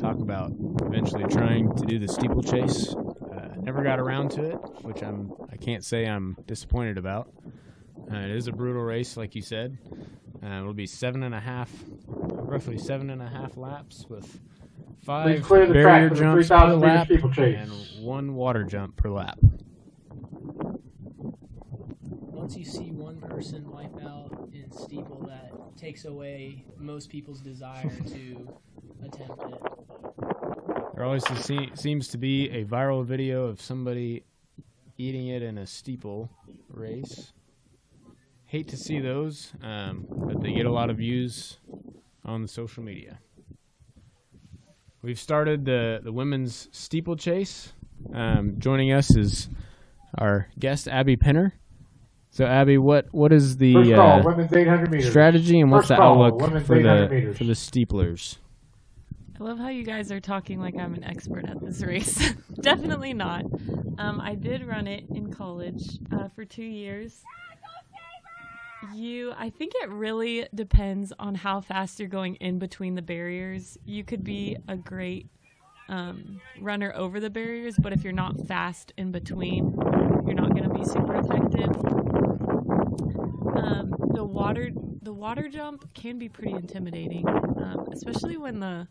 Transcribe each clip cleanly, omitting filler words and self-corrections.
talk about eventually trying to do the steeplechase. Never got around to it, which I can't say I'm disappointed about. It is a brutal race, like you said. It'll be roughly 7.5 laps with 5 barrier jumps per lap and 1 water jump per lap. Once you see one person wipe out in steeple, that takes away most people's desire to attempt it. There always seems to be a viral video of somebody eating it in a steeple race. Hate to see those, but they get a lot of views on the social media. We've started the women's steeplechase. Joining us is our guest, Abby Penner. So, Abby, what is the women's 800 meters. Strategy and what's the outlook for the steeplers? I love how you guys are talking like I'm an expert at this race. Definitely not. I did run it in college for 2 years. I think it really depends on how fast you're going in between the barriers. You could be a great runner over the barriers, but if you're not fast in between, you're not going to be super effective. The water jump can be pretty intimidating, especially when it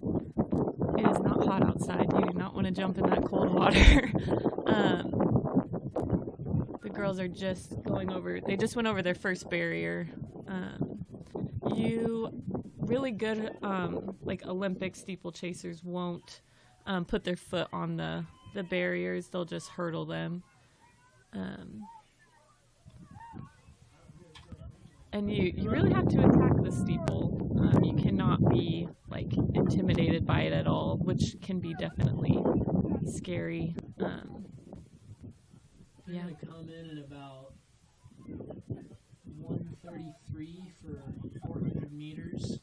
is not hot outside. You do not want to jump in that cold water. The girls are just they just went over their first barrier. Really good, like Olympic steeplechasers won't put their foot on the barriers. They'll just hurdle them. And you really have to attack the steeple. You cannot be like intimidated by it at all, which can be definitely scary. I'm going to come in at about 133 for 400 meters.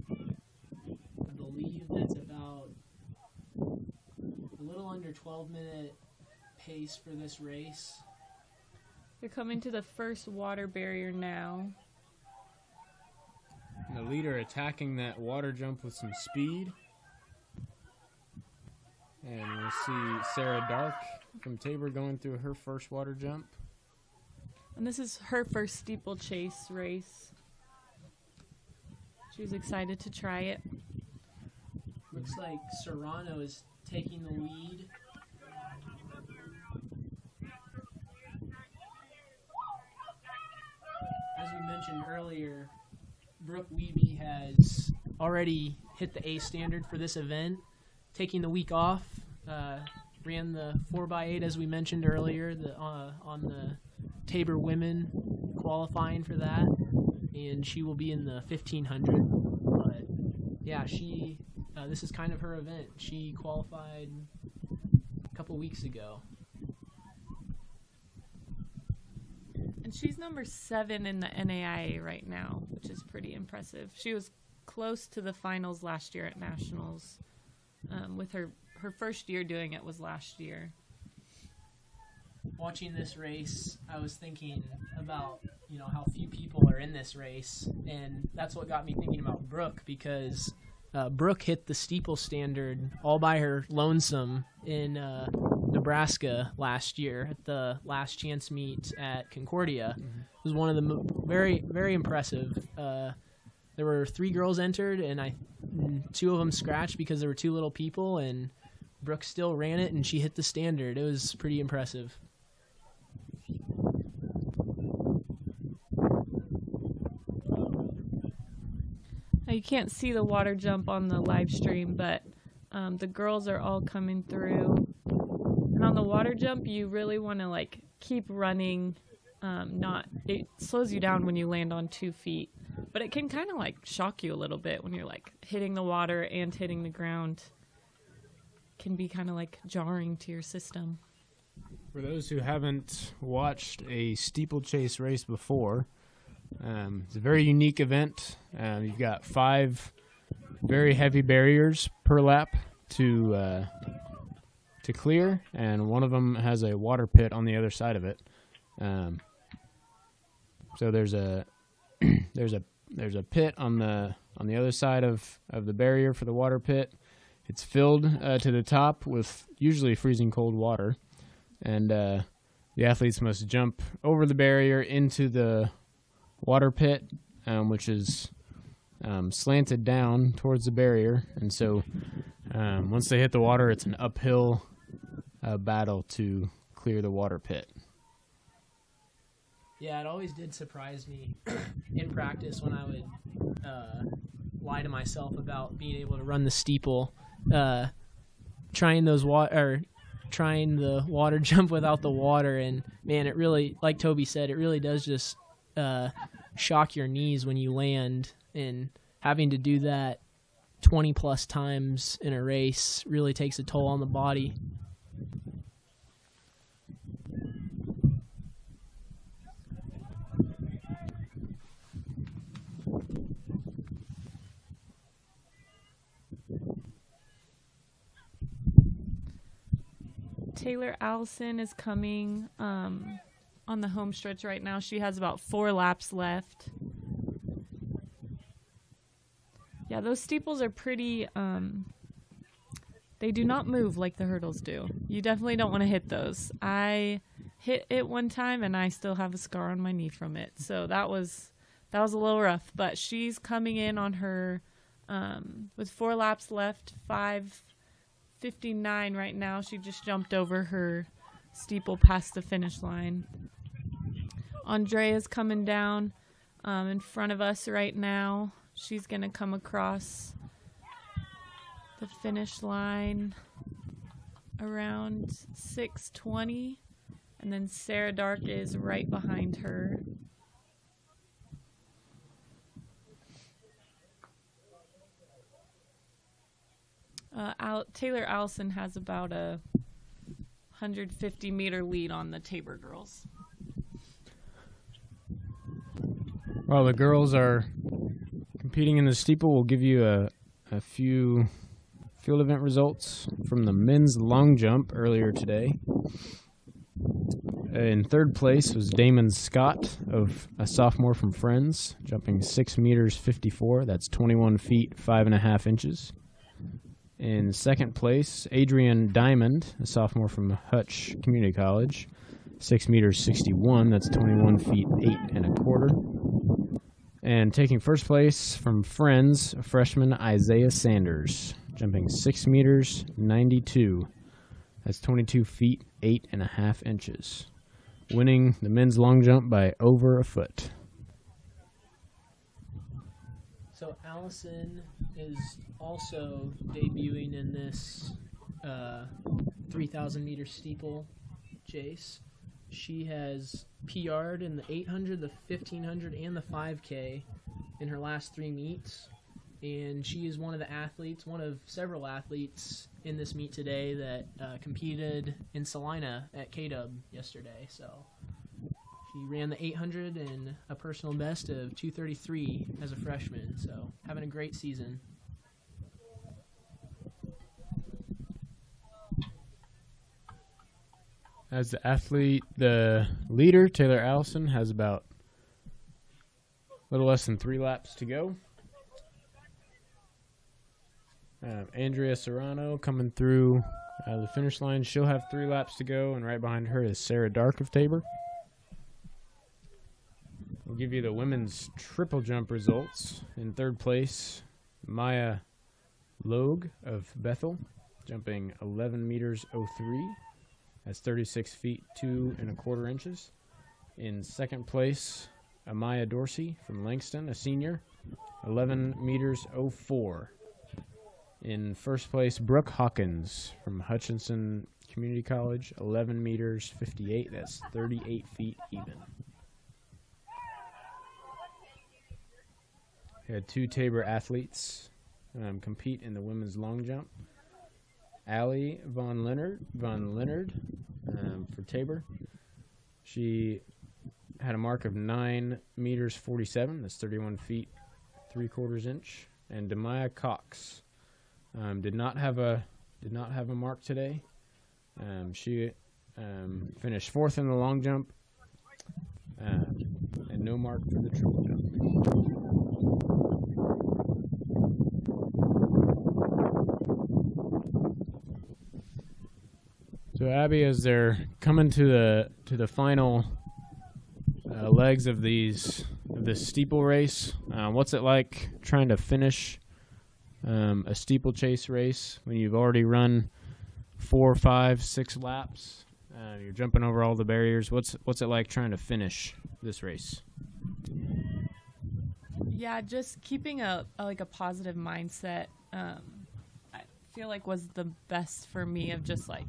I believe that's about a little under 12-minute pace for this race. You're coming to the first water barrier now. The leader attacking that water jump with some speed. And we'll see Sarah Dark from Tabor going through her first water jump. And this is her first steeplechase race. She's excited to try it. Looks like Serrano is taking the lead. As we mentioned earlier, Brooke Wiebe has already hit the A standard for this event, taking the week off. Ran the 4x8 as we mentioned earlier on the Tabor women qualifying for that, and she will be in the 1500. But yeah, this is kind of her event. She qualified a couple weeks ago. And she's number 7 in the NAIA right now, which is pretty impressive. She was close to the finals last year at Nationals. With her first year doing it was last year. Watching this race, I was thinking about, how few people are in this race, and that's what got me thinking about Brooke, because Brooke hit the steeple standard all by her lonesome in Nebraska last year at the last chance meet at Concordia. Mm-hmm. It was one of the very, very impressive. There were 3 girls entered, and 2 of them scratched because there were too little people, and Brooke still ran it, and she hit the standard. It was pretty impressive. Now you can't see the water jump on the live stream, but the girls are all coming through. And on the water jump, you really want to keep running. It slows you down when you land on 2 feet, but it can kind of shock you a little bit when you're hitting the water and hitting the ground. Can be kind of jarring to your system. For those who haven't watched a steeplechase race before, it's a very unique event. You've got 5 very heavy barriers per lap to clear, and one of them has a water pit on the other side of it. So there's a pit on the other side of the barrier for the water pit, It's filled to the top with usually freezing cold water, and the athletes must jump over the barrier into the water pit, which is slanted down towards the barrier. And so once they hit the water, it's an uphill battle to clear the water pit. Yeah, it always did surprise me in practice when I would lie to myself about being able to run the steeple, trying the water jump without the water. And man, it really, like Toby said, it really does just shock your knees when you land, and having to do that 20 plus times in a race really takes a toll on the body. Taylor Allison is coming on the home stretch right now. She has about 4 laps left. Yeah, those steeples are pretty, they do not move like the hurdles do. You definitely don't want to hit those. I hit it one time and I still have a scar on my knee from it. So that was a little rough, but she's coming in on her, with 4 laps left, 5:59 right now. She just jumped over her steeple past the finish line. Andrea's coming down in front of us right now. She's going to come across the finish line around 6:20, and then Sarah Dark is right behind her. Taylor Allison has about a 150-meter lead on the Tabor girls. While the girls are competing in the steeple, we'll give you a few field event results from the men's long jump earlier today. In third place was Damon Scott, a sophomore from Friends, jumping 6 meters 54. That's 21 feet 5.5 inches. In second place, Adrian Diamond, a sophomore from Hutch Community College, 6 meters 61. That's 21 feet 8.25. And taking first place from Friends, a freshman, Isaiah Sanders, jumping 6 meters 92. That's 22 feet 8.5 inches, winning the men's long jump by over a foot. So Allison is also debuting in this 3,000 meter steeple chase. She has PR'd in the 800, the 1500, and the 5K in her last 3 meets. And she is one of several athletes in this meet today that competed in Salina at K-Dub yesterday. So she ran the 800 and a personal best of 2:33 as a freshman. So having a great season. As the athlete, the leader, Taylor Allison, has about a little less than 3 laps to go. Andrea Serrano coming through the finish line. She'll have 3 laps to go, and right behind her is Sarah Dark of Tabor. We'll give you the women's triple jump results. In third place, Maya Logue of Bethel, jumping 11 meters 03. That's 36 feet 2.25 inches. In second place, Amaya Dorsey from Langston, a senior, 11 meters 04. In first place, Brooke Hawkins from Hutchinson Community College, 11 meters 58. That's 38 feet even. We had 2 Tabor athletes compete in the women's long jump. Allie Von Leonard for Tabor. She had a mark of 9 meters 47. That's 31 feet 3/4 inch. And Demaya Cox did not have a mark today. She finished 4th in the long jump, and no mark for the triple jump. So Abby, as they're coming to the final legs of this steeple race, what's it like trying to finish a steeplechase race when you've already run 4, 5, 6 laps? You're jumping over all the barriers. What's it like trying to finish this race? Yeah, just keeping a positive mindset. I feel like was the best for me, of just like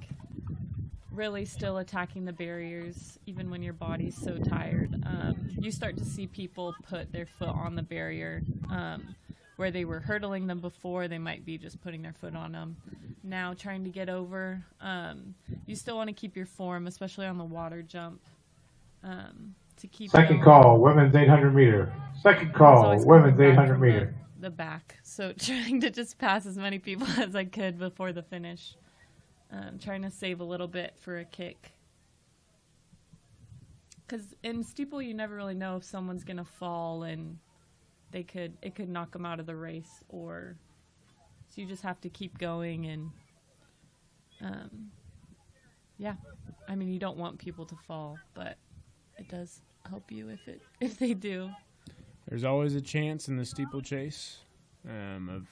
really still attacking the barriers even when your body's so tired. You start to see people put their foot on the barrier where they were hurdling them before. They might be just putting their foot on them now, trying to get over. You still want to keep your form, especially on the water jump, to keep Second going. call, women's 800 meter. Second call, women's 800 meter. The back, so trying to just pass as many people as I could before the finish. Trying to save a little bit for a kick. Because in steeple, you never really know if someone's going to fall and it could knock them out of the race, or so you just have to keep going. And yeah, I mean, you don't want people to fall, but it does help you if they do. There's always a chance in the steeplechase of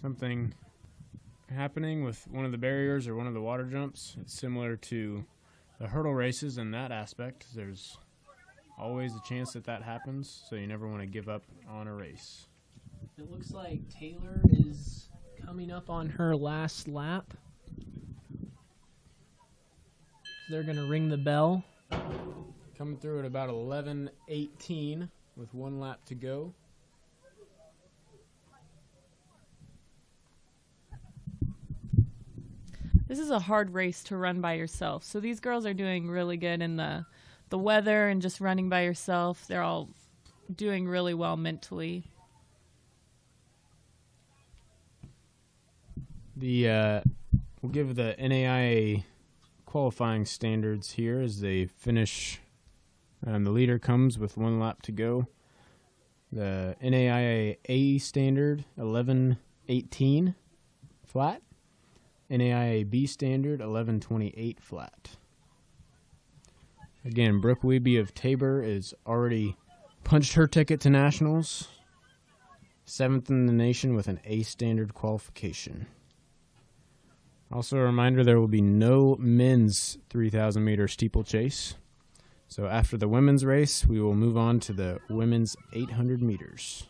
something happening with one of the barriers or one of the water jumps. It's similar to the hurdle races in that aspect. There's always a chance that happens, so you never want to give up on a race. It looks like Taylor is coming up on her last lap. They're going to ring the bell. Coming through at about 11:18 with 1 lap to go. This is a hard race to run by yourself. So these girls are doing really good in the weather and just running by yourself. They're all doing really well mentally. We'll give the NAIA qualifying standards here as they finish. The leader comes with 1 lap to go. The NAIA A standard, 11:18 flat. NAIA B standard, 11:28 flat. Again, Brooke Wiebe of Tabor is already punched her ticket to nationals. 7th in the nation with an A standard qualification. Also a reminder, there will be no men's 3,000 meter steeplechase. So after the women's race, we will move on to the women's 800 meters.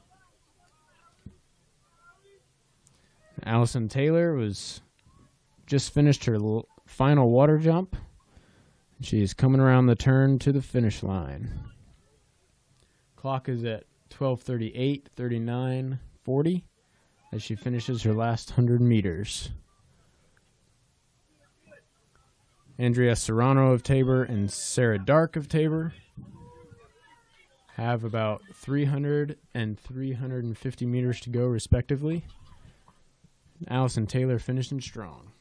Allison Taylor was just finished her final water jump. She is coming around the turn to the finish line. Clock is at 12:38, 39, 40 as she finishes her last 100 meters. Andrea Serrano of Tabor and Sarah Dark of Tabor have about 300 and 350 meters to go, respectively. Allison Taylor finishing strong.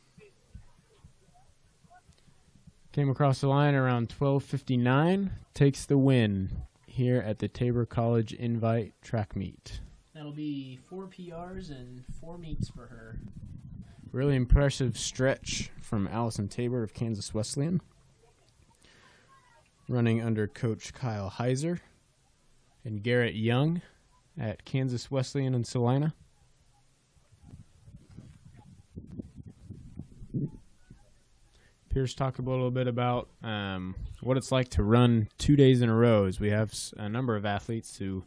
Came across the line around 12:59, takes the win here at the Tabor College Invite Track Meet. That'll be 4 PRs and 4 meets for her. Really impressive stretch from Allison Tabor of Kansas Wesleyan, running under Coach Kyle Heiser and Garrett Young at Kansas Wesleyan in Salina. Pierce talked a little bit about what it's like to run 2 days in a row, as we have a number of athletes who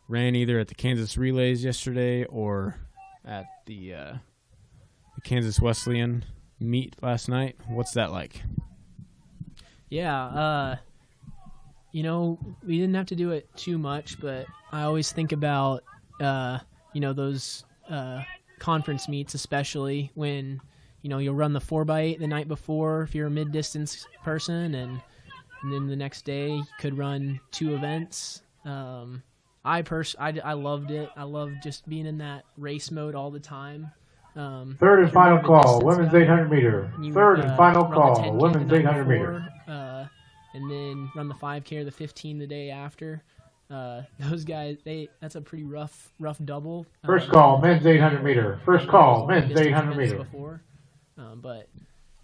ran either at the Kansas Relays yesterday or at the Kansas Wesleyan meet last night. What's that like? Yeah, we didn't have to do it too much, but I always think about, those conference meets, especially when, you'll run the 4x8 the night before if you're a mid-distance person, and then the next day you could run 2 events. I loved it. I loved just being in that race mode all the time. Third and final call, women's 800 meter. Third and final call, women's 800 meter. And then run the 5K or the 15 the day after. Those guys, that's a pretty rough double. First call, men's 800 meter. First call, men's 800 meter. Before. But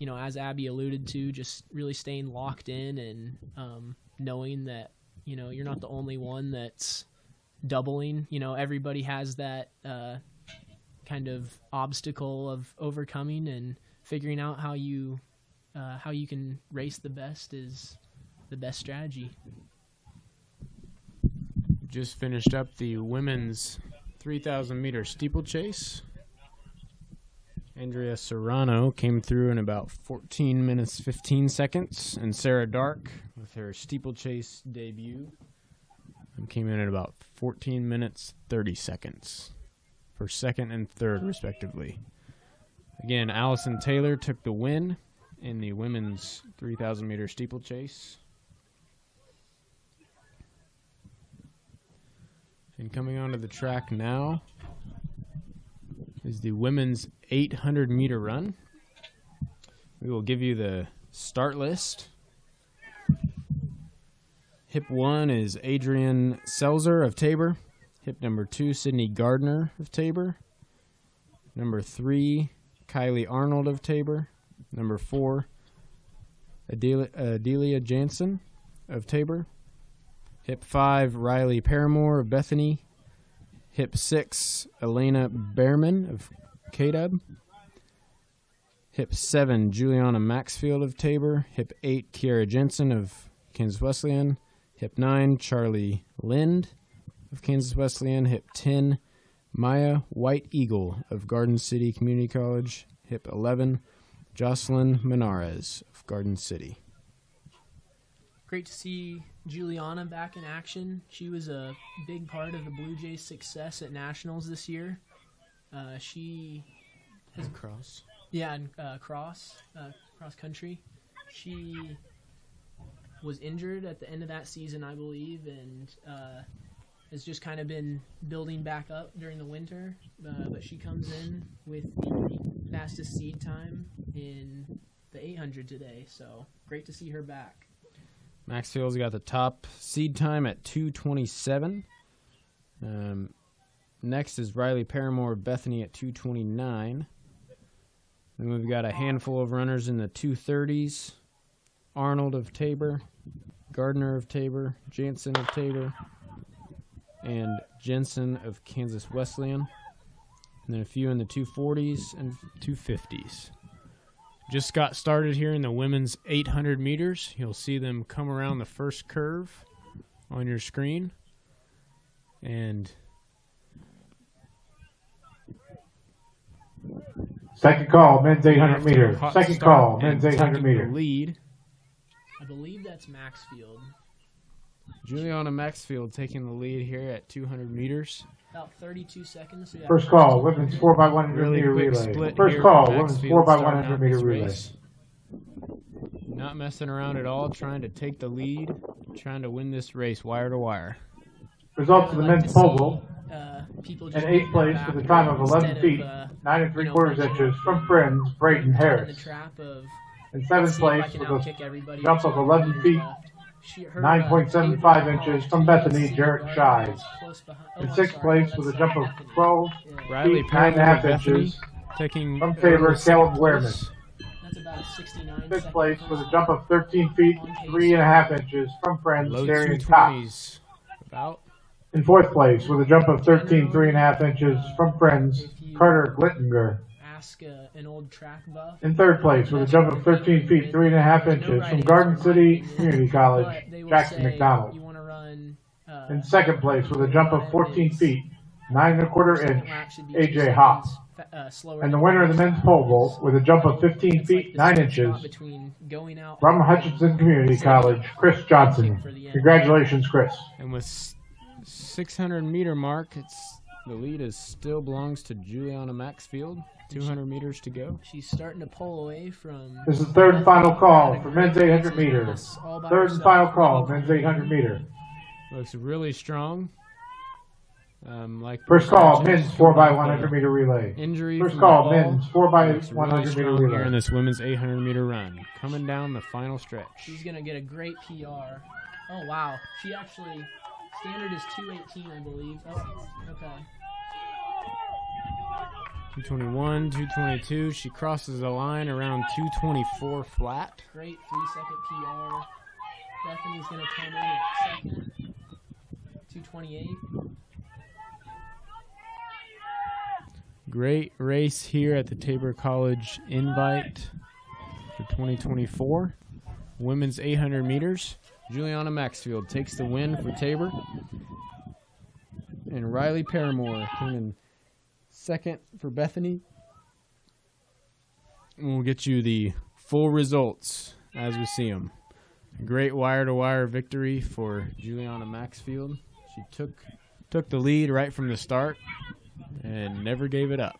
as Abby alluded to, just really staying locked in and knowing that, you're not the only one that's doubling. Everybody has that kind of obstacle of overcoming, and figuring out how you can race the best is the best strategy. Just finished up the women's 3,000 meter steeplechase. Andrea Serrano came through in about 14 minutes 15 seconds, and Sarah Dark with her steeplechase debut came in at about 14 minutes 30 seconds for second and third respectively. Again, Allison Taylor took the win in the women's 3,000 meter steeplechase. And coming onto the track now is the women's 800 meter run. We will give you the start list. Hip 1 is Adrian Selzer of Tabor. Hip number 2, Sydney Gardner of Tabor. Number 3, Kylie Arnold of Tabor. Number 4, Adelia Jansen of Tabor. Hip 5, Riley Paramore of Bethany. Hip 6, Elena Behrman of KW. Hip 7, Juliana Maxfield of Tabor. Hip 8, Kiara Jensen of Kansas Wesleyan. Hip 9, Charlie Lind of Kansas Wesleyan. Hip 10, Maya White Eagle of Garden City Community College. Hip 11, Jocelyn Menares of Garden City. Great to see Juliana back in action. She was a big part of the Blue Jays' success at Nationals this year. She has Cross. Yeah, and cross country. She was injured at the end of that season, I believe, and has just kind of been building back up during the winter. But she comes in with the fastest seed time in the 800 today, so great to see her back. Maxfield's got the top seed time at 2:27. Next is Riley Paramore of Bethany at 2:29. Then we've got a handful of runners in the 2:30s. Arnold of Tabor, Gardner of Tabor, Jansen of Tabor, and Jensen of Kansas Wesleyan. And then a few in the 2:40s and 2:50s. Just got started here in the women's 800 meters. You'll see them come around the first curve on your screen. And second call, men's 800 meter. Second call, men's 800 meter. Lead. I believe that's Maxfield. Juliana Maxfield taking the lead here at 200 meters. About 32 seconds. So First call, women's 4x100 meter relay. First call, women's 4x100 meter relay. Not messing around at all, trying to take the lead, trying to win this race wire to wire. Results of the men's pole People in just 8th place with a time of 11 feet, 9 3/4 inches from friends, Brayden Harris. In 7th place with a jump of 11 feet, 9.75 inches from Bethany, Jarrett Shives. In 6th place with a jump of 12 Riley feet, 9.5 inches taking from Tabor, Caleb Wehrman. That's about 69 5th place with a jump of 13 feet, 3.5 inches from friends, low Darian Cox. 220s. About. In 4th place with a jump of 13, 3.5 inches from friends, Carter Glittinger. Ask an old track buff. In 3rd place with a jump of 13 feet, 3.5 inches from Garden City Community College, Jackson McDonald. You want to run, In 2nd place with a jump of 14 feet, 9 1/4 inch, AJ Haas. And the winner of the men's pole vault with a jump of 15 feet, 9 inches from Hutchinson Community College, Chris Johnson. Congratulations, Chris. And with 600 meter mark, the lead still belongs to Juliana Maxfield. 200 meters to go. She's starting to pull away from. This is the third and final call for men's 800 meter. Third and final call, men's 800 meter. Looks really strong. First call, men's 4x100 meter relay. Injury. First call, men's 4x100 meter Here in relay. this women's 800 meter run, coming down the final stretch. She's gonna get a great PR. Oh wow, she actually standard is 2:18, I believe. Oh, okay. 221, 222. She crosses the line around 224 flat. Great 3-second PR. Bethany's going to come in at second. 228. Great race here at the Tabor College Invite for 2024. Women's 800 meters. Juliana Maxfield takes the win for Tabor. And Riley Paramore came in second for Bethany. And we'll get you the full results as we see them. Great wire-to-wire victory for Juliana Maxfield. She took the lead right from the start and never gave it up.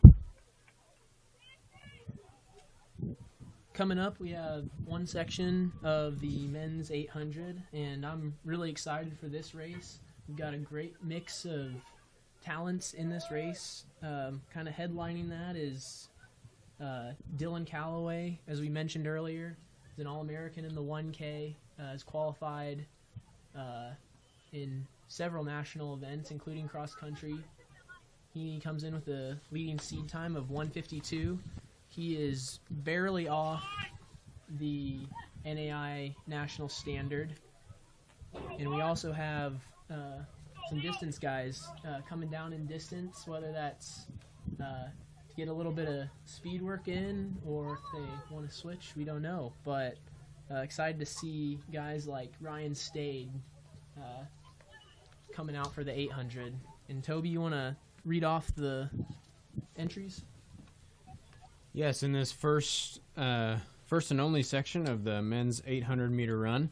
Coming up, we have one section of the men's 800, and I'm really excited for this race. We've got a great mix of talents in this race. Kind of headlining that is Dylan Calloway, as we mentioned earlier. He's an All-American in the 1K, has qualified in several national events, including cross-country. He comes in with a leading seed time of 1:52. He is barely off the NAI national standard. And we also have some distance guys coming down in distance, whether that's to get a little bit of speed work in or if they want to switch, we don't know. But excited to see guys like Ryan Stade coming out for the 800. And Toby, you want to read off the entries? Yes, in this first and only section of the men's 800 meter run,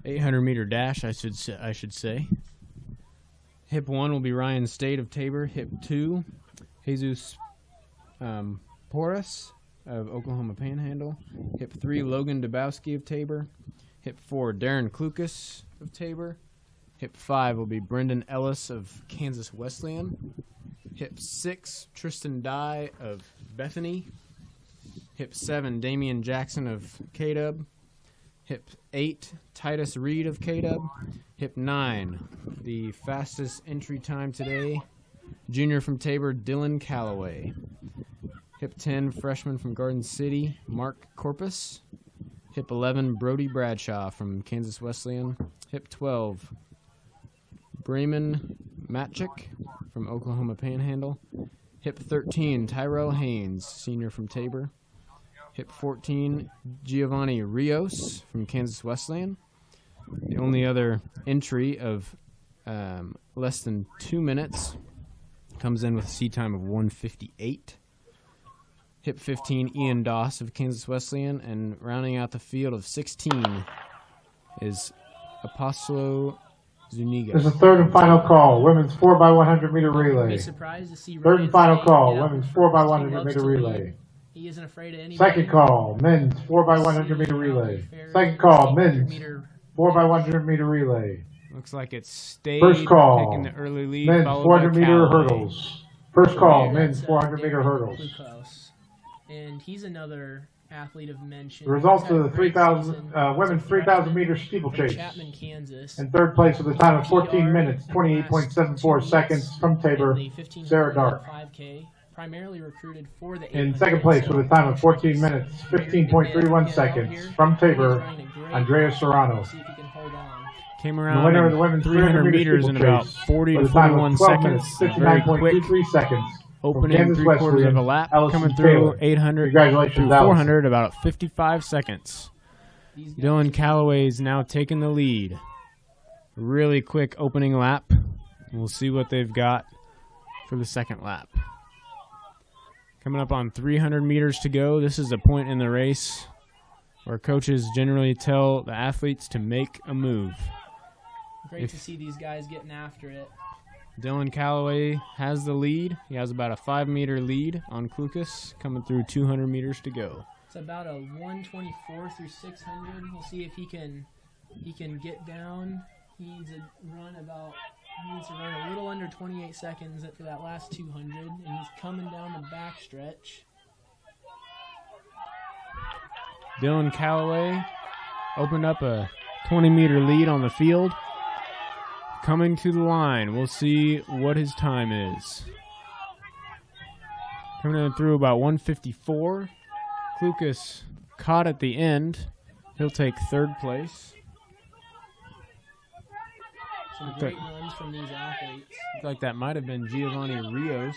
800 meter dash, I should say. Hip 1 will be Ryan Stade of Tabor. Hip 2, Jesus Porras of Oklahoma Panhandle. Hip 3, Logan Dabowski of Tabor. Hip 4, Darren Klukas of Tabor. Hip 5 will be Brendan Ellis of Kansas Wesleyan. Hip 6, Tristan Dye of Bethany. Hip 7, Damian Jackson of K-Dub. Hip 8, Titus Reed of K-Dub. Hip 9, the fastest entry time today, junior from Tabor, Dylan Calloway. Hip 10, freshman from Garden City, Mark Corpus. Hip 11, Brody Bradshaw from Kansas Wesleyan. Hip 12, Brayman Matchik from Oklahoma Panhandle. Hip 13, Tyrell Haynes, senior from Tabor. Hip 14, Giovanni Rios from Kansas Wesleyan. The only other entry of less than 2 minutes comes in with a seed time of 1:58. Hip 15, Ian Doss of Kansas Wesleyan. And rounding out the field of 16 is Apostolo Zuniga. This is third and final call, women's 4x100 meter relay. Be surprised to see Third and final call, yeah, women's 4x100 meter relay. He isn't afraid of anybody. Second call, men's 4x100 meter relay. Second call, men's 4x100 meter relay. Looks like it's Stade First call, taking the early lead. men's followed 400 by meter Callaway. hurdles. First call, men's 400 meter hurdles. Klukas. And he's another athlete of mention. The results He's had of a the great 3,000 season. women's 3,000 meter From steeplechase. Chapman, Kansas. In third place with a time of 14 minutes, 28.74 seconds from Tabor, And the Sarah Dark. 5K, primarily recruited for the In 800, second place so with a time of 14 minutes, 15.31 seconds from Tabor, Andrea Serrano. See if he can hold on. Came The around winner of in the women's 300 meters in about 40 to with a time 41 of 12 minutes, seconds. Very quick. 59.23 seconds. Opening Kansas 3/4 of Wesleyan, a lap, Allison coming Taylor. through 800 Congratulations, through Allison. 400, about 55 seconds. These guys Dylan Calloway's now taking the lead. Really quick opening lap. We'll see what they've got for the second lap. Coming up on 300 meters to go. This is a point in the race where coaches generally tell the athletes to make a move. Great to see these guys getting after it. Dylan Calloway has the lead. He has about a 5-meter lead on Klukas, coming through 200 meters to go. It's about a 124 through 600. We'll see if he can get down. He needs to run a little under 28 seconds for that last 200, and he's coming down the back stretch. Dylan Calloway opened up a 20-meter lead on the field. Coming to the line, we'll see what his time is. Coming in through about 154. Klukas caught at the end. He'll take third place. Some great runs from these athletes. Looks like that might have been Giovanni Rios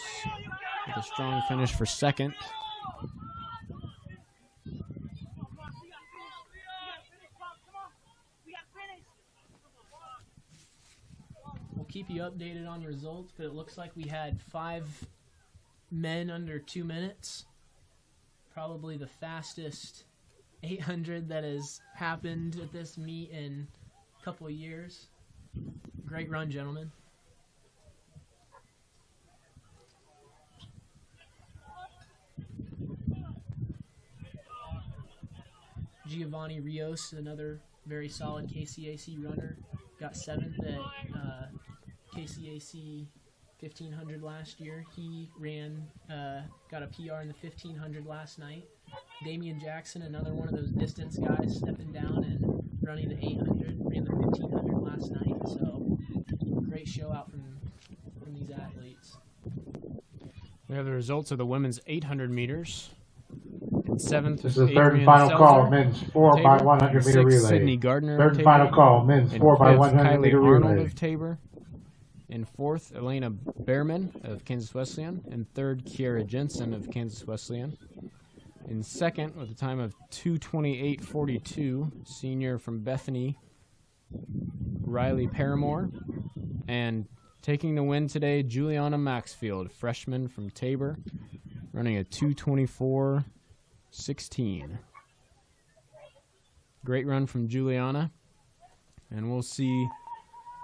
with a strong finish for second. We'll keep you updated on results, but it looks like we had 5 men under 2 minutes. Probably the fastest 800 that has happened at this meet in a couple of years. Great run, gentlemen. Giovanni Rios, another very solid KCAC runner, got 7th at KCAC 1500 last year. He ran, got a PR in the 1500 last night. Damian Jackson, another one of those distance guys, stepping down and running the 800, ran the 1500 last night. So, great show out from these athletes. We have the results of the women's 800 meters. In 7th, this is the third and final call, men's 4 by 100 meter relay. Sydney Gardner. Third and final call, men's 4 by 100 meter Arnold relay. of Tabor. In 4th, Elena Behrman of Kansas Wesleyan. In 3rd, Kiara Jensen of Kansas Wesleyan. In 2nd, with a time of 2:28:42, senior from Bethany, Riley Paramore. And taking the win today, Juliana Maxfield, freshman from Tabor, running a 2:24:16. Great run from Juliana, and we'll see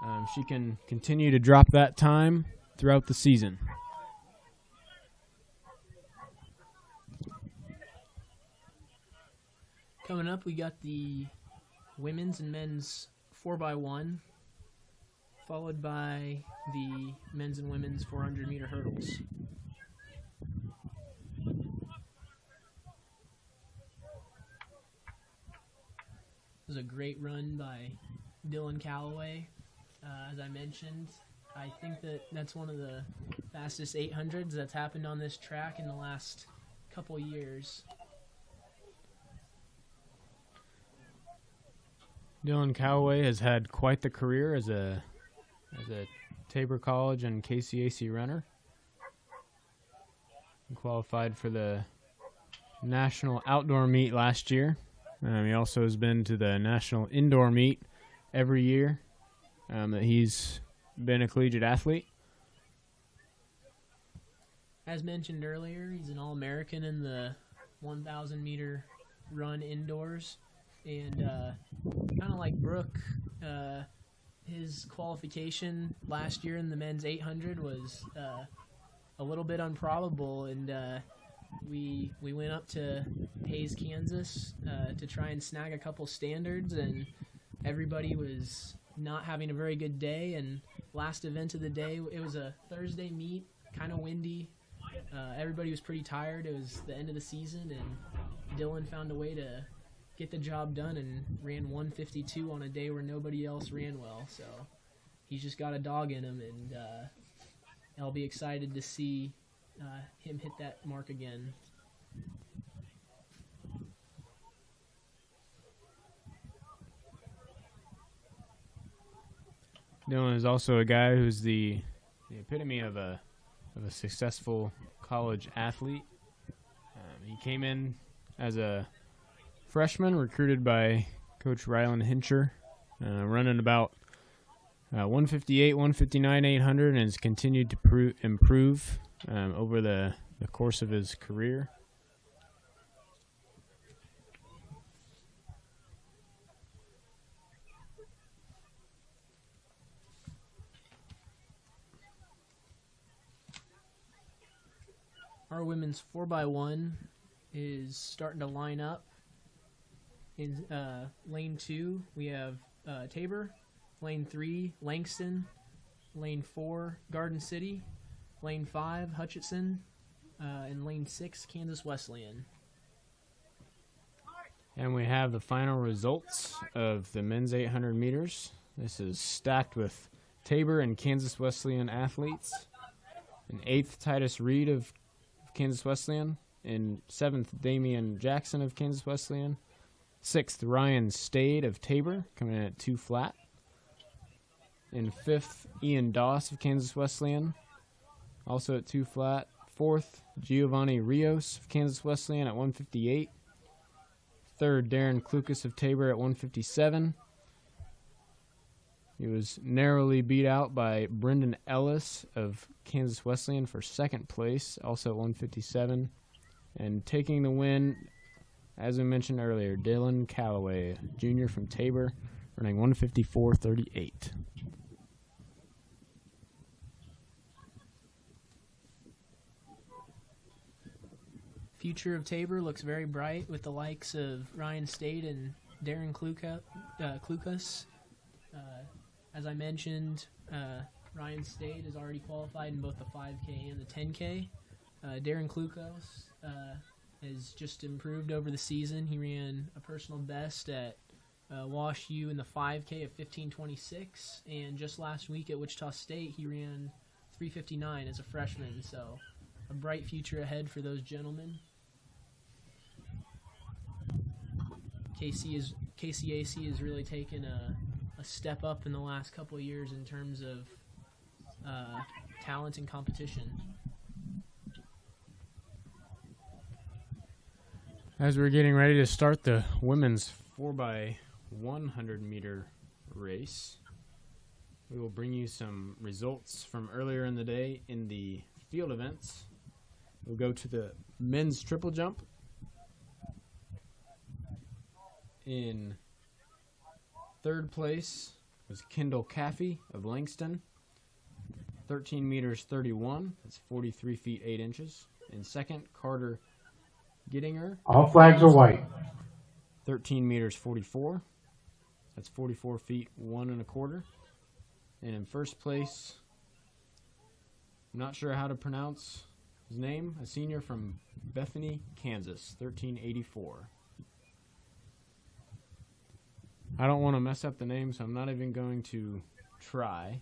if she can continue to drop that time throughout the season. Coming up, we got the women's and men's 4x1, followed by the men's and women's 400 meter hurdles. It was a great run by Dylan Calloway. As I mentioned, I think that's one of the fastest 800s that's happened on this track in the last couple years. Dylan Calloway has had quite the career as a Tabor College and KCAC runner. He qualified for the national outdoor meet last year. He also has been to the national indoor meet every year that he's been a collegiate athlete. As mentioned earlier, he's an All-American in the 1,000 meter run indoors. And kind of like Brooke, his qualification last year in the men's 800 was a little bit improbable, and we went up to Hays, Kansas to try and snag a couple standards, and everybody was not having a very good day. And last event of the day, it was a Thursday meet, kind of windy. Everybody was pretty tired. It was the end of the season, and Dylan found a way to get the job done and ran 152 on a day where nobody else ran well. So he's just got a dog in him, and I'll be excited to see him hit that mark again. Dylan is also a guy who's the epitome of a successful college athlete. He came in as a freshman, recruited by Coach Rylan Hincher, running about 158, 159, 800, and has continued to improve over the course of his career. Our women's 4x1 is starting to line up. In lane 2, we have Tabor. Lane 3, Langston. Lane 4, Garden City. Lane 5, Hutchinson. And lane 6, Kansas Wesleyan. And we have the final results of the men's 800 meters. This is stacked with Tabor and Kansas Wesleyan athletes. In 8th, Titus Reed of Kansas Wesleyan. In 7th, Damian Jackson of Kansas Wesleyan. 6th, Ryan Stade of Tabor, coming in at 2 flat. In 5th, Ian Doss of Kansas Wesleyan, also at 2 flat. 4th, Giovanni Rios of Kansas Wesleyan at 158. 3rd, Darren Klukas of Tabor at 157. He was narrowly beat out by Brendan Ellis of Kansas Wesleyan for 2nd place, also at 157. And taking the win, as we mentioned earlier, Dylan Calloway, junior from Tabor, running 154.38. Future of Tabor looks very bright with the likes of Ryan Stade and Darren Klukas. As I mentioned, Ryan Stade is already qualified in both the 5K and the 10K. Darren Klukas has just improved over the season. He ran a personal best at Wash U in the 5K of 15:26, and just last week at Wichita State he ran 3:59 as a freshman. So a bright future ahead for those gentlemen. KCAC has really taken a step up in the last couple of years in terms of talent and competition. As we're getting ready to start the women's 4x100 meter race, we will bring you some results from earlier in the day in the field events. We'll go to the men's triple jump. In 3rd place was Kendall Caffey of Langston, 13 meters 31. That's 43 feet 8 inches. In 2nd, Carter Gittinger. All flags are white. 13 meters 44. That's 44 feet 1 1/4. And in 1st place, I'm not sure how to pronounce his name, a senior from Bethany, Kansas, 1384. I don't want to mess up the name, so I'm not even going to try.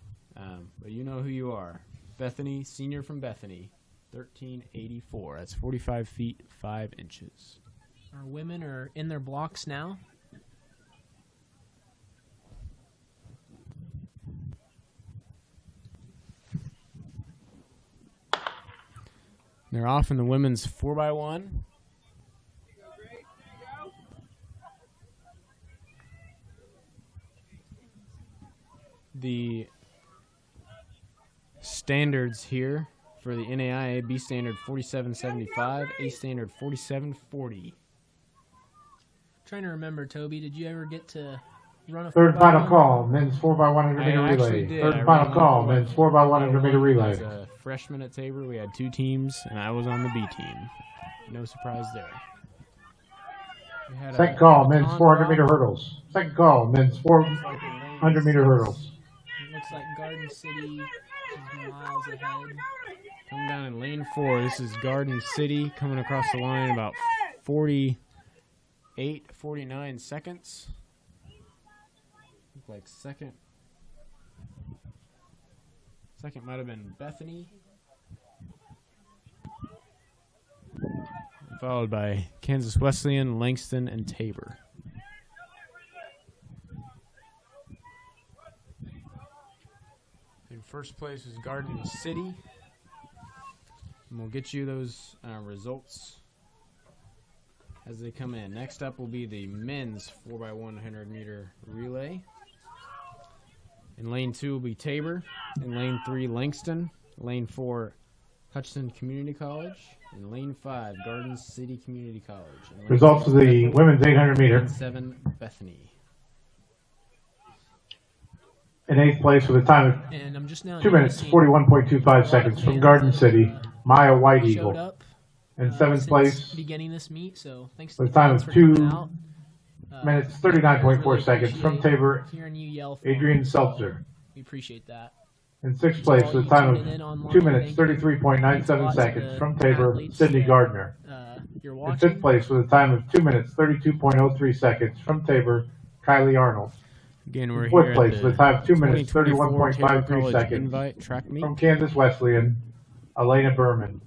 But you know who you are. Bethany, senior from Bethany, 1384. That's 45 feet 5 inches. Our women are in their blocks now. They're off in the women's 4x1. The standards here for the NAIA: B standard 47.75, A standard 47.40. Trying to remember, Toby, did you ever get to run a 3rd final call, men's 4x100 meter relay. Did. 3rd final call, men's 4x100 meter relay. As a freshman at Tabor, we had 2 teams, and I was on the B team. No surprise there. 2nd call, men's 400 meter hurdles. 2nd call, men's 400 meter hurdles. It looks like Garden City is miles ahead. Coming down in lane 4, this is Garden City coming across the line about 48, 49 seconds. Look like second might have been Bethany. Followed by Kansas Wesleyan, Langston, and Tabor. In 1st place was Garden City. And we'll get you those results as they come in. Next up will be the men's 4x100 meter relay. In lane 2 will be Tabor. In lane 3, Langston. Lane 4, Hutchinson Community College. In lane 5, Garden City Community College. Results of the women's 800 meter. Lane 7, Bethany. In 8th place with a time of And I'm just now 2 minutes, 41.25 seconds from Garden City, Maya White showed Eagle. up In 7th place beginning this meet, so thanks to with the a time fans of for 2 coming out. minutes, 39.4 really seconds from appreciate Tabor, hearing you yell for Adrian us. Seltzer. We appreciate that. In 6th place with a time of 2 minutes, 33.97 seconds from Tabor, Sydney Gardner. You're In watching. 5th place with a time of 2 minutes, 32.03 seconds from Tabor, Kylie Arnold. Again, In we're 4th here place at with a the time of 2 minutes, 2024 Tabor 31.53 College seconds Invite track meet. from Kansas Wesleyan, Elena Berman.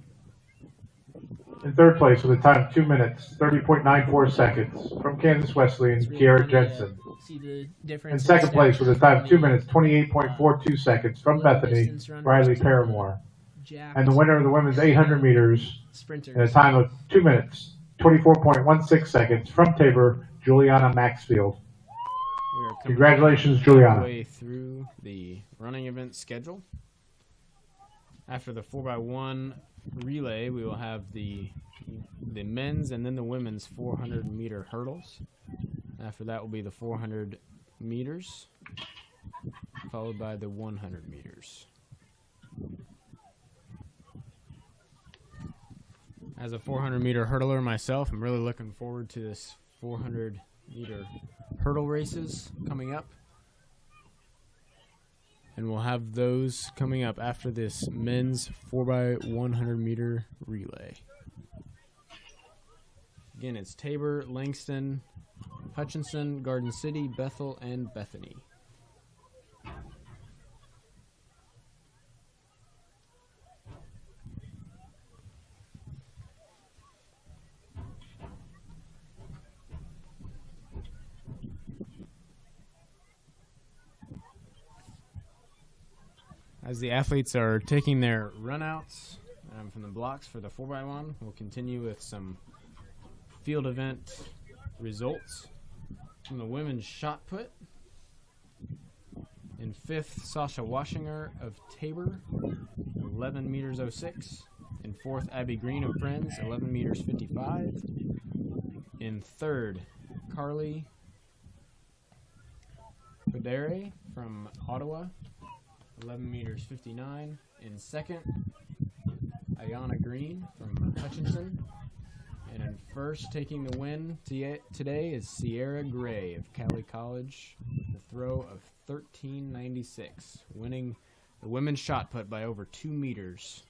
In third place with a time of 2 minutes, 30.94 seconds from Kansas Wesleyan, Kiara Jensen. In second place with a time of 2 minutes, 28.42 seconds from Bethany, Riley Paramore. And the winner of the women's 800 meters in a time of 2 minutes, 24.16 seconds from Tabor, Juliana Maxfield. Congratulations, Juliana. Halfway through the running event schedule. After the 4x1 relay, we will have the men's and then the women's 400 meter hurdles. After that will be the 400 meters, followed by the 100 meters. As a 400 meter hurdler myself, I'm really looking forward to this 400 meter hurdle races coming up. And we'll have those coming up after this men's 4x100 meter relay. Again, it's Tabor, Langston, Hutchinson, Garden City, Bethel, and Bethany. As the athletes are taking their runouts from the blocks for the 4x1, we'll continue with some field event results. From the women's shot put, in fifth, Sasha Washinger of Tabor, 11 meters 06. In fourth, Abby Green of Friends, 11 meters 55. In third, Carly Pedere from Ottawa, 11 meters 59. In second, Ayana Green from Hutchinson. And in first, taking the win today is Sierra Gray of Cali College, the throw of 13.96, winning the women's shot put by over 2 meters.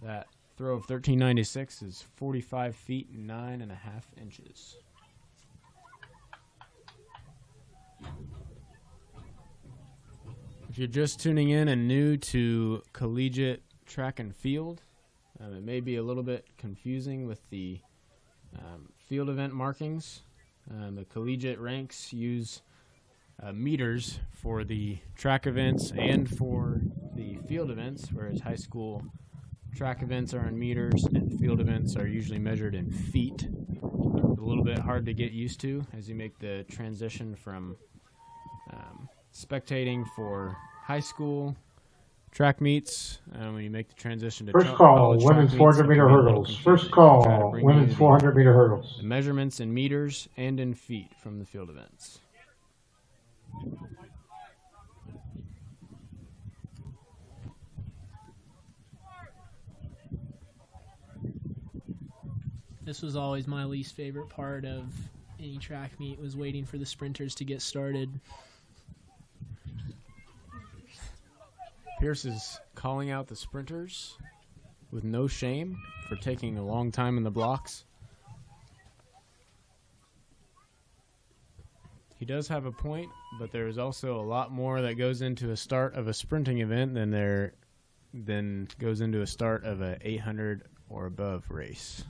That throw of 13.96 is 45 feet 9.5 inches. If you're just tuning in and new to collegiate track and field, it may be a little bit confusing with the field event markings. The collegiate ranks use meters for the track events and for the field events, whereas high school track events are in meters and field events are usually measured in feet. It's a little bit hard to get used to as you make the transition from spectating for high school track meets, when you make the transition to first call, women's 400 meter hurdles. First call, women's 400 meter hurdles. The measurements in meters and in feet from the field events. This was always my least favorite part of any track meet, was waiting for the sprinters to get started. Pierce is calling out the sprinters with no shame for taking a long time in the blocks. He does have a point, but there is also a lot more that goes into a start of a sprinting event than goes into a start of a 800 or above race.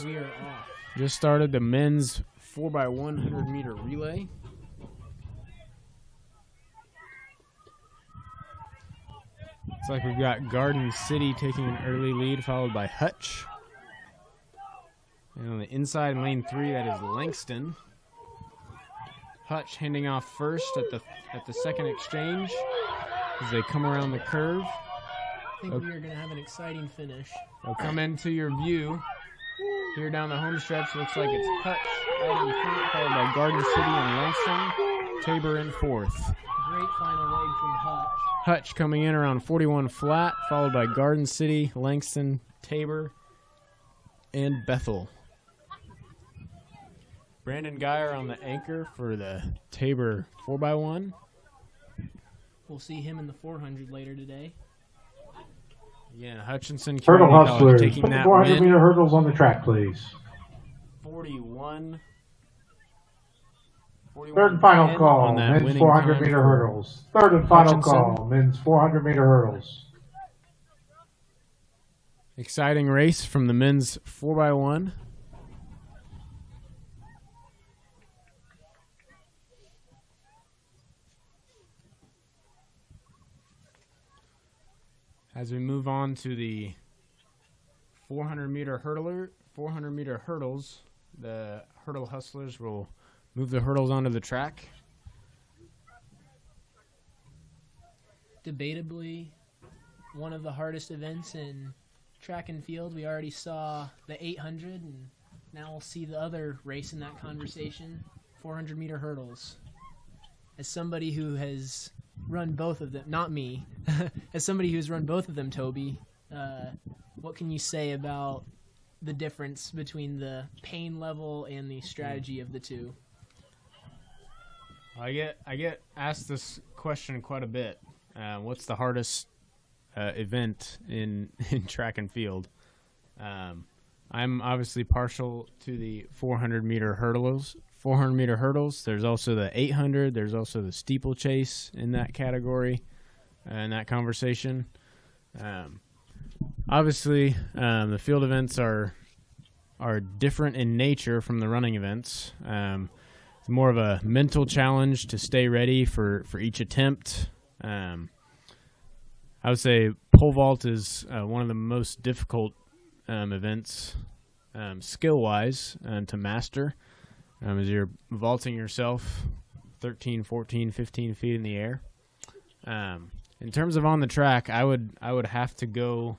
We are off. Just started the men's 4x100 meter relay. Looks like we've got Garden City taking an early lead, followed by Hutch. And on the inside in lane 3, that is Langston. Hutch handing off first at the second exchange as they come around the curve. I think we are going to have an exciting finish. They'll come into your view. Here down the home stretch, looks like it's Hutch right in front, followed by Garden City and Langston. Tabor in fourth. Great final leg from Hutch. Hutch coming in around 41 flat, followed by Garden City, Langston, Tabor, and Bethel. Brandon Geyer on the anchor for the Tabor 4x1. We'll see him in the 400 later today. Again, Hutchinson Hurdle hustlers, taking put the that 400 win. meter hurdles on the track, please. 41 Third and final on call, that men's winning 400-meter time for hurdles. Third and final Hutchinson. call, men's 400-meter hurdles. Exciting race from the men's 4x1. As we move on to the 400-meter hurdles, the hurdle hustlers will move the hurdles onto the track. Debatably, one of the hardest events in track and field. We already saw the 800, and now we'll see the other race in that conversation, 400-meter hurdles. As somebody who has run both of them, not me, as somebody who's run both of them, Toby, what can you say about the difference between the pain level and the strategy of the two? I get asked this question quite a bit. What's the hardest event in track and field? I'm obviously partial to the 400-meter hurdles. 400-meter hurdles. There's also the 800. There's also the steeplechase in that category, in that conversation. Obviously, the field events are different in nature from the running events. It's more of a mental challenge to stay ready for each attempt. I would say pole vault is one of the most difficult events skill-wise to master, as you're vaulting yourself 13, 14, 15 feet in the air. In terms of on the track, I would have to go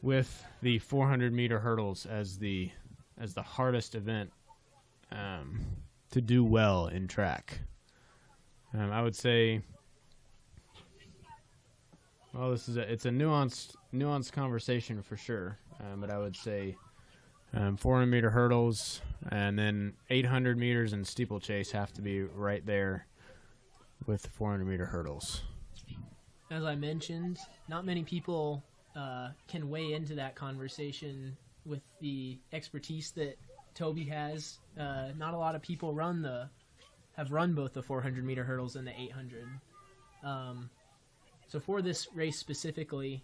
with the 400-meter hurdles as the hardest event to do well in track. I would say, well, it's a nuanced conversation for sure, but I would say 400-meter hurdles and then 800 meters and steeplechase have to be right there with the 400-meter hurdles. As I mentioned, not many people can weigh into that conversation with the expertise that Toby has. Not a lot of people have run both the 400-meter hurdles and the 800. So for this race specifically,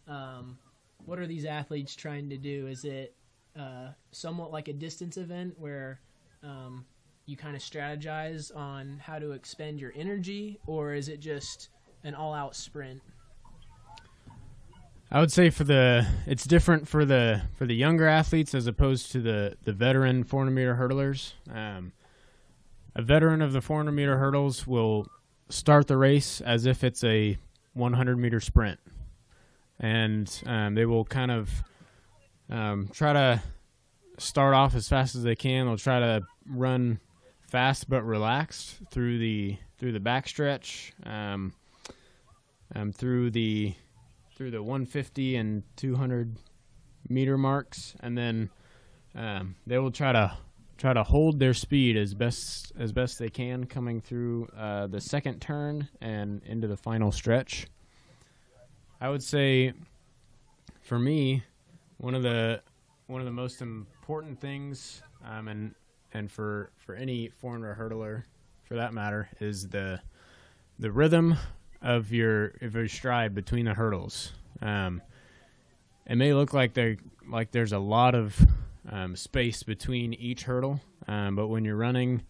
what are these athletes trying to do? Is it somewhat like a distance event where you kind of strategize on how to expend your energy, or is it just an all-out sprint? I would say it's different for the younger athletes as opposed to the veteran 400-meter hurdlers. A veteran of the 400-meter hurdles will start the race as if it's a 100-meter sprint, and they will kind of try to start off as fast as they can. They'll try to run fast but relaxed through the backstretch, through the 150 and 200 meter marks, and then they will try to hold their speed as best they can coming through the second turn and into the final stretch. I would say, for me, one of the most important things, and for any 400 hurdler for that matter, is the rhythm of your stride between the hurdles. It may look like there's a lot of space between each hurdle, but when you're running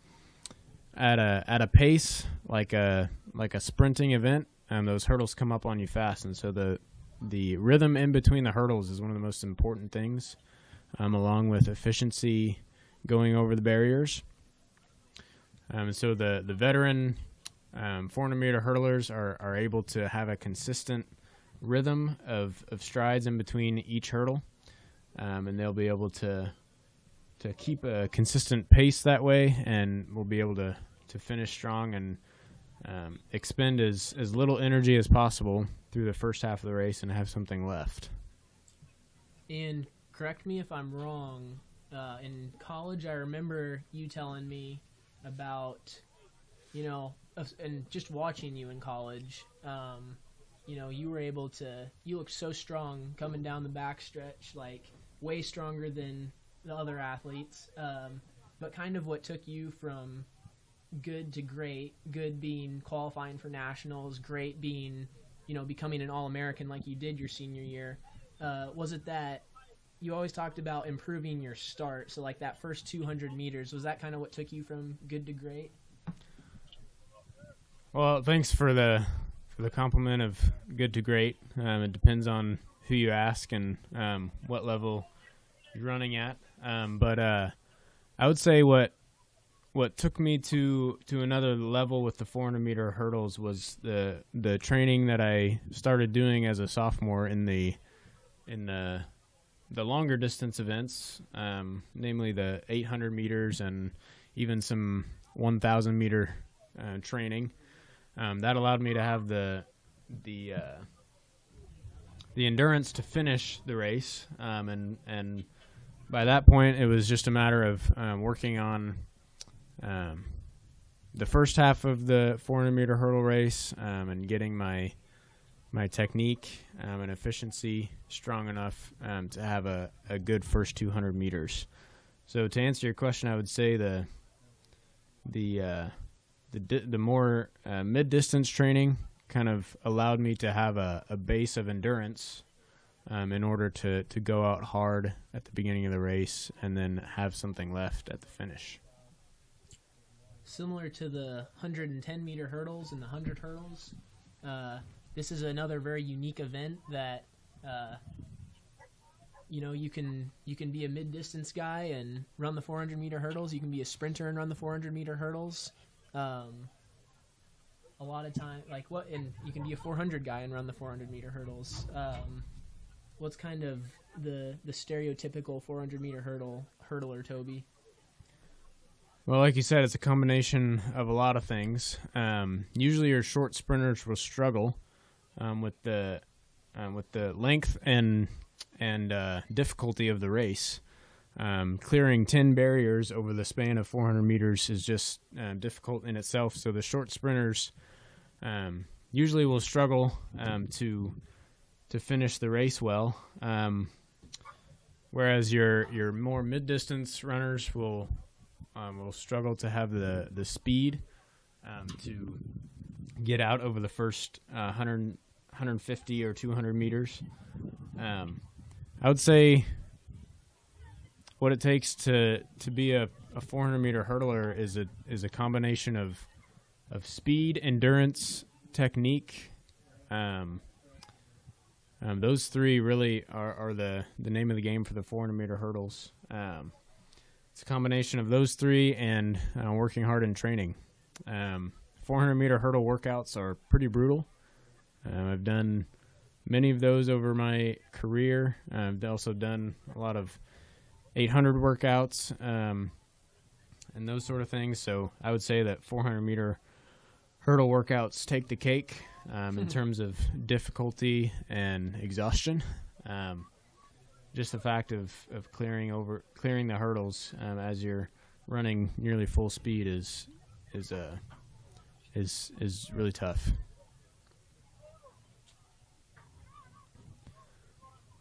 at a pace like a sprinting event, those hurdles come up on you fast, and so the rhythm in between the hurdles is one of the most important things, along with efficiency going over the barriers. So the veteran 400-meter hurdlers are able to have a consistent rhythm of strides in between each hurdle, and they'll be able to keep a consistent pace that way, and we'll be able to finish strong and expend as little energy as possible through the first half of the race and have something left. And correct me if I'm wrong, in college I remember you telling me about, and just watching you in college, you were able to, you looked so strong coming down the backstretch, like way stronger than the other athletes. But kind of what took you from good to great, good being qualifying for nationals, great being, becoming an All-American like you did your senior year? Was it that you always talked about improving your start? So like that first 200 meters, was that kind of what took you from good to great? Well, thanks for the compliment of good to great. It depends on who you ask and what level you're running at. But I would say what took me to another level with the 400 meter hurdles was the training that I started doing as a sophomore in the longer distance events, namely the 800 meters and even some 1,000 meter training. That allowed me to have the endurance to finish the race, and by that point it was just a matter of working on the first half of the 400 meter hurdle race and getting my technique and efficiency strong enough to have a good first 200 meters. So to answer your question, I would say the more mid-distance training kind of allowed me to have a base of endurance in order to go out hard at the beginning of the race and then have something left at the finish. Similar to the 110 meter hurdles and the 100 hurdles, this is another very unique event that you can be a mid-distance guy and run the 400 meter hurdles. You can be a sprinter and run the 400 meter hurdles. A lot of time, and you can be a 400 guy and run the 400 meter hurdles. What's kind of the stereotypical 400 meter hurdler, Toby? Well, like you said, it's a combination of a lot of things. Usually your short sprinters will struggle with the length and difficulty of the race. Clearing 10 barriers over the span of 400 meters is just difficult in itself. So the short sprinters usually will struggle to finish the race well, whereas your more mid-distance runners will struggle to have the speed to get out over the first 150 or 200 meters. I would say what it takes to be a 400 meter hurdler is a combination of speed, endurance, technique. Those three really are the name of the game for the 400 meter hurdles. It's a combination of those three and working hard in training. 400 meter hurdle workouts are pretty brutal. I've done many of those over my career. I've also done a lot of 800 workouts and those sort of things. So I would say that 400 meter hurdle workouts take the cake in terms of difficulty and exhaustion. Just the fact of clearing the hurdles as you're running nearly full speed is really tough.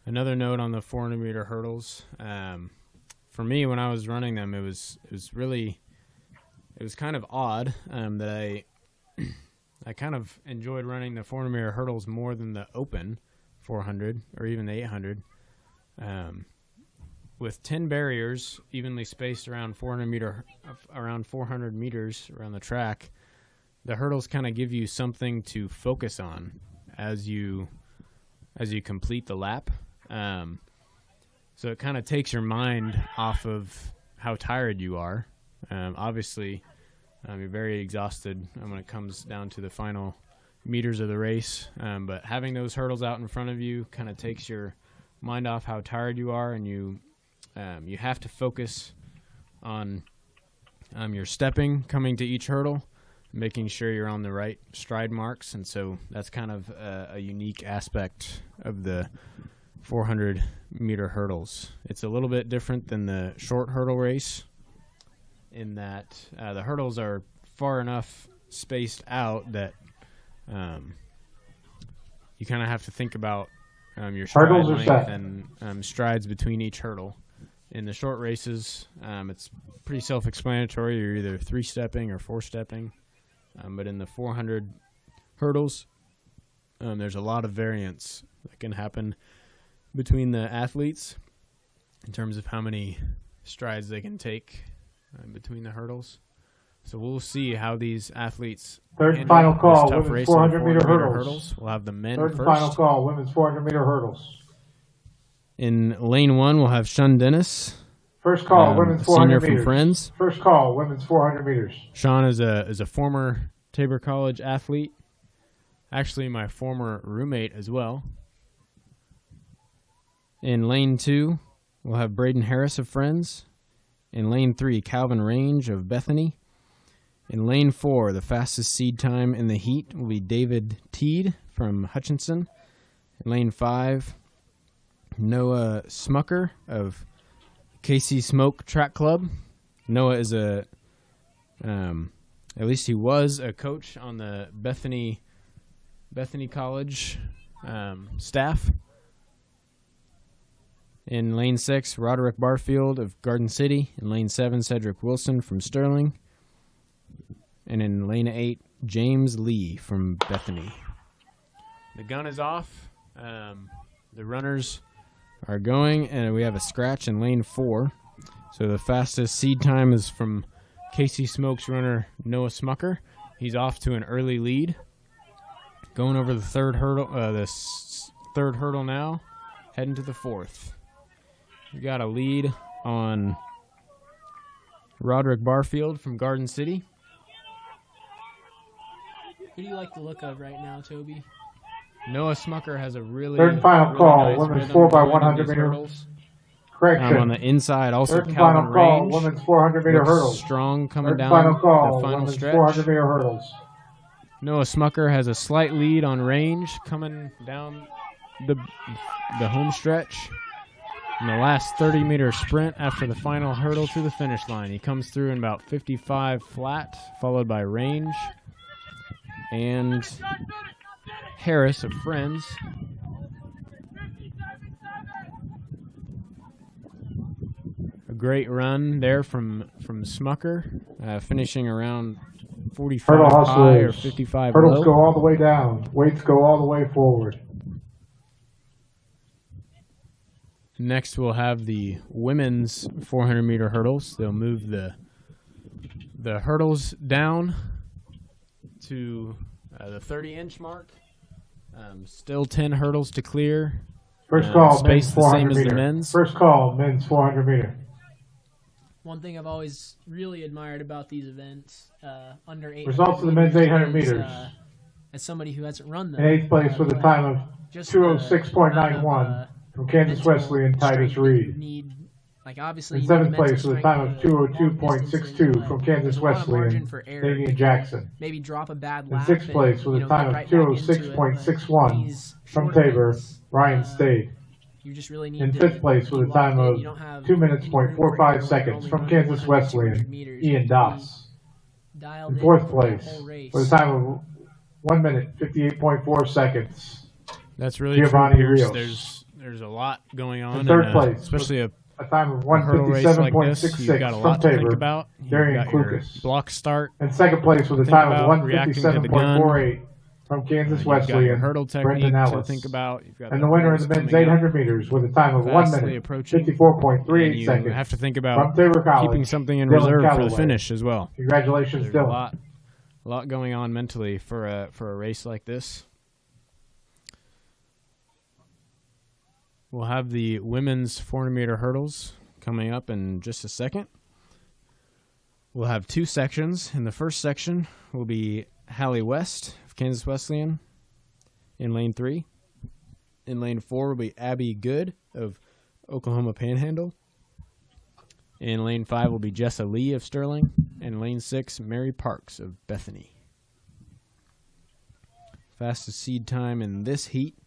Another note on the 400 meter hurdles. For me, when I was running them, it was kind of odd that I kind of enjoyed running the 400 meter hurdles more than the open 400 or even the 800. With 10 barriers evenly spaced around 400 meters around the track, the hurdles kind of give you something to focus on as you complete the lap. So it kind of takes your mind off of how tired you are. Obviously, you're very exhausted when it comes down to the final meters of the race. But having those hurdles out in front of you kind of takes your mind off how tired you are, and you have to focus on your stepping coming to each hurdle, making sure you're on the right stride marks. And so that's kind of a unique aspect of the 400 meter hurdles. It's a little bit different than the short hurdle race in that the hurdles are far enough spaced out that you kind of have to think about your stride length and strides between each hurdle. In the short races, it's pretty self-explanatory. You're either 3-stepping or 4-stepping. But in the 400 hurdles, there's a lot of variance that can happen between the athletes in terms of how many strides they can take between the hurdles. So we'll see how these athletes Third and final call, tough women's race 400-meter hurdles. We'll have the men Third first. and final call, women's 400-meter hurdles. In lane 1, we'll have Sean Dennis. First call, women's 400 senior meters. From Friends. First call, women's 400 meters. Sean is a former Tabor College athlete. Actually, my former roommate as well. In lane 2, we'll have Braden Harris of Friends. In lane 3, Calvin Range of Bethany. In lane 4, the fastest seed time in the heat will be David Teed from Hutchinson. In lane 5, Noah Smucker of KC Smoke Track Club. Noah is at least he was a coach on the Bethany College staff. In lane 6, Roderick Barfield of Garden City. In lane 7, Cedric Wilson from Sterling. And in lane 8, James Lee from Bethany. The gun is off. The runners are going, and we have a scratch in lane 4. So the fastest seed time is from KC Smokes runner Noah Smucker. He's off to an early lead. Going over the third hurdle, third hurdle now, heading to the 4th. We got a lead on Roderick Barfield from Garden City. Who do you like the look of right now, Toby? Noah Smucker has a really third and final really call, nice women's rhythm 4x100 meter. hurdles. Correction. On the inside, also Third and Calvin final call, Range. women's 400 meter Looks hurdles. strong coming Third down final call, the final women's stretch. 400 meter hurdles. Noah Smucker has a slight lead on Range coming down the home stretch. In the last 30-meter sprint after the final hurdle to the finish line. He comes through in about 55 flat, followed by Range and Harris of Friends. A great run there from Smucker, finishing around 45 Hurdle high or hustlers. 55 Hurdles low. go all the way down. Weights go all the way forward. Next, we'll have the women's 400-meter hurdles. They'll move the hurdles down to the 30-inch mark. Still 10 hurdles to clear. First call, space men's the 400 same as meter. the men's. First call, men's 400 meter. One thing I've always really admired about these events, under 800 Results of the men's 800 is, meters. as somebody who hasn't run them. In 8th place with a time of just 206.91 from Kansas mental Wesleyan Titus strength you Reed. need, like obviously In you need 7th mental place with a strength time of to walk distance, 202.62 but from Kansas there's a lot of margin Wesleyan for error. Damian Jackson. Maybe drop a bad In lap. 6th place with a time of 206.61 from Tabor, Ryan Stade. You just really need In to 5th place be with a time locked in. of You don't have 2 minutes, any room for error when 45 you're seconds only from running Kansas 100, 200 Wesleyan, meters. Ian You Doss. dialed In in 4th for that place whole race. with a time of 1 minute, 58.4 seconds. That's really Giovanni true, Pierce. Rios. There's a lot going on. In 3rd and, place, especially a time of hurdle race like this. You've got a 157.66 lot from to think Tabor, about. You've Darian got your Klukas. block start. In 2nd place with a Think time of about reacting to the gun. 157.48 from Kansas You've got your Wesleyan, hurdle technique Brendan to Ellis. think about. You've got And the winner of the men's 800 meters with a time of 1 fastly minute, approaching. 54.38 And you seconds have to think from about Tabor College. keeping something in Dylan reserve for Calloway. the finish as well. Congratulations, There's Dylan. a lot going on mentally for a race like this. We'll have the women's 400-meter hurdles coming up in just a second. We'll have 2 sections. In the first section will be Hallie West of Kansas Wesleyan in lane 3. In lane 4 will be Abby Good of Oklahoma Panhandle. In lane 5 will be Jessa Lee of Sterling. And lane 6, Mary Parks of Bethany. Fastest seed time in this heat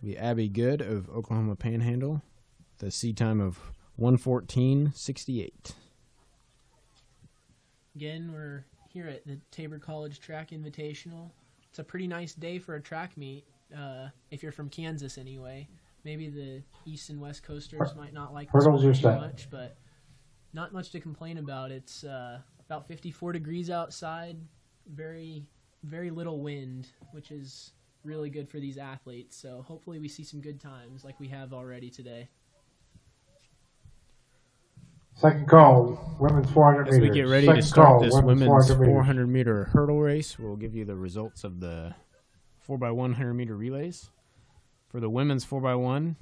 will be Abby Good of Oklahoma Panhandle. The seed time of 1:14.68. Again, we're here at the Tabor College Track Invitational. It's a pretty nice day for a track meet, if you're from Kansas anyway. maybe the East and West Coasters might not like Hurdles this are weather too set. much, but not much to complain about. It's about 54 degrees outside, very, very little wind, which is really good for these athletes. So hopefully we see some good times like we have already today. Second call, women's 400 meters. As we get ready to start this women's 400 meter hurdle race, we'll give you the results of the 4x100 meter relays. For the women's 4x1,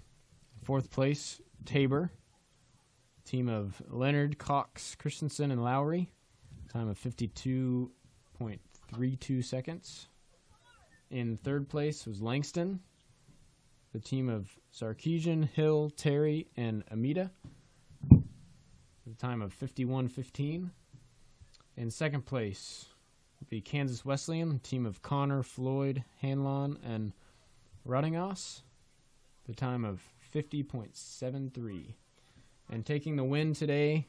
fourth place, Tabor. Team of Leonard, Cox, Christensen, and Lowry. Time of 52.32 seconds. In third place was Langston. The team of Sarkeesian, Hill, Terry, and Amita. The time of 51:15. In second place, the Kansas Wesleyan, team of Connor, Floyd, Hanlon, and Rodingos. The time of 50.73. And taking the win today,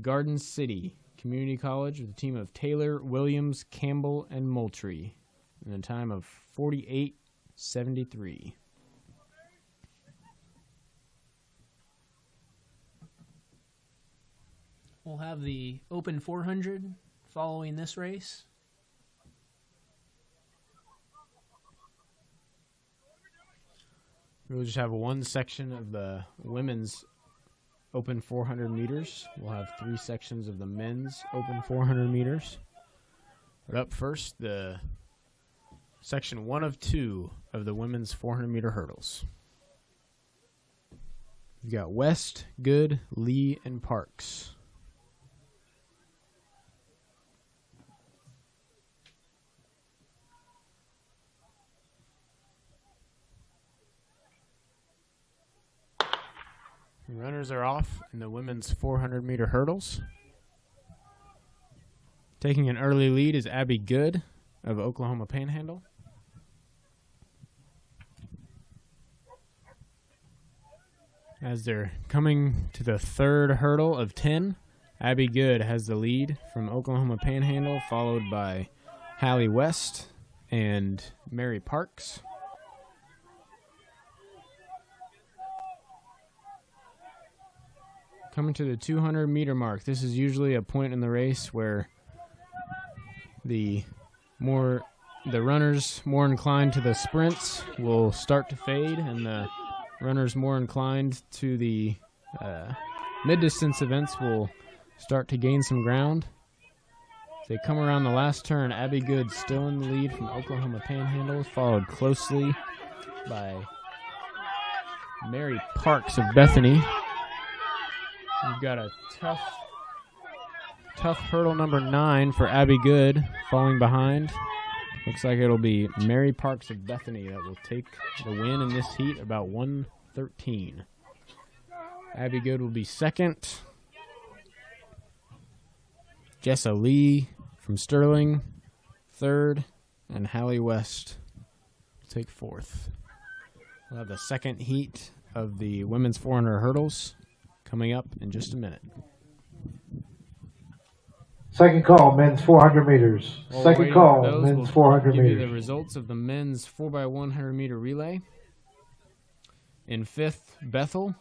Garden City Community College with a team of Taylor, Williams, Campbell, and Moultrie. In a time of 48:73. We'll have the Open 400 following this race. We'll just have one section of the women's Open 400 meters. We'll have three sections of the men's Open 400 meters. But up first, the section 1 of 2 of the women's 400 meter hurdles. We've got West, Good, Lee, and Parks. The runners are off in the women's 400 meter hurdles. Taking an early lead is Abby Good of Oklahoma Panhandle. As they're coming to the third hurdle of 10, Abby Good has the lead from Oklahoma Panhandle, followed by Hallie West and Mary Parks. Coming to the 200 meter mark. This is usually a point in the race where the runners more inclined to the sprints will start to fade, and the runners more inclined to the mid-distance events will start to gain some ground. As they come around the last turn, Abby Good still in the lead from Oklahoma Panhandle, followed closely by Mary Parks of Bethany. We've got a tough hurdle number 9 for Abby Good falling behind. Looks like it'll be Mary Parks of Bethany that will take the win in this heat, about 1:13. Abby Good will be second. Jessa Lee from Sterling, third. And Hallie West will take fourth. We'll have the second heat of the women's 400 hurdles coming up in just a minute. Second call, men's 400 meters. Second call, men's 400 give meters. You the results of the men's 4x100 meter relay. In fifth, Bethel,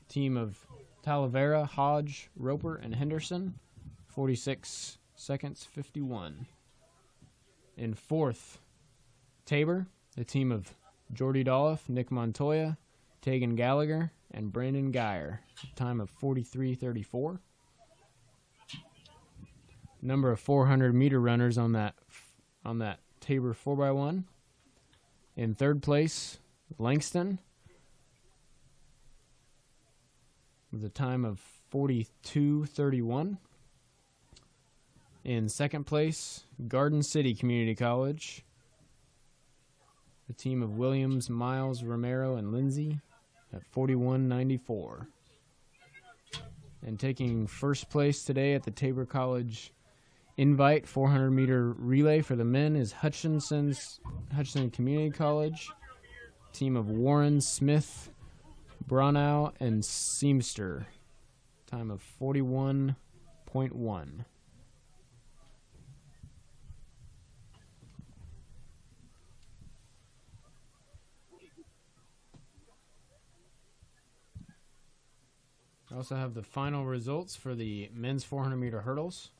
team of Talavera, Hodge, Roper, and Henderson, 46 seconds 51. In fourth, Tabor, the team of Jordy Dolph, Nick Montoya, Tegan Gallagher, and Brandon Geyer, time of 43:34. Number of 400 meter runners on that Tabor 4x1. In third place, Langston, with a time of 42:31. In second place, Garden City Community College, the team of Williams, Miles, Romero, and Lindsay, at 41:94. And taking first place today at the Tabor College Invite 400 meter relay for the men is Hutchinson Community College, team of Warren, Smith, Bronow, and Seamster, time of 41.1. also have the final results for the men's 400-meter hurdles.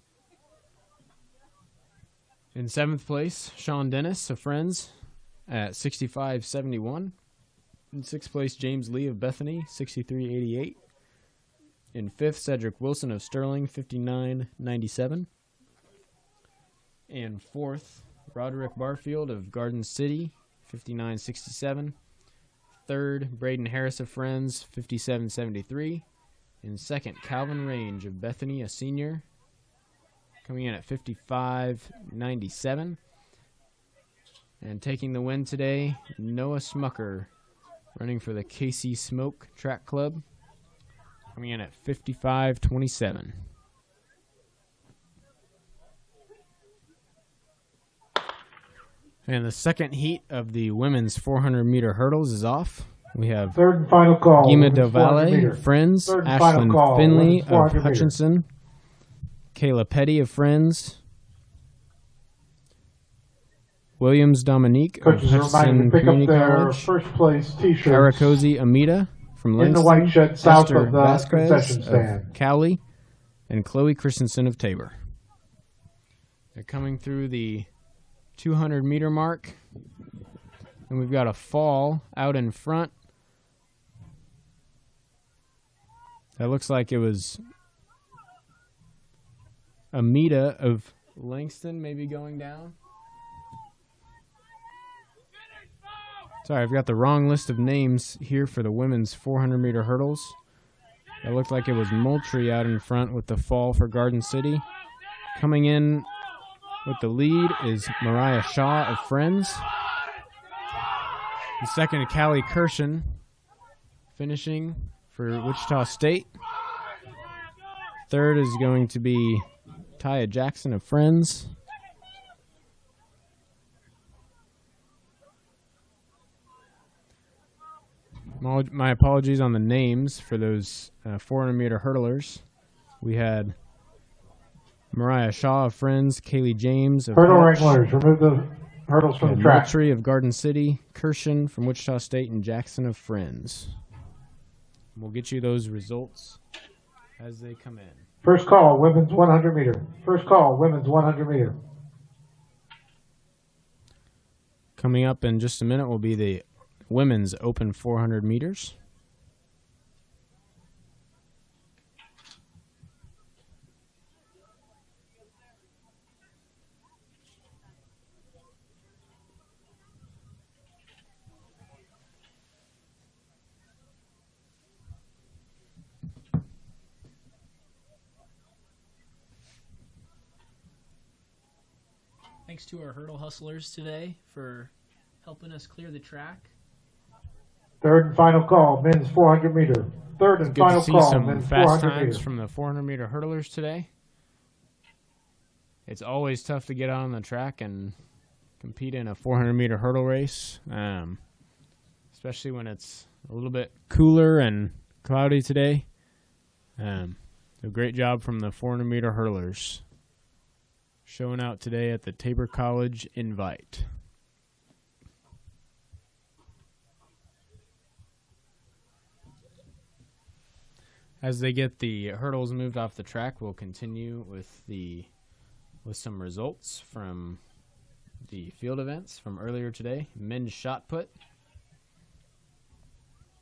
In 7th place, Sean Dennis of Friends at 65.71. In 6th place, James Lee of Bethany, 63.88. In 5th, Cedric Wilson of Sterling, 59.97. And 4th, Roderick Barfield of Garden City, 59.67. 3rd, Braden Harris of Friends, 57.73. In 2nd, Calvin Range of Bethany, a senior, coming in at 55.97. And taking the win today, Noah Smucker, running for the KC Smoke Track Club, coming in at 55.27. And the second heat of the women's 400-meter hurdles is off. We have Third and final call. Gima Del Valle, Friends, Ashlyn Finley of Hutchinson, Kayla Petty of Friends, Williams Dominique of Hutchinson Community College, first place t-shirts Arakosi Amita from Langston, in the white shed south Esther of the Vasquez concession stand. of Cowley, and Chloe Christensen of Tabor. They're coming through the 200-meter mark, and we've got a fall out in front. That looks like it was Amita of Langston maybe going down. Sorry, I've got the wrong list of names here for the women's 400-meter hurdles. It looked like it was Moultrie out in front with the fall for Garden City. Coming in with the lead is Mariah Shaw of Friends. The second, Callie Kirshen, finishing for Wichita State. Third is going to be Taya Jackson of Friends. My apologies on the names for those 400-meter hurdlers. We had Mariah Shaw of Friends, Kaylee James of Hurdle Hutch, wranglers, remove the hurdles from the track. Moultrie of Garden City, Kirshen from Wichita State, and Jackson of Friends. We'll get you those results as they come in. First call, women's 100 meter. First call, women's 100 meter. Coming up in just a minute will be the women's open 400 meters. Thanks to our hurdle hustlers today for helping us clear the track. Third and final call, men's 400 meter. Third and final Good to see call, some men's fast 400 times meter. from the 400-meter hurdlers today. It's always tough to get out on the track and compete in a 400-meter hurdle race, especially when it's a little bit cooler and cloudy today. A great job from the 400-meter hurlers showing out today at the Tabor College Invite. As they get the hurdles moved off the track, we'll continue with some results from the field events from earlier today. Men's shot put.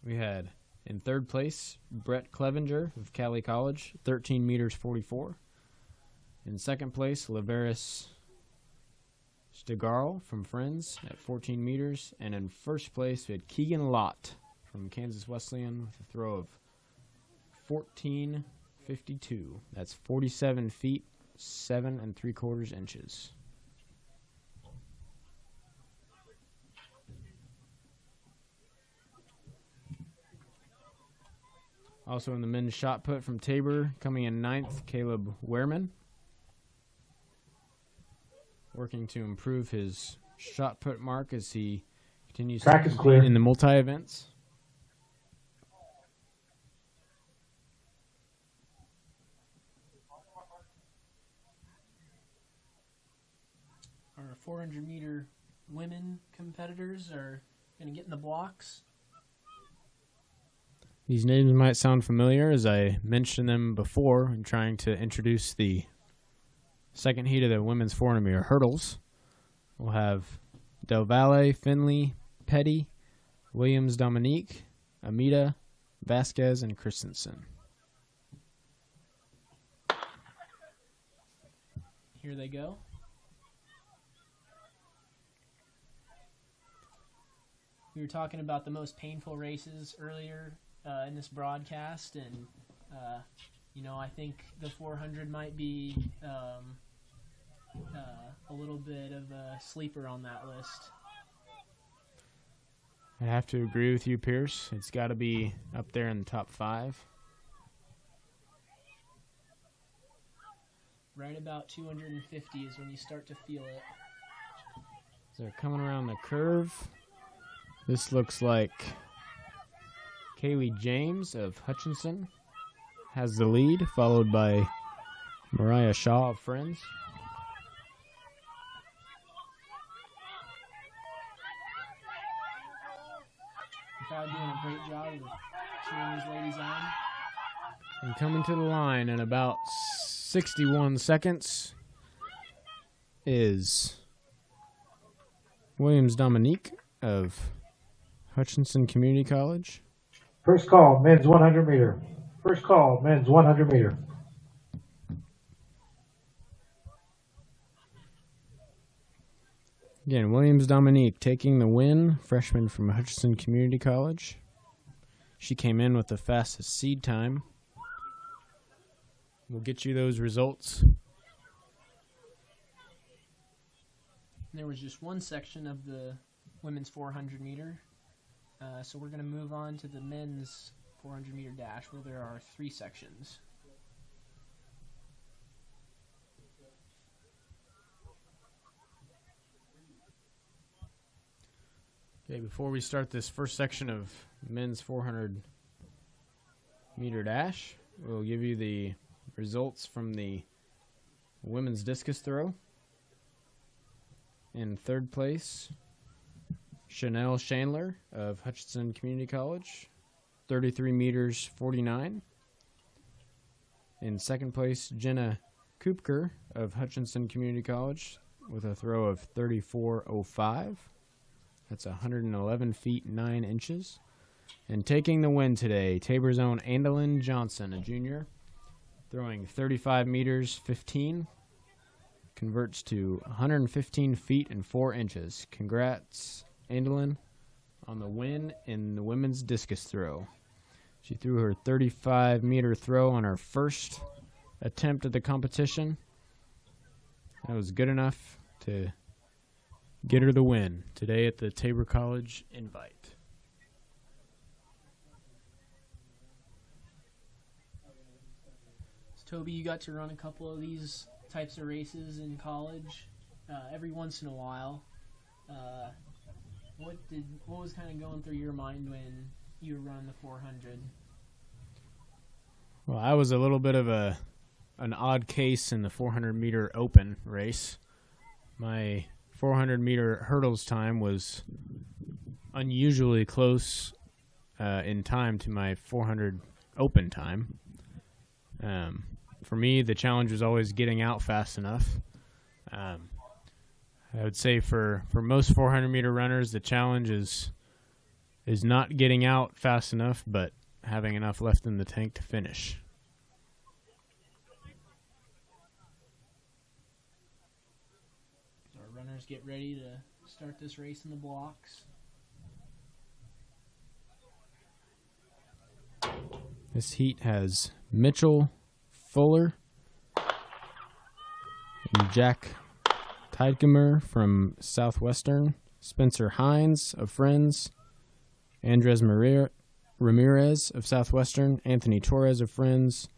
We had in third place Brett Clevenger of Cali College, 13 meters 44. In second place, Laveris Stegarl from Friends at 14 meters. And in first place, we had Keegan Lott from Kansas Wesleyan with a throw of 14.52. That's 47 feet, 7 3/4 inches. Also in the men's shot put from Tabor, coming in ninth, Caleb Wehrman, working to improve his shot put mark as he continues to compete in the multi-events. Our 400-meter women competitors are going to get in the blocks. These names might sound familiar as I mentioned them before in trying to introduce the second heat of the women's 400 meter hurdles. We'll have Del Valle, Finley, Petty, Williams, Dominique, Amita, Vasquez, and Christensen. Here they go. We were talking about the most painful races earlier in this broadcast, and I think the 400 might be a little bit of a sleeper on that list. I have to agree with you, Pierce. It's got to be up there in the top 5. Right about 250 is when you start to feel it. So they're coming around the curve. This looks like Kaylee James of Hutchinson has the lead, followed by Mariah Shaw of Friends. Doing a great job of cheering these ladies on. And coming to the line in about 61 seconds is Williams Dominique of Hutchinson Community College. First call, men's 100 meter. First call, men's 100 meter. Again, Williams Dominique taking the win, freshman from Hutchinson Community College. She came in with the fastest seed time. We'll get you those results. There was just one section of the women's 400 meter. So we're going to move on to the men's 400 meter dash where there are 3 sections. Okay, before we start this first section of men's 400 meter dash, we'll give you the results from the women's discus throw. In third place, Chanel Chandler of Hutchinson Community College, 33 meters 49. In second place, Jenna Koopker of Hutchinson Community College with a throw of 34.05. That's 111 feet 9 inches. And taking the win today, Tabor's own Andalyn Johnson, a junior, throwing 35 meters 15, converts to 115 feet and 4 inches. Congrats, Andalyn, on the win in the women's discus throw. She threw her 35-meter throw on her first attempt at the competition. That was good enough to get her the win today at the Tabor College Invite. So Toby, you got to run a couple of these types of races in college every once in a while. What was kind of going through your mind when you were running the 400? Well, I was a little bit of an odd case in the 400-meter open race. My 400-meter hurdles time was unusually close in time to my 400 open time. For me, the challenge was always getting out fast enough. I would say for most 400-meter runners, the challenge is not getting out fast enough, but having enough left in the tank to finish. Runners get ready to start this race in the blocks. This heat has Mitchell Fuller and Jack Tidegamer from Southwestern, Spencer Hines of Friends, Andres Ramirez of Southwestern, Anthony Torres of Friends,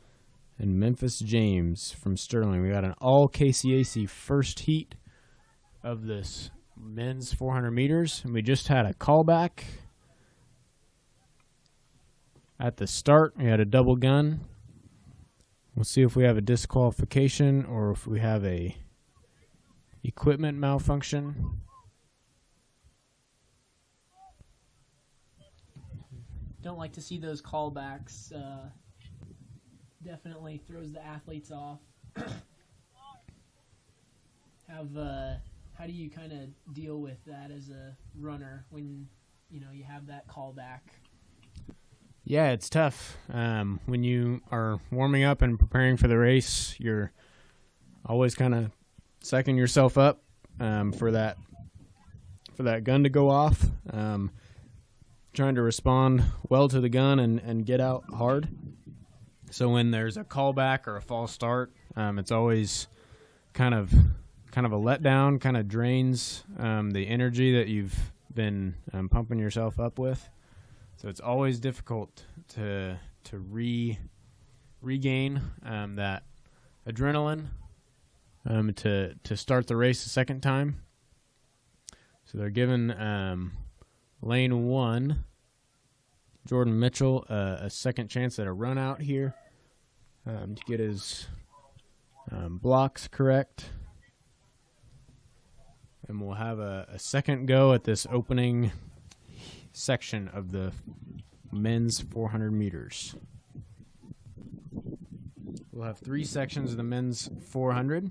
and Memphis James from Sterling. We got an all KCAC first heat of this men's 400 meters, and we just had a callback at the start. We had a double gun. We'll see if we have a disqualification or if we have a equipment malfunction. don't like to see those callbacks. Definitely throws the athletes off. How do you kind of deal with that as a runner when you have that callback? Yeah, it's tough. When you are warming up and preparing for the race, you're always kind of psyching yourself up for that gun to go off, trying to respond well to the gun and get out hard. So when there's a callback or a false start, it's always kind of a letdown, kind of drains the energy that you've been pumping yourself up with. So it's always difficult to regain that adrenaline to start the race a second time. So they're giving lane 1, Jordan Mitchell, a second chance at a run out here to get his blocks correct. And we'll have a second go at this opening section of the men's 400 meters. We'll have 3 sections of the men's 400.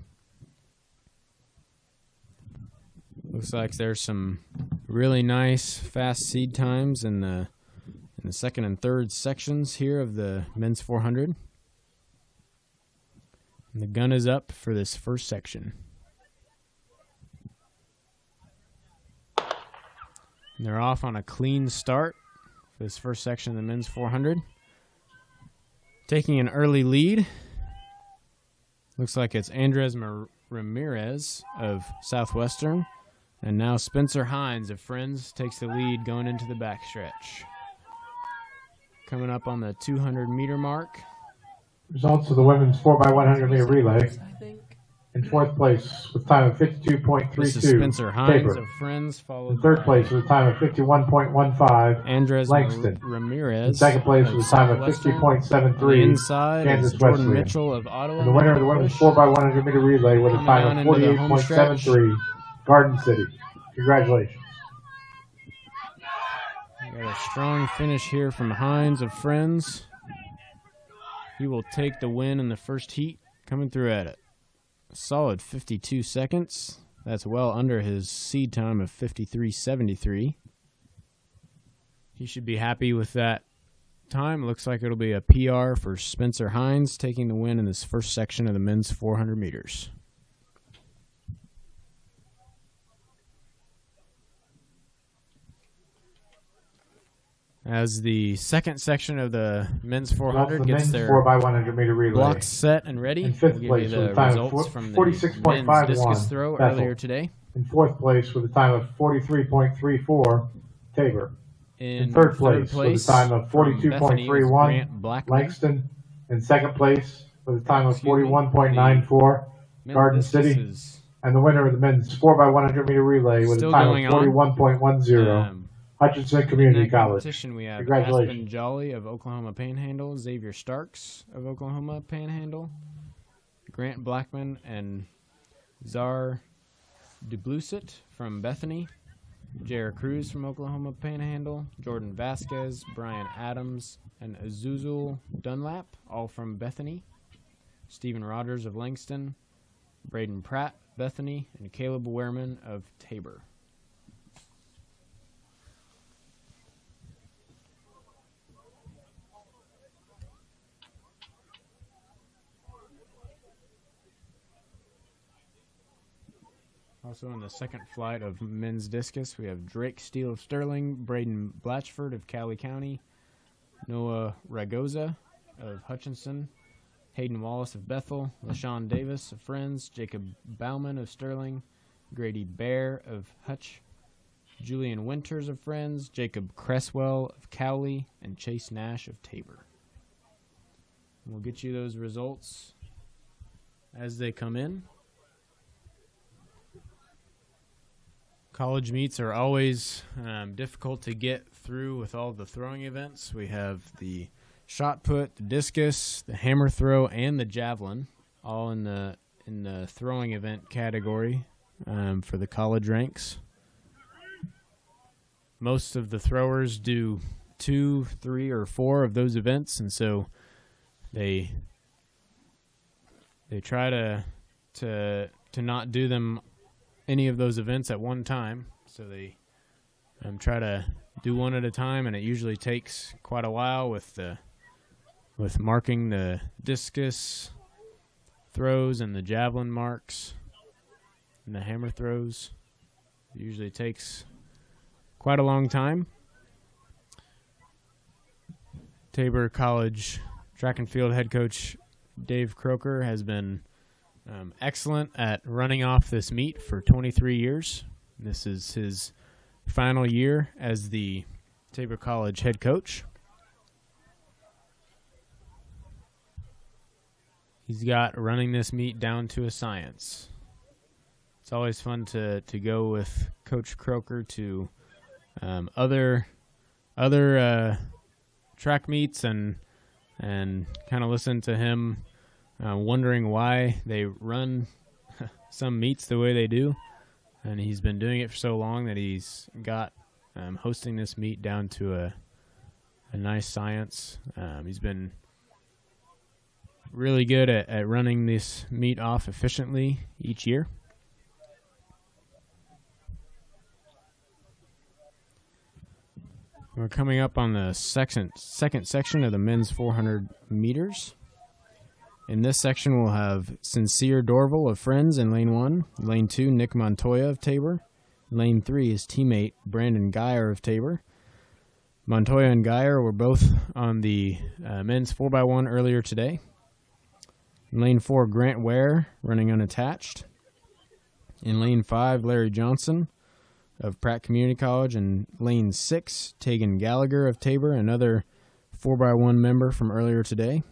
Looks like there's some really nice fast seed times in the second and third sections here of the men's 400. And the gun is up for this first section. And they're off on a clean start for this first section of the men's 400. Taking an early lead. Looks like it's Andres Ramirez of Southwestern. And now Spencer Hines of Friends takes the lead going into the backstretch. Coming up on the 200-meter mark. Results of the women's 4x100 meter relay. I think. In fourth place with time of 52.32. This is Spencer Hines Tabor. of Friends, followed In third by place with a time of 51.15. Andres Langston. Ramirez. In second place with a time of Southwestern. 50.73. Inside Kansas is Jordan Wesleyan. Mitchell of Ottawa. And the winner of the women's 4x100 meter relay with a Coming time down of into the home 48.73. Garden City. Congratulations. We got a strong finish here from Hines of Friends. He will take the win in the first heat, coming through at it. A solid 52 seconds. That's well under his seed time of 53.73. He should be happy with that time. Looks like it'll be a PR for Spencer Hines, taking the win in this first section of the men's 400 meters. As the second section of the men's 400 gets their 4x100 meter relay. blocks set and ready, In fifth we'll give place you with the a time of results from the 46.51, men's discus throw Bethel. earlier today. In fourth place with a time of 43.34. Tabor. In third place with a time of from Bethany was 42.31. Grant Blackman. Langston. In second place with a time of Excuse me. 41.94. Men's Garden discus City. is And the winner of the men's 4x100 meter relay with a still time going of on. 41.10. Hutchinson In Community that College. competition, we have Congratulations. Aspen Jolly of Oklahoma Panhandle, Xavier Starks of Oklahoma Panhandle, Grant Blackman and Zar DeBlusit from Bethany, Jared Cruz from Oklahoma Panhandle, Jordan Vasquez, Brian Adams, and Azuzul Dunlap, all from Bethany, Stephen Rogers of Langston, Braden Pratt, Bethany, and Caleb Wehrman of Tabor. Also in the second flight of men's discus, we have Drake Steele of Sterling, Braden Blatchford of Cowley County, Noah Ragoza of Hutchinson, Hayden Wallace of Bethel, LaShawn Davis of Friends, Jacob Bauman of Sterling, Grady Bear of Hutch, Julian Winters of Friends, Jacob Cresswell of Cowley, and Chase Nash of Tabor. We'll get you those results as they come in. College meets are always difficult to get through with all the throwing events. We have the shot put, the discus, the hammer throw, and the javelin, all in the throwing event category for the college ranks. Most of the throwers do 2, 3, or 4 of those events, and so they try to not do them any of those events at one time. So they try to do one at a time, and it usually takes quite a while with marking the discus throws and the javelin marks and the hammer throws. It usually takes quite a long time. Tabor College track and field head coach Dave Croker has been excellent at running off this meet for 23 years. This is his final year as the Tabor College head coach. He's got running this meet down to a science. It's always fun to go with Coach Croker to other track meets and kind of listen to him wondering why they run some meets the way they do. And he's been doing it for so long that he's got hosting this meet down to a nice science. He's been really good at running this meet off efficiently each year. We're coming up on the second section of the men's 400 meters. In this section, we'll have Sincere Dorval of Friends in lane 1. Lane 2, Nick Montoya of Tabor. Lane 3 is teammate Brandon Geyer of Tabor. Montoya and Geyer were both on the men's 4x1 earlier today. In lane 4, Grant Ware running unattached. In lane 5, Larry Johnson of Pratt Community College. In lane 6, Tegan Gallagher of Tabor, another 4x1 member from earlier today.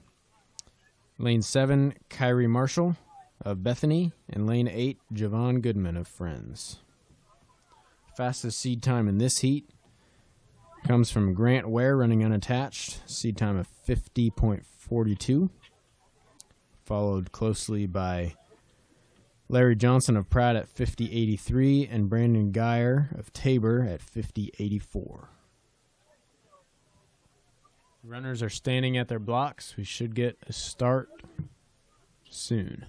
Lane 7, Kyrie Marshall of Bethany. And lane 8, Javon Goodman of Friends. Fastest seed time in this heat comes from Grant Ware running unattached, seed time of 50.42. Followed closely by Larry Johnson of Pratt at 50.83 and Brandon Geyer of Tabor at 50.84. Runners are standing at their blocks. We should get a start soon.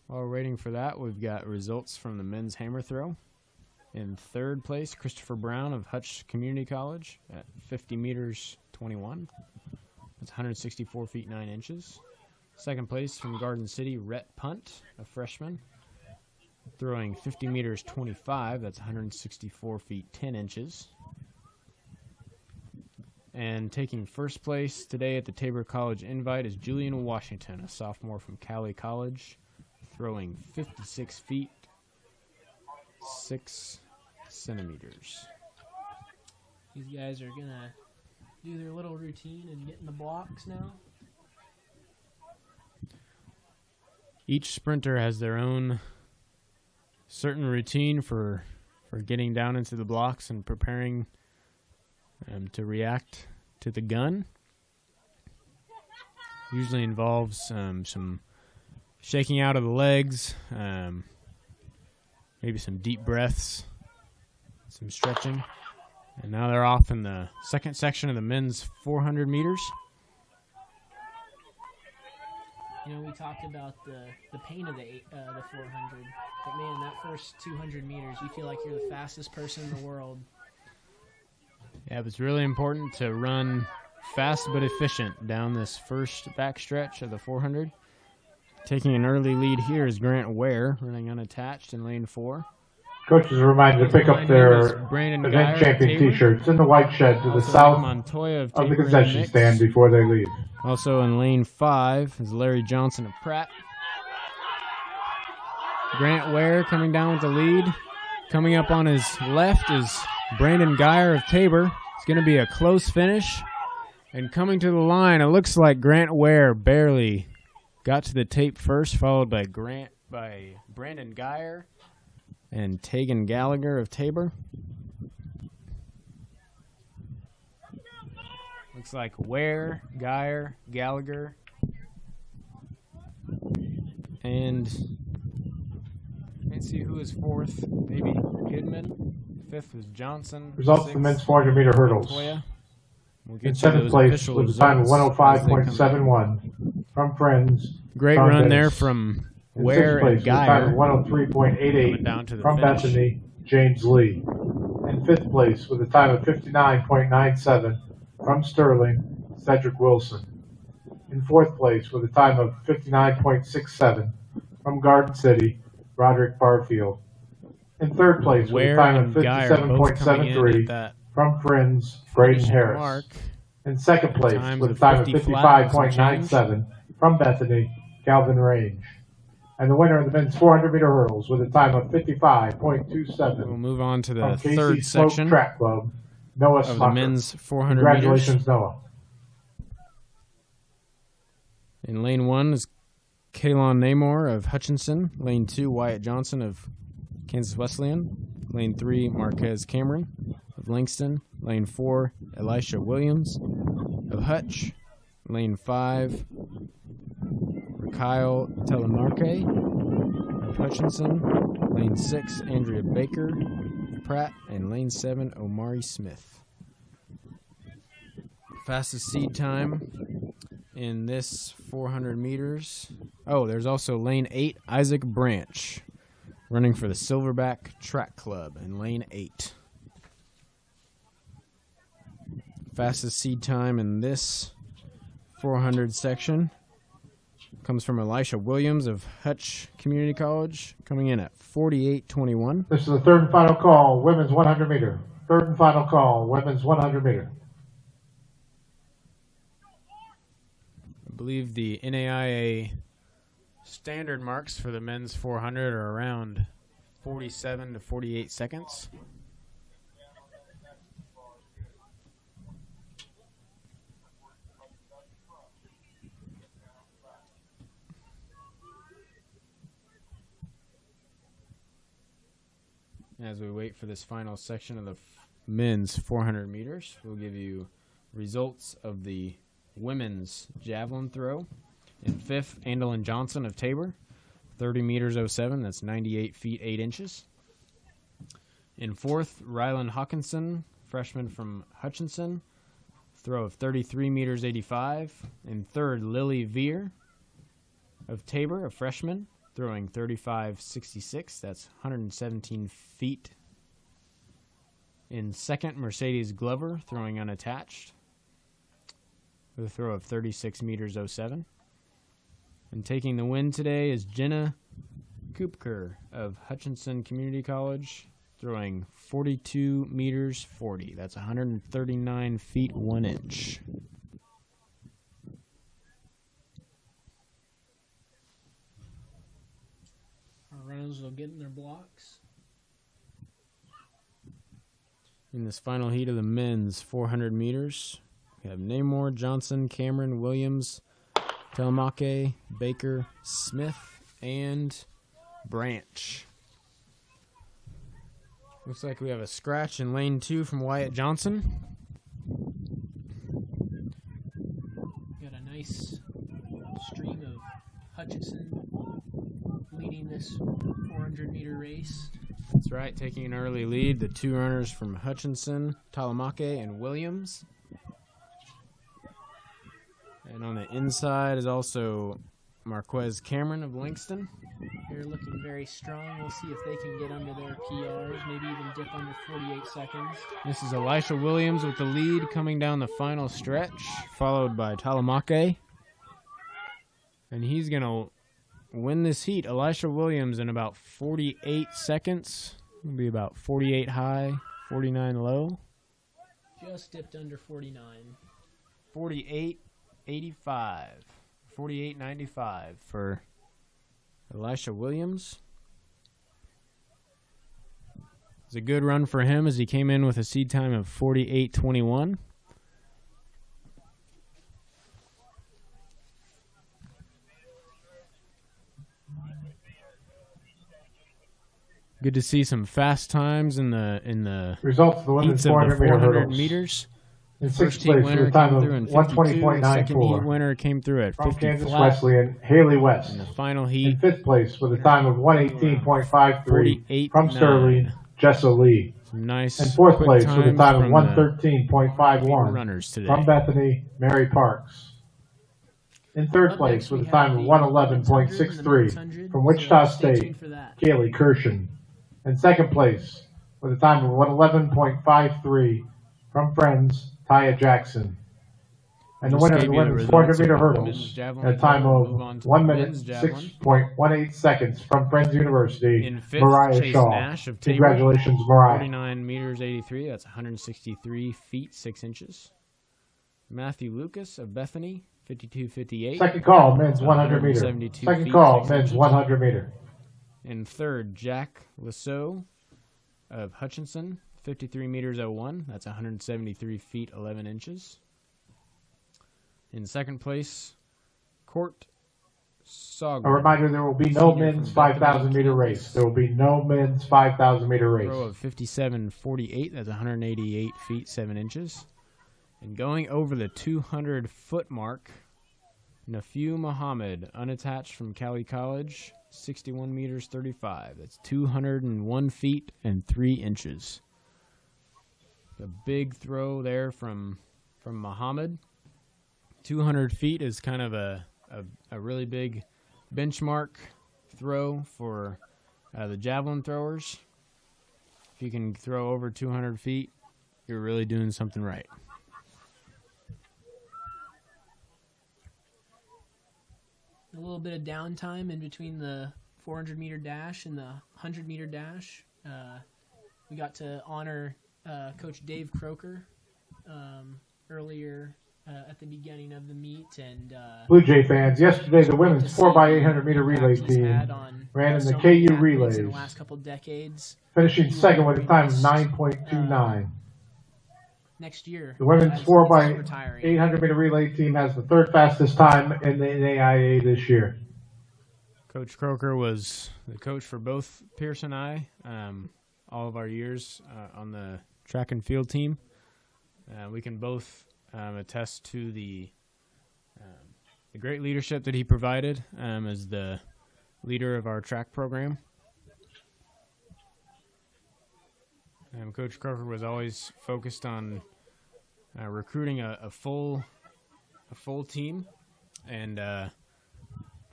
While we're waiting for that, we've got results from the men's hammer throw. In third place, Christopher Brown of Hutch Community College at 50 meters 21. That's 164 feet 9 inches. Second place from Garden City, Rhett Punt, a freshman, throwing 50 meters 25. That's 164 feet 10 inches. And taking first place today at the Tabor College Invite is Julian Washington, a sophomore from Cali College, throwing 56 feet 6 centimeters. These guys are going to do their little routine and get in the blocks now. Each sprinter has their own certain routine for getting down into the blocks and preparing to react to the gun. Usually involves some shaking out of the legs, maybe some deep breaths, some stretching. And now they're off in the second section of the men's 400 meters. You know, we talked about the pain of the 400, but man, that first 200 meters, you feel like you're the fastest person in the world. Yeah, it's really important to run fast but efficient down this first backstretch of the 400. Taking an early lead here is Grant Ware, running unattached in lane 4. Coaches are reminded to pick up their event champion T-shirts in the white shed to the south of the concession stand before they leave. Also in lane 5 is Larry Johnson of Pratt. Grant Ware coming down with the lead. Coming up on his left is Brandon Geyer of Tabor. It's going to be a close finish. And coming to the line, it looks like Grant Ware barely got to the tape first, followed by Brandon Geyer and Tegan Gallagher of Tabor. Looks like Ware, Geyer, Gallagher, and let's see who was fourth. Maybe Goodman. Fifth was Johnson. Results of the men's 400 meter hurdles. Montoya. We'll In get you seventh those place official with a time of results as they come in. 105.71 from Friends. Great Sean run Dennis. there from In Ware sixth place and with a time of Geyer. Coming 103.88 down to the from finish. Bethany, James Lee. In fifth place with a time of 59.97 from Sterling, Cedric Wilson. In fourth place with a time of 59.67 from Garden City, Roderick Barfield. In third place with a Ware time and of Geyer both coming in 57.73 at that from Friends, Braden finishing Harris. mark. In second place Times with a of time of 50 flat and some 55.97 from Bethany, Calvin Range. And the winner of the men's 400 meter hurdles with a time of 55.27 We'll move on to the from KC third Smoke section Track Club, Noah of the Smucker. men's 400 Congratulations, meters. Noah. In lane 1 is Kalon Namor of Hutchinson. Lane 2, Wyatt Johnson of Kansas Wesleyan. Lane 3, Marquez Cameron of Langston. Lane 4, Elisha Williams of Hutch. Lane 5, Kyle Telemarque of Hutchinson. Lane 6, Andrea Baker of Pratt. And lane 7, Omari Smith. Fastest seed time in this 400 meters. Oh, there's also lane 8, Isaac Branch, running for the Silverback Track Club in lane 8. Fastest seed time in this 400 section comes from Elisha Williams of Hutch Community College, coming in at 48:21. This is the third and final call, women's 100 meter. Third and final call, women's 100 meter. I believe the NAIA standard marks for the men's 400 are around 47 to 48 seconds. As we wait for this final section of the men's 400 meters, we'll give you results of the women's javelin throw. In fifth, Andelin Johnson of Tabor, 30 meters 07, that's 98 feet 8 inches. In fourth, Rylan Hawkinson, freshman from Hutchinson, throw of 33 meters 85. In third, Lily Veer of Tabor, a freshman, throwing 35.66, that's 117 feet. In second, Mercedes Glover, throwing unattached, with a throw of 36 meters 07. And taking the win today is Jenna Koopker of Hutchinson Community College, throwing 42 meters 40. That's 139 feet 1 inch. Our runners will get in their blocks. In this final heat of the men's 400 meters, we have Namor, Johnson, Cameron, Williams, Telemaque, Baker, Smith, and Branch. Looks like we have a scratch in lane 2 from Wyatt Johnson. Got a nice stream of Hutchinson leading this 400-meter race. That's right, taking an early lead. The two runners from Hutchinson, Telemaque and Williams. And on the inside is also Marquez Cameron of Langston. They're looking very strong. We'll see if they can get under their PRs, maybe even dip under 48 seconds. This is Elisha Williams with the lead coming down the final stretch, followed by Telemaque. And he's going to win this heat. Elisha Williams in about 48 seconds. It'll be about 48 high, 49 low. Just dipped under 49. 48.85. 48.95 for Elisha Williams. It's a good run for him as he came in with a seed time of 48.21. Good to see some fast times in the Results of the women's heats of the 400 meter 400 hurdles. meters. In First sixth heat place winner with a time came of through in 52. The second heat 120.94. winner came through at From 50 Kansas flat. Wesleyan, Haley West. In the final In heat, fifth place with a time of 118.53. 48.9. From Sterling, Jessa Lee. Some nice In fourth quick place with a times time of from the feeder 113.51. runners today. From Bethany, Mary Parks. In third place with a time of 111.63. From Wichita State, Kaylee Kirshen. In second place with a time of 111.53. From Friends, Taya Jackson. And the winner of the women's 400-meter hurdles at a time of 1 minute, 6.18 seconds from Friends University, In fifth, Mariah Chase Shaw. Nash of Tabor. Congratulations, Mariah. 49 meters 83. That's 163 feet 6 inches. Matthew Lucas of Bethany, 52.58. Second call, men's 100 meter. 172 Second feet, call, 6 men's inches. 100 meter. In third, Jack Lasso of Hutchinson, 53 meters 01. That's 173 feet 11 inches. In second place, Court Sog. A reminder, there will be no men's 5,000 meter race. There will be no men's 5,000 meter race. Throw of 57.48. That's 188 feet 7 inches. And going over the 200-foot mark, Nafiu Muhammad, unattached from Cali College, 61 meters 35. That's 201 feet and 3 inches. A big throw there from Muhammad. 200 feet is kind of a really big benchmark throw for the javelin throwers. If you can throw over 200 feet, you're really doing something right. A little bit of downtime in between the 400-meter dash and the 100-meter dash. We got to honor Coach Dave Croker earlier at the beginning of the meet. And Blue Jay fans, yesterday the women's 4x800 meter relay team ran in the KU relays, in the last couple decades, finishing second with a time of 9.29. Next year, The women's as 4x800 meter relay team has the third fastest time in the NAIA this year. Coach Croker was the coach for both Pierce and I, all of our years on the track and field team. We can both attest to the great leadership that he provided as the leader of our track program. Coach Croker was always focused on recruiting a full team and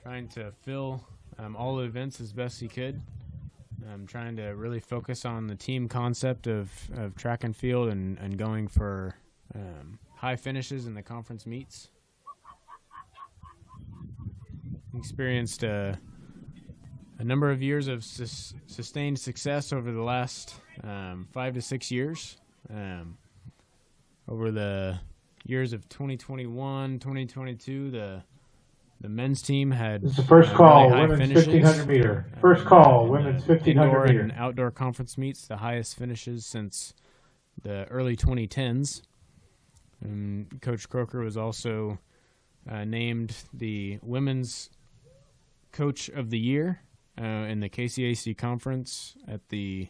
trying to fill all the events as best he could. Trying to really focus on the team concept of track and field and going for high finishes in the conference meets. Experienced a number of years of sustained success over the last 5 to 6 years. Over the years of 2021, 2022, the men's team had This is the first call, really high women's finishes. 1,500 meter. First call, In women's the 1,500 indoor meter. and outdoor conference meets, the highest finishes since the early 2010s. Coach Croker was also named the Women's Coach of the Year in the KCAC conference at the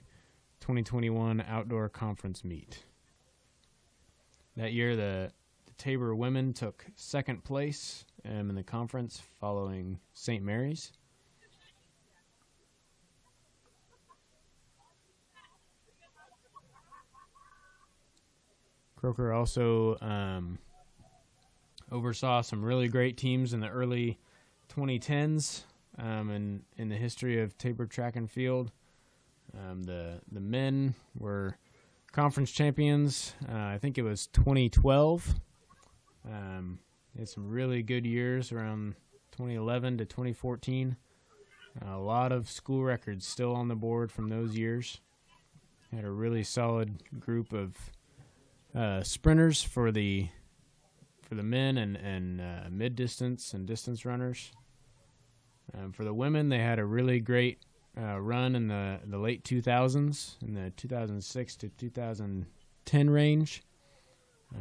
2021 outdoor conference meet. That year, the Tabor women took second place in the conference following St. Mary's. Croker also oversaw some really great teams in the early 2010s in the history of Tabor track and field. The men were conference champions. I think it was 2012. Had some really good years around 2011 to 2014. A lot of school records still on the board from those years. Had a really solid group of sprinters for the men and mid distance and distance runners. For the women, they had a really great run in the late 2000s, in the 2006 to 2010 range.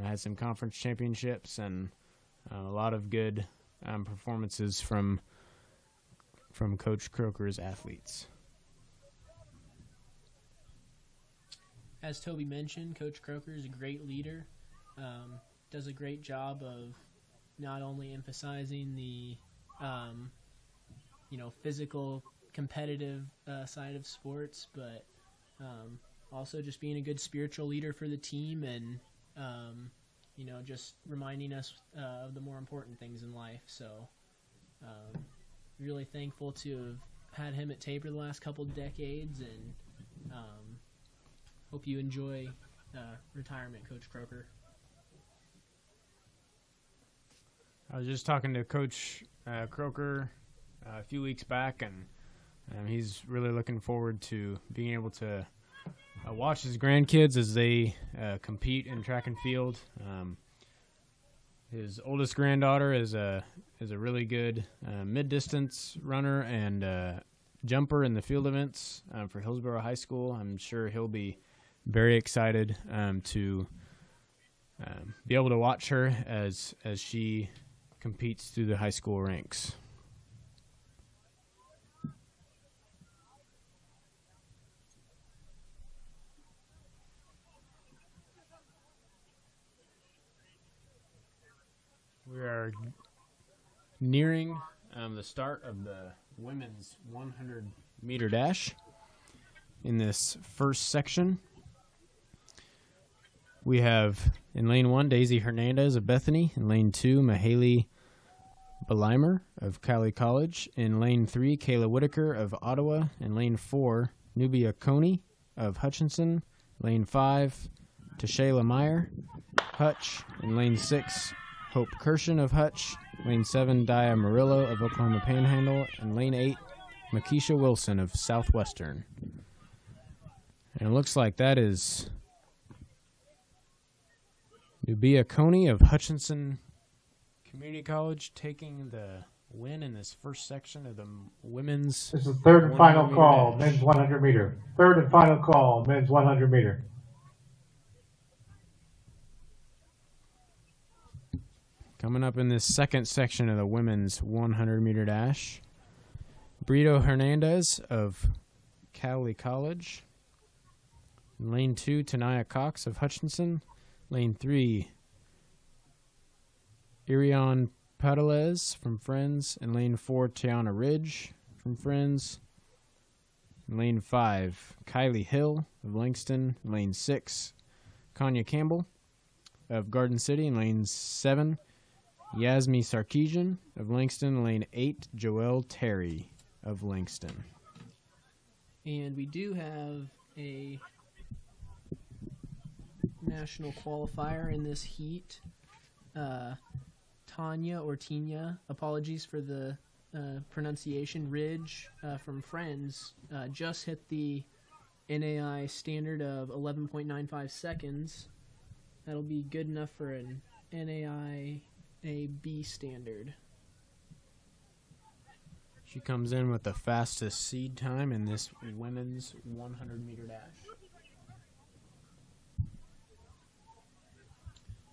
Had some conference championships and a lot of good performances from Coach Croker's athletes. As Toby mentioned, Coach Croker is a great leader. does a great job of not only emphasizing the physical competitive side of sports, but also just being a good spiritual leader for the team, and just reminding us of the more important things in life. So really thankful to have had him at Tabor the last couple decades, and hope you enjoy retirement, Coach Croker. I was just talking to Coach Croker a few weeks back, and he's really looking forward to being able to watch his grandkids as they compete in track and field. His oldest granddaughter is a really good mid-distance runner and jumper in the field events for Hillsborough High School. I'm sure he'll be very excited to be able to watch her as she competes through the high school ranks. We are nearing the start of the women's 100-meter dash. In this first section, we have in lane 1, Daisy Hernandez of Bethany. In lane 2, Mahaley Belimer of Cali College. In lane 3, Kayla Whitaker of Ottawa. In lane 4, Nubia Coney of Hutchinson. Lane 5, Tashayla Meyer, Hutch. In lane 6, Hope Kirshen of Hutch. Lane 7, Dia Murillo of Oklahoma Panhandle. And lane 8, Makisha Wilson of Southwestern. And it looks like that is Nubia Coney of Hutchinson Community College taking the win in this first section of the women's. This is third and final call, men's 100 meter. Third and final call, men's 100 meter. Coming up in this second section of the women's 100-meter dash, Brito Hernandez of Cali College. In lane 2, Tanaya Cox of Hutchinson. Lane 3, Irion Padales from Friends. In lane 4, Tiana Ridge from Friends. In lane 5, Kylie Hill of Langston. In lane 6, Kanya Campbell of Garden City. In lane 7, Yasmi Sarkeesian of Langston. In lane 8, Joelle Terry of Langston. And we do have a national qualifier in this heat. Tanya or Tina, apologies for the pronunciation, Ridge from Friends just hit the NAI standard of 11.95 seconds. That'll be good enough for an NAI B standard. She comes in with the fastest seed time in this women's 100-meter dash.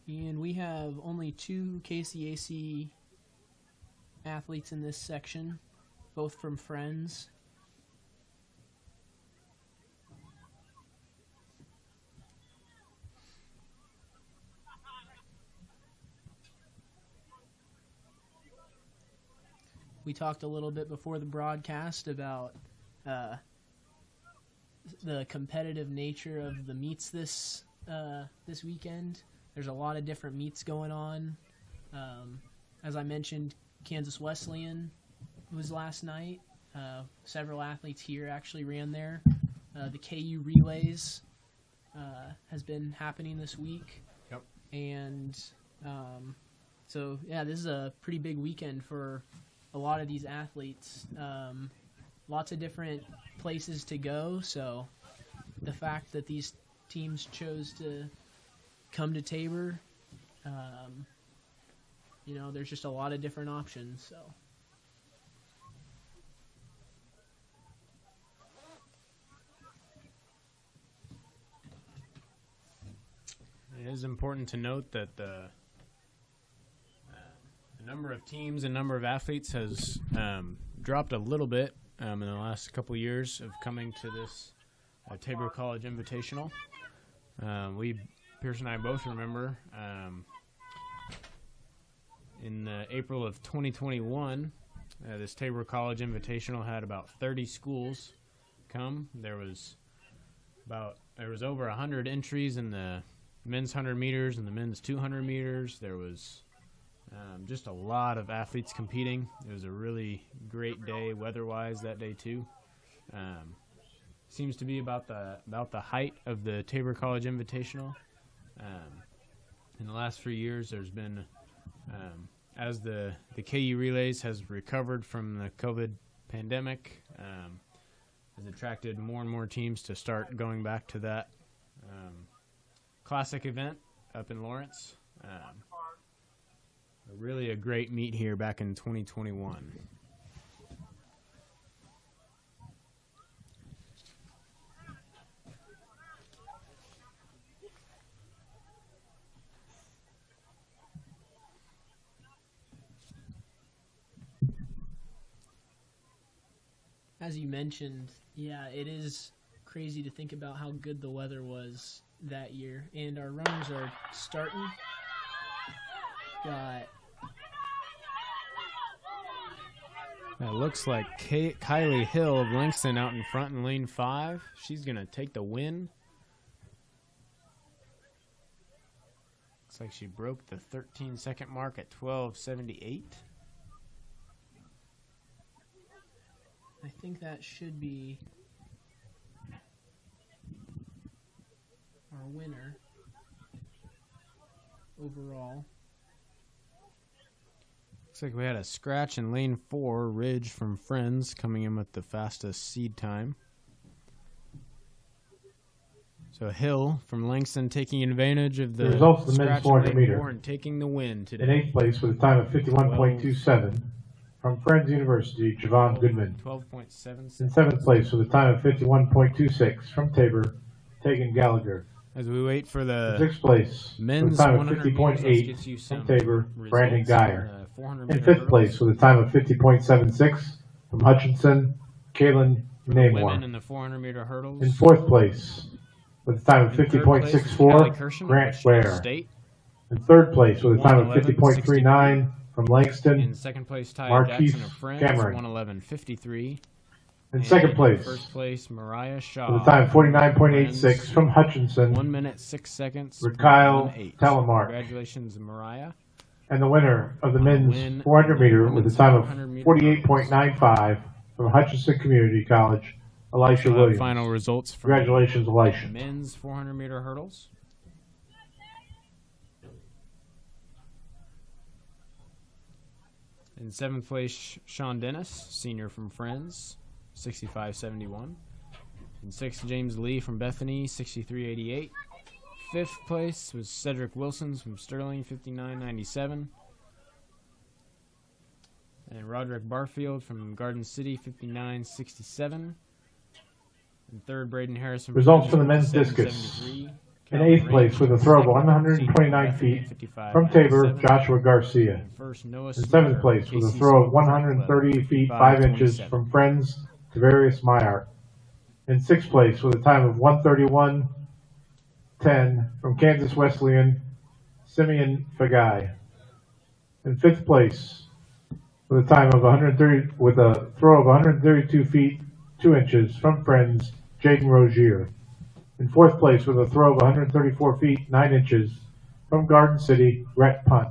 And we have only 2 KCAC athletes in this section, both from Friends. We talked a little bit before the broadcast about the competitive nature of the meets this weekend. There's a lot of different meets going on. As I mentioned, Kansas Wesleyan was last night. Several athletes here actually ran there. The KU Relays has been happening this week. Yep. And so, yeah, this is a pretty big weekend for a lot of these athletes. Lots of different places to go. So the fact that these teams chose to come to Tabor, there's just a lot of different options. So it is important to note that the number of teams and number of athletes has dropped a little bit in the last couple years of coming to this Tabor College Invitational. We Pierce and I both remember, in April of 2021, this Tabor College Invitational had about 30 schools come. There was over 100 entries in the men's 100 meters and the men's 200 meters. There was just a lot of athletes competing. It was a really great day weather-wise that day too. Seems to be about the height of the Tabor College Invitational. In the last few years, there's been, as the KU Relays has recovered from the COVID pandemic, has attracted more and more teams to start going back to that classic event up in Lawrence. Really a great meet here back in 2021. As you mentioned, yeah, it is crazy to think about how good the weather was that year. And our runners are starting. Got... It looks like Kylie Hill of Langston out in front in lane 5. She's going to take the win. Looks like she broke the 13-second mark at 12:78. I think that should be our winner overall. Looks like we had a scratch in lane 4, Ridge from Friends coming in with the fastest seed time. So Hill from Langston taking advantage of the results of the men's scratch in 400 lane meter 4 and taking the win today. In 8th place with a time of 51.27 from Friends University, Javon Goodman. 12.76. In 7th place with a time of 51.26 from Tabor, Tegan Gallagher. As we wait for the 6th place men's with a time of 100 meters, let's get 50.8 you from some Tabor, Brandon results Geyer. on the 400 In meter 5th place with a time of 50.76 from Hutchinson, Kaylin women Namor. in the 400 meter hurdles. In 4th place with a time of In 3rd place is Callie 50.64, Kirshen of Grant Wichita Ware. State. In 3rd place with a time of 111.63. 50.39 from Langston, In 2nd place, Ty Marquise Jackson of Friends, Cameron. 111.53. In 2nd place First place, Mariah Shaw. with a time of 49.86 Friends, from Hutchinson, 1 minute 6 seconds. Kyle 1:08. Telemark. Congratulations, Mariah. and the winner of the Win men's 400 meter with a women's time of 400 meter 48.95 from Hutchinson Community College, Elisha Williams. Final results from Congratulations, Elisha. men's 400 meter hurdles. In 7th place, Sean Dennis, senior from Friends, 65.71. In 6th, James Lee from Bethany, 63.88. 5th place was Cedric Wilsons from Sterling, 59.97. And Roderick Barfield from Garden City, 59.67. And 3rd, Braden Harrison. Results for the men's discus. In 8th place with a throw of 129 feet from Tabor, Joshua Garcia. In 7th place with a throw of 130 feet 5 inches from Friends, Tavarius Myart. In 6th place with a time of 131.10 from Kansas Wesleyan, Simeon Fagai. In 5th place with a time of 130 with a throw of 132 feet 2 inches from Friends, Jaden Rozier. In 4th place with a throw of 134 feet 9 inches from Garden City, Rhett Punt.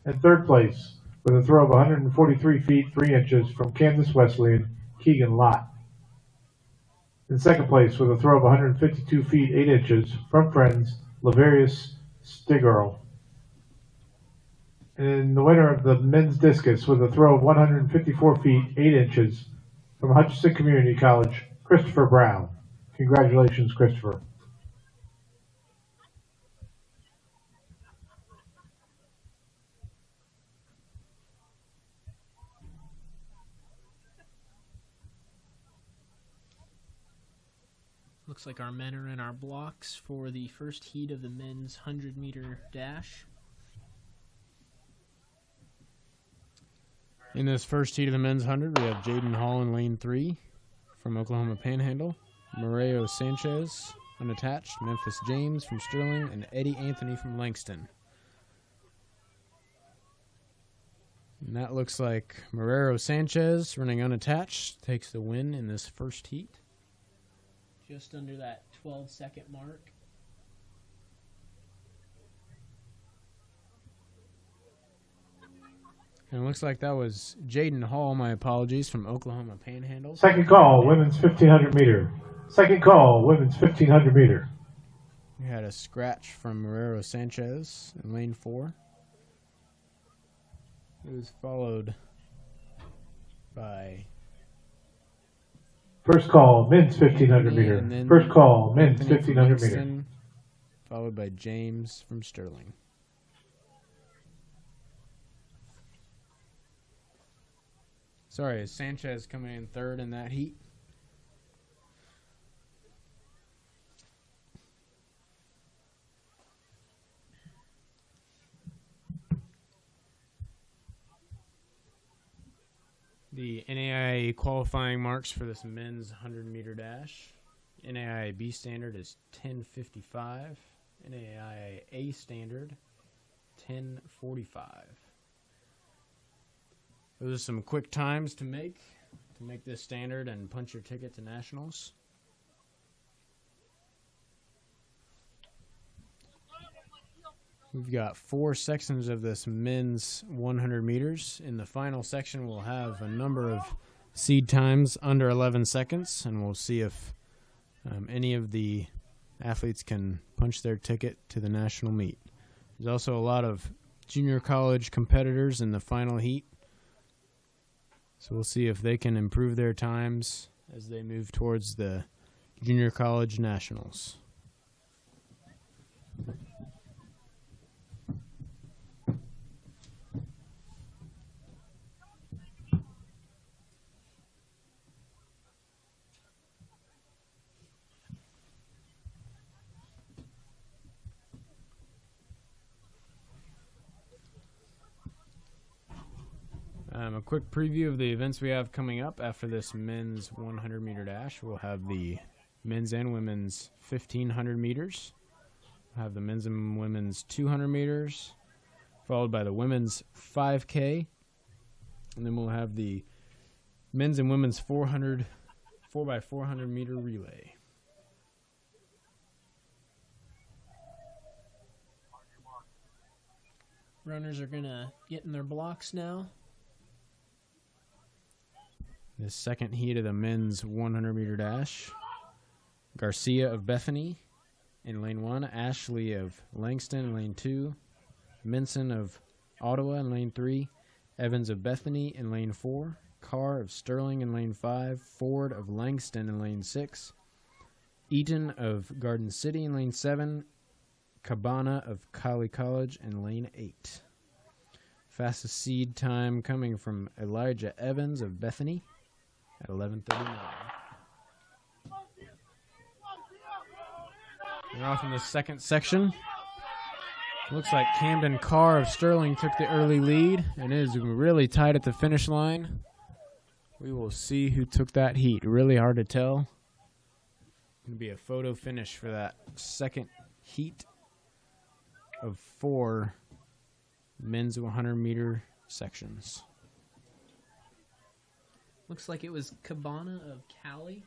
In 3rd place with a throw of 143 feet 3 inches from Kansas Wesleyan, Keegan Lott. In 2nd place with a throw of 152 feet 8 inches from Friends, Laverius Stigirl. And the winner of the men's discus with a throw of 154 feet 8 inches from Hutchinson Community College, Christopher Brown. Congratulations, Christopher. Looks like our men are in our blocks for the first heat of the men's 100-meter dash. In this first heat of the men's 100, we have Jaden Hall in lane 3 from Oklahoma Panhandle. Moreo Sanchez unattached, Memphis James from Sterling, and Eddie Anthony from Langston. And that looks like Marrero Sanchez, running unattached, takes the win in this first heat. Just under that 12-second mark. And it looks like that was Jaden Hall, my apologies, from Oklahoma Panhandle. Second call, women's 1500 meter. Second call, women's 1500 meter. We had a scratch from Marrero Sanchez in lane 4. It was followed by... First call, men's 1500 meter. First call, men's 1500 meter. Followed by James from Sterling. Sorry, is Sanchez coming in third in that heat? The NAIA qualifying marks for this men's 100-meter dash. NAIA B standard is 10:55. NAIA A standard, 10:45. Those are some quick times to make this standard and punch your ticket to nationals. We've got 4 sections of this men's 100 meters. In the final section, we'll have a number of seed times under 11 seconds, and we'll see if any of the athletes can punch their ticket to the national meet. There's also a lot of junior college competitors in the final heat, so we'll see if they can improve their times as they move towards the junior college nationals. A quick preview of the events we have coming up after this men's 100-meter dash. We'll have the men's and women's 1,500 meters. We'll have the men's and women's 200 meters, followed by the women's 5K. And then we'll have the men's and women's 4x400 meter relay. Runners are going to get in their blocks now. The second heat of the men's 100-meter dash. Garcia of Bethany in lane 1. Ashley of Langston in lane 2. Minson of Ottawa in lane 3. Evans of Bethany in lane 4. Carr of Sterling in lane 5. Ford of Langston in lane 6. Eaton of Garden City in lane 7. Cabana of Cali College in lane 8. Fastest seed time coming from Elijah Evans of Bethany at 11:39. We're off in the second section. Looks like Camden Carr of Sterling took the early lead and is really tight at the finish line. We will see who took that heat. Really hard to tell. Going to be a photo finish for that second heat of 4 men's 100-meter sections. Looks like it was Cabana of Cali,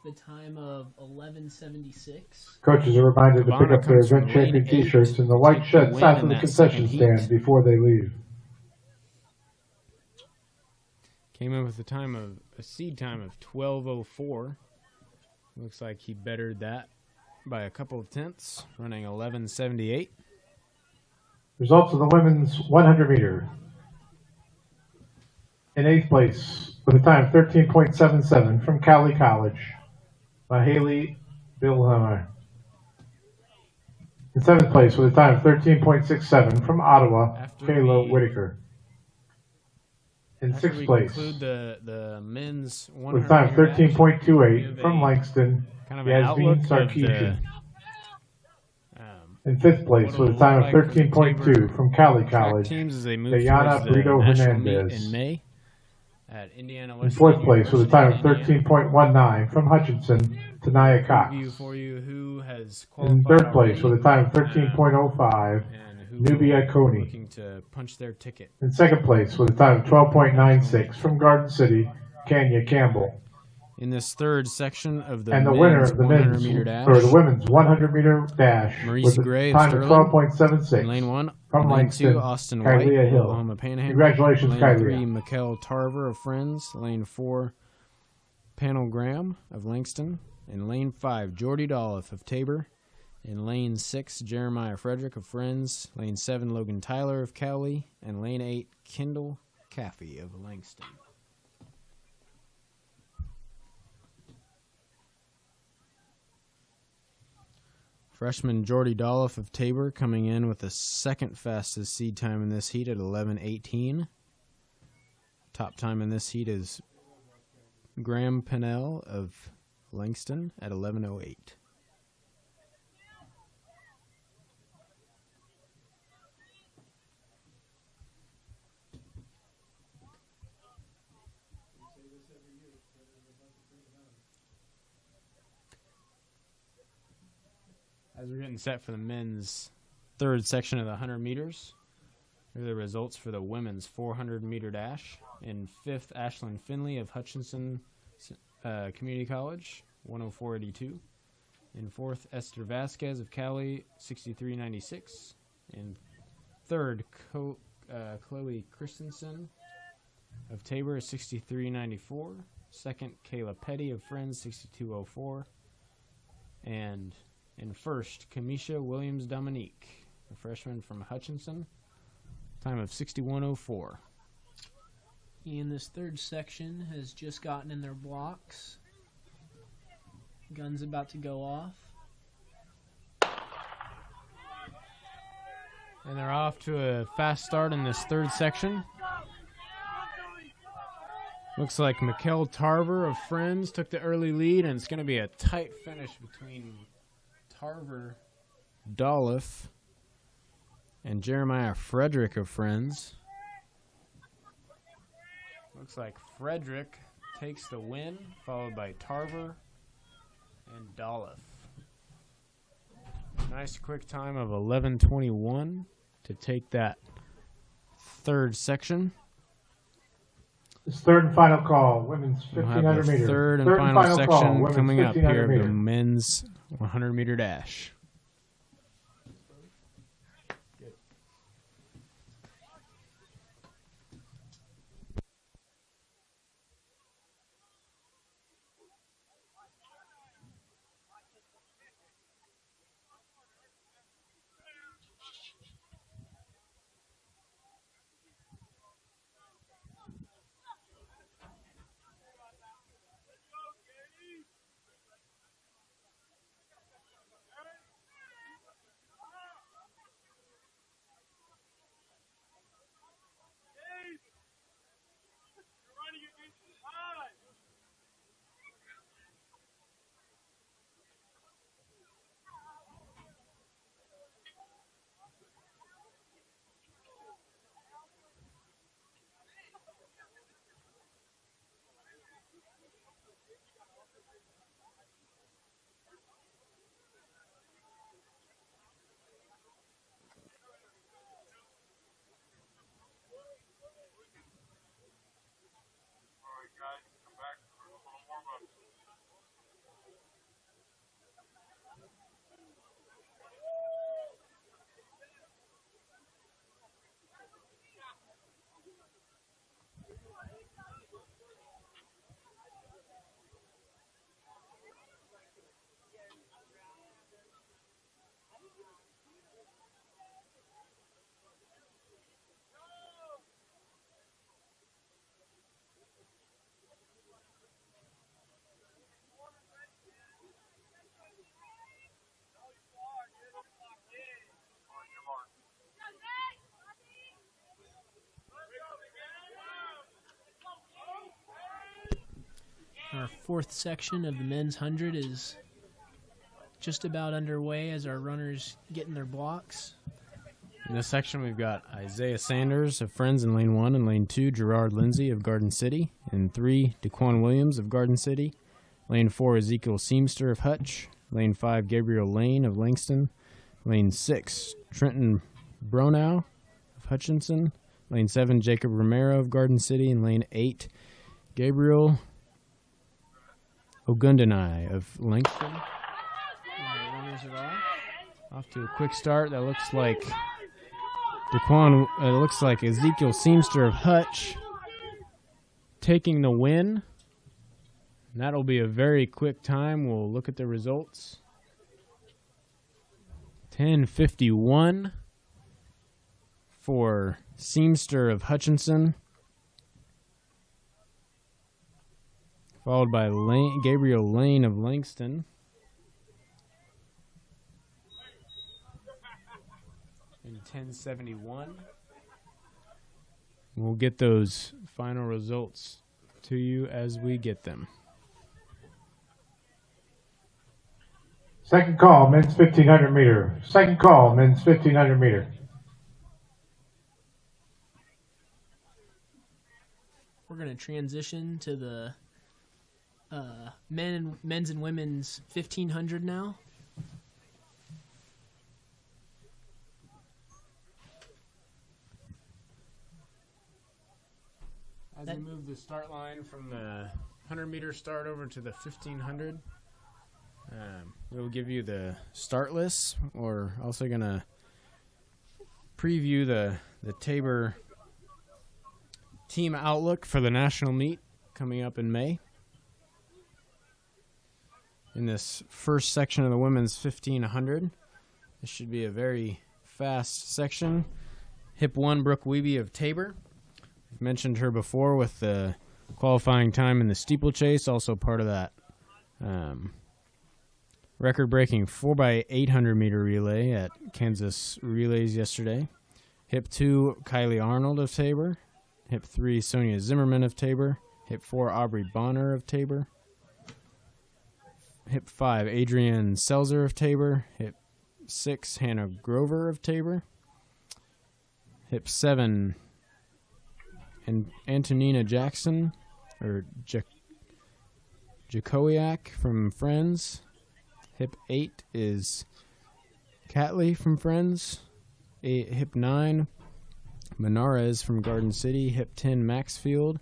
the time of 11:76. Coaches are reminded to pick up their event champion t-shirts in the white shed south of the concession stand before they leave. Came in with a seed time of 12:04. Looks like he bettered that by a couple of tenths, running 11:78. Results of the women's 100 meter. In 8th place, with a time of 13.77 from Cali College, by Haley Billhammer. In 7th place, with a time of 13.67 from Ottawa, Kayla Whitaker. In 6th place, the men's with a time of 13.28 from Langston, Yasmin Sarkeesian. In 5th place, with a time of 13.2 from Cali College, teams as they move Diana towards the Brito national meet Hernandez. in May. At Indiana In Wesleyan fourth place with a time of University, Indiana. 13.19 from Hutchinson to Nia Cox. Preview for you who has In qualified third place with a time of 13.05, and who Nubia are Coney. looking to punch their ticket. In second place with a time of 12.96 from Garden City, Kenya Campbell. In this third section of the And the winner men's of the 100-meter dash, the women's 100-meter dash Maurice with a Gray of time of Sterling. 12.76 In lane 1, from lane Langston, 2, Austin White, Kylia Hill. Oklahoma Panhandle. Congratulations, Lane Kylia. 3, Mikkel Tarver of Friends. Lane 4, Panel Graham of Langston. In lane 5, Jordy Dolph of Tabor. In lane 6, Jeremiah Frederick of Friends. Lane 7, Logan Tyler of Cowley. And lane 8, Kendall Caffey of Langston. Freshman Jordy Dolph of Tabor coming in with the second fastest seed time in this heat at 11:18. Top time in this heat is Graham Pennell of Langston at 11:08. As we're getting set for the men's third section of the 100 meters, here are the results for the women's 400-meter dash. In fifth, Ashlyn Finley of Hutchinson Community College, 104.82. In fourth, Esther Vasquez of Cali, 63.96. In third, Chloe Christensen of Tabor, 63.94. Second, Kayla Petty of Friends, 62.04. And in first, Kamisha Williams Dominique, a freshman from Hutchinson, time of 61.04. And this third section has just gotten in their blocks. Gun's about to go off. And they're off to a fast start in this third section. Looks like Mikkel Tarver of Friends took the early lead, and it's going to be a tight finish between Tarver, Dolph, and Jeremiah Frederick of Friends. Looks like Frederick takes the win, followed by Tarver and Dolph. Nice quick time of 11:21 to take that third section. This third and final call, women's We'll 1500 have the meter. third and final call, section women's coming up 1500 here of meter. the men's 100-meter dash. Our fourth section of the men's 100 is just about underway as our runners get in their blocks. In this section, we've got Isaiah Sanders of Friends in lane 1 and lane 2, Gerard Lindsay of Garden City. In 3, DeQuan Williams of Garden City. Lane 4, Ezekiel Seamster of Hutch. Lane 5, Gabriel Lane of Langston. Lane 6, Trenton Bronow of Hutchinson. Lane 7, Jacob Romero of Garden City. And lane 8, Gabriel Ogundanai of Langston. Off to a quick start. That looks like Ezekiel Seamster of Hutch taking the win. And that'll be a very quick time. We'll look at the results. 10:51 for Seamster of Hutchinson, followed by Gabriel Lane of Langston. In 10:71. We'll get those final results to you as we get them. Second call, men's 1500 meter. Second call, men's 1500 meter. We're going to transition to the men's and women's 1500 now. As we move the start line from the 100-meter start over to the 1500, we'll give you the start list. We're also going to preview the Tabor team outlook for the national meet coming up in May. In this first section of the women's 1500, this should be a very fast section. Hip 1, Brooke Wiebe of Tabor. I've mentioned her before with the qualifying time in the steeplechase, also part of that record-breaking 4x800 meter relay at Kansas Relays yesterday. Hip 2, Kylie Arnold of Tabor. Hip 3, Sonia Zimmerman of Tabor. Hip 4, Aubrey Bonner of Tabor. Hip 5, Adrienne Selzer of Tabor. Hip 6, Hannah Grover of Tabor. Hip 7, Antonina Jackson, or Jakowiak from Friends. Hip 8 is Catley from Friends. Hip 9, Menares from Garden City. Hip 10, Maxfield.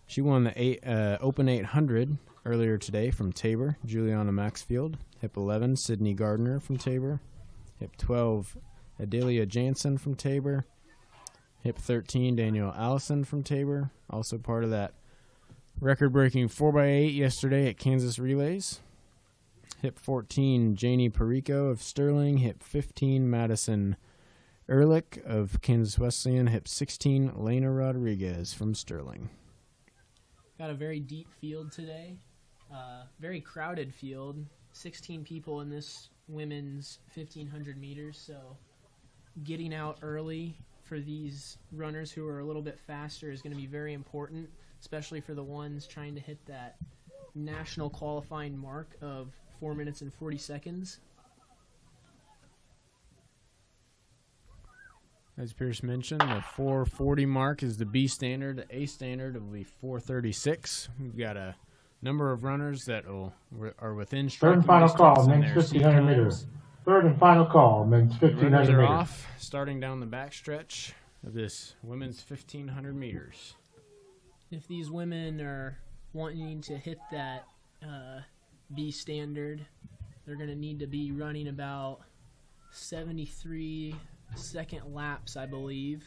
She won the Open 800 earlier today from Tabor, Juliana Maxfield. Hip 11, Sydney Gardner from Tabor. Hip 12, Adelia Jansen from Tabor. Hip 13, Danielle Allison from Tabor, also part of that record-breaking 4x8 yesterday at Kansas Relays. Hip 14, Janie Perico of Sterling. Hip 15, Madison Ehrlich of Kansas Wesleyan. Hip 16, Lena Rodriguez from Sterling. Got a very deep field today. Very crowded field. 16 people in this women's 1500 meters, so getting out early for these runners who are a little bit faster is going to be very important, especially for the ones trying to hit that national qualifying mark of 4 minutes and 40 seconds. As Pierce mentioned, the 4:40 mark is the B standard. The A standard will be 4:36. We've got a number of runners that are within striking distance. Third and final call, in men's their 1500 meters. Third and final call, men's 1500 runners are meters. off, starting down the backstretch of this women's 1500 meters. If these women are wanting to hit that B standard, they're going to need to be running about 73 second laps, I believe.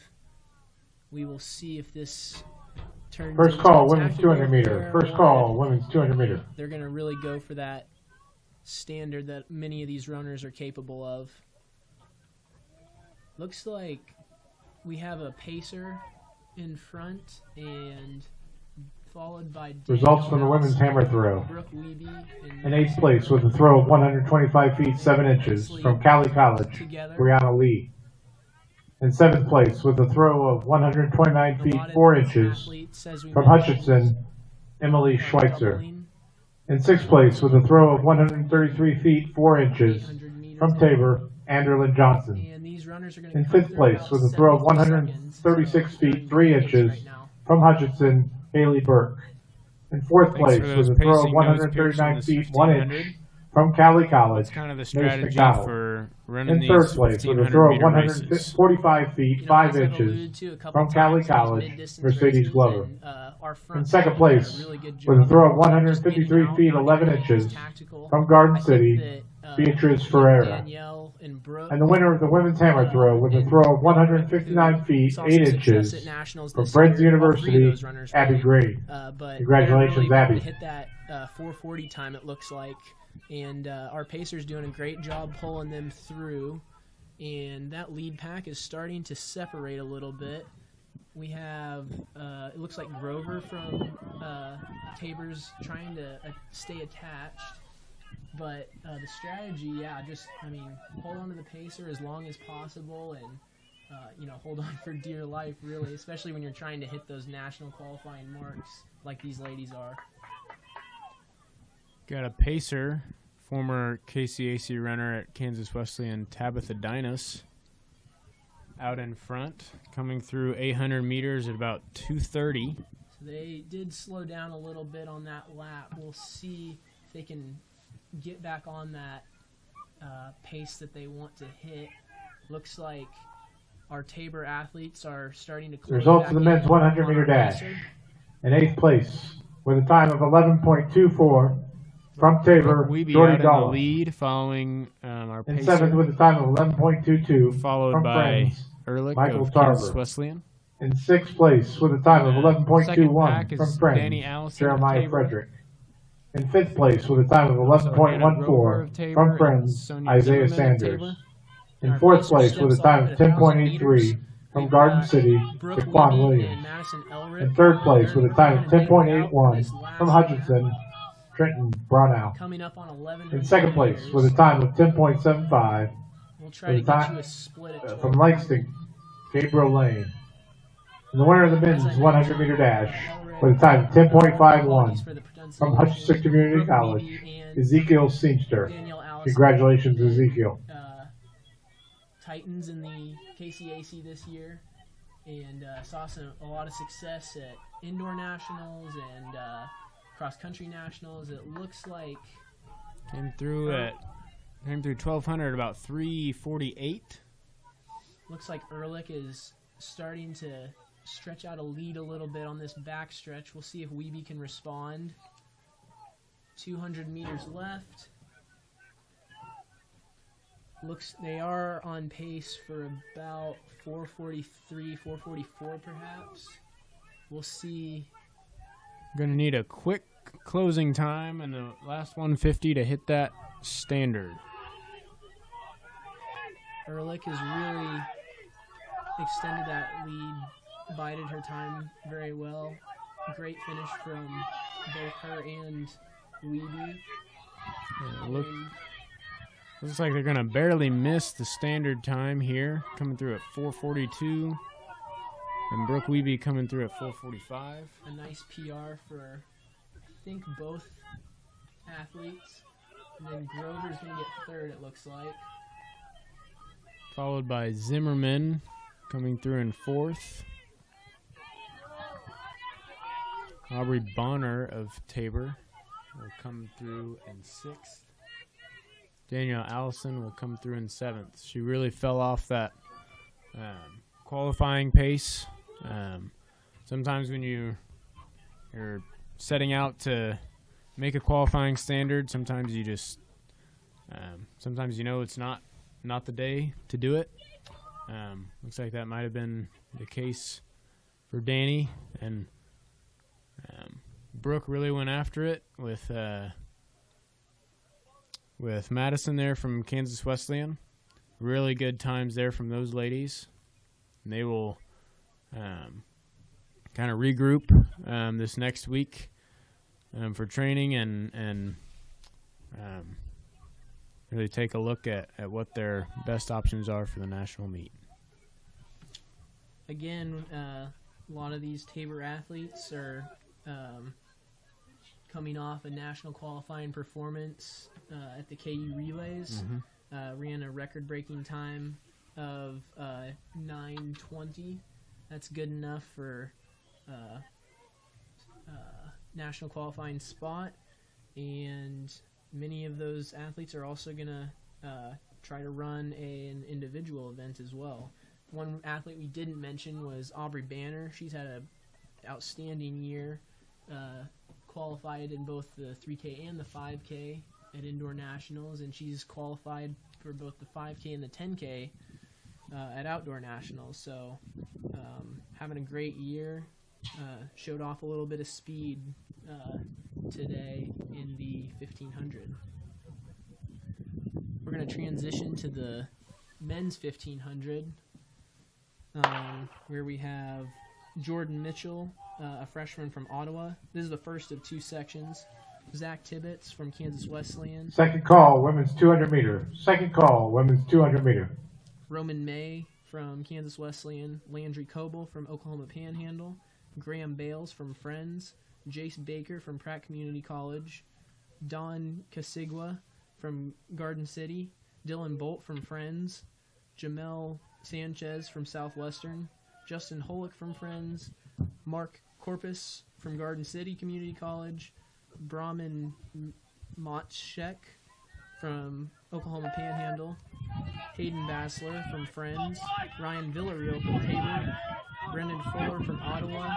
We will see if this turns First into call, a women's 200 meter. First call, women's 200 meter. They're going to really go for that standard that many of these runners are capable of. Looks like we have a pacer in front and followed by results from the women's hammer throw. Brooke Wiebe in 8th place with a throw of 125 feet 7 inches from Cali College, Brianna Lee. In 7th place with a throw of 129 feet 4 inches from Hutchinson, Emily Schweitzer. In 6th place with a throw of 133 feet 4 inches from Tabor, Anderlyn Johnson. these runners are going to In fifth place with a throw of 136 feet 3 inches from Hutchinson, Haley Burke. In fourth Thanks place for with those a throw of pacing notes, Pierce, 139 on this feet 1 inch 1500. from Cali College, That's kind of the Mace strategy McDonald. for running In third these place with a 1500 throw of meter races. 145 feet 5 inches from Cali College, Mercedes Glover. In second place with a throw of 153 feet 11 inches from Garden City, Beatrice Ferreira. And the winner of the women's hammer throw with a throw of 159 feet 8 inches from Friends University, Abby Gray. Congratulations, Abby. Hit that 4:40 time, it looks like, and our Pacers doing a great job pulling them through. And that lead pack is starting to separate a little bit. We have, it looks like Grover from Tabor's trying to stay attached. But the strategy, hold on to the pacer as long as possible and, hold on for dear life, really, especially when you're trying to hit those national qualifying marks like these ladies are. Got a pacer, former KCAC runner at Kansas Wesleyan, Tabitha Dinas, out in front, coming through 800 meters at about 2:30. So they did slow down a little bit on that lap. We'll see if they can get back on that pace that they want to hit. Looks like our Tabor athletes are starting to close. Results of the men's 100 meter dash. In 8th place with a time of 11.24 from Tabor, Jordy out in the lead, following our pacer. In 7th with a time of 11.22 followed from by Friends, Ehrlich Michael of Tarver. Kansas Wesleyan. In 6th place with a time of 11.21 from Friends, Danny Allison Jeremiah Frederick. In 5th place with a time of 11.14 from Friends, Isaiah Sanders. In 4th place with a time of 10.83 from Garden City, Jaquan Williams. In 3rd place with a time of 10.81 from Hutchinson, Trenton Bronow. Coming up on 11. In 2nd place with a time of 10.75 from Langston, Gabriel Lane. And the winner of the men's 100 meter dash with a time of 10.51 from Hutchinson Community College, Ezekiel Seamster. Congratulations, Ezekiel. Titans in the KCAC this year, and saw a lot of success at indoor nationals and cross-country nationals. It looks like came through 1200 about 3:48. Looks like Ehrlich is starting to stretch out a lead a little bit on this back stretch. We'll see if Wiebe can respond. 200 meters left. Looks they are on pace for about 4:43, 4:44 perhaps. We'll see. Going to need a quick closing time in the last 150 to hit that standard. Ehrlich has really extended that lead, bided her time very well. Great finish from both her and Wiebe. Looks like they're going to barely miss the standard time here, coming through at 4:42. And Brooke Wiebe coming through at 4:45. A nice PR for, I think, both athletes. And then Grover's going to get third, it looks like. Followed by Zimmerman coming through in 4th. Aubrey Bonner of Tabor will come through in 6th. Danielle Allison will come through in 7th. She really fell off that qualifying pace. Sometimes when you're setting out to make a qualifying standard, sometimes you just sometimes it's not the day to do it. Looks like that might have been the case for Danny, and Brooke really went after it with Madison there from Kansas Wesleyan. Really good times there from those ladies. And they will kind of regroup this next week for training and really take a look at what their best options are for the national meet. Again, a lot of these Tabor athletes are coming off a national qualifying performance at the KU Relays. Ran a record-breaking time of 9:20. That's good enough for national qualifying spot, and many of those athletes are also going to try to run an individual event as well. One athlete we didn't mention was Aubrey Banner. She's had an outstanding year, qualified in both the 3K and the 5K at indoor nationals, and she's qualified for both the 5K and the 10K at outdoor nationals. So having a great year. Showed off a little bit of speed today in the 1500. We're going to transition to the men's 1500, where we have Jordan Mitchell, a freshman from Ottawa. This is the first of two sections. Zach Tibbetts from Kansas Wesleyan. Second call, women's 200 meter. Second call, women's 200 meter. Roman May from Kansas Wesleyan. Landry Coble from Oklahoma Panhandle. Graham Bales from Friends, Jace Baker from Pratt Community College, Don Casigua from Garden City, Dylan Bolt from Friends, Jamel Sanchez from Southwestern, Justin Holick from Friends, Mark Corpus from Garden City Community College, Brahman Motschek from Oklahoma Panhandle, Hayden Bassler from Friends, Ryan Villarreal from Tabor, Brendan Fuller from Ottawa,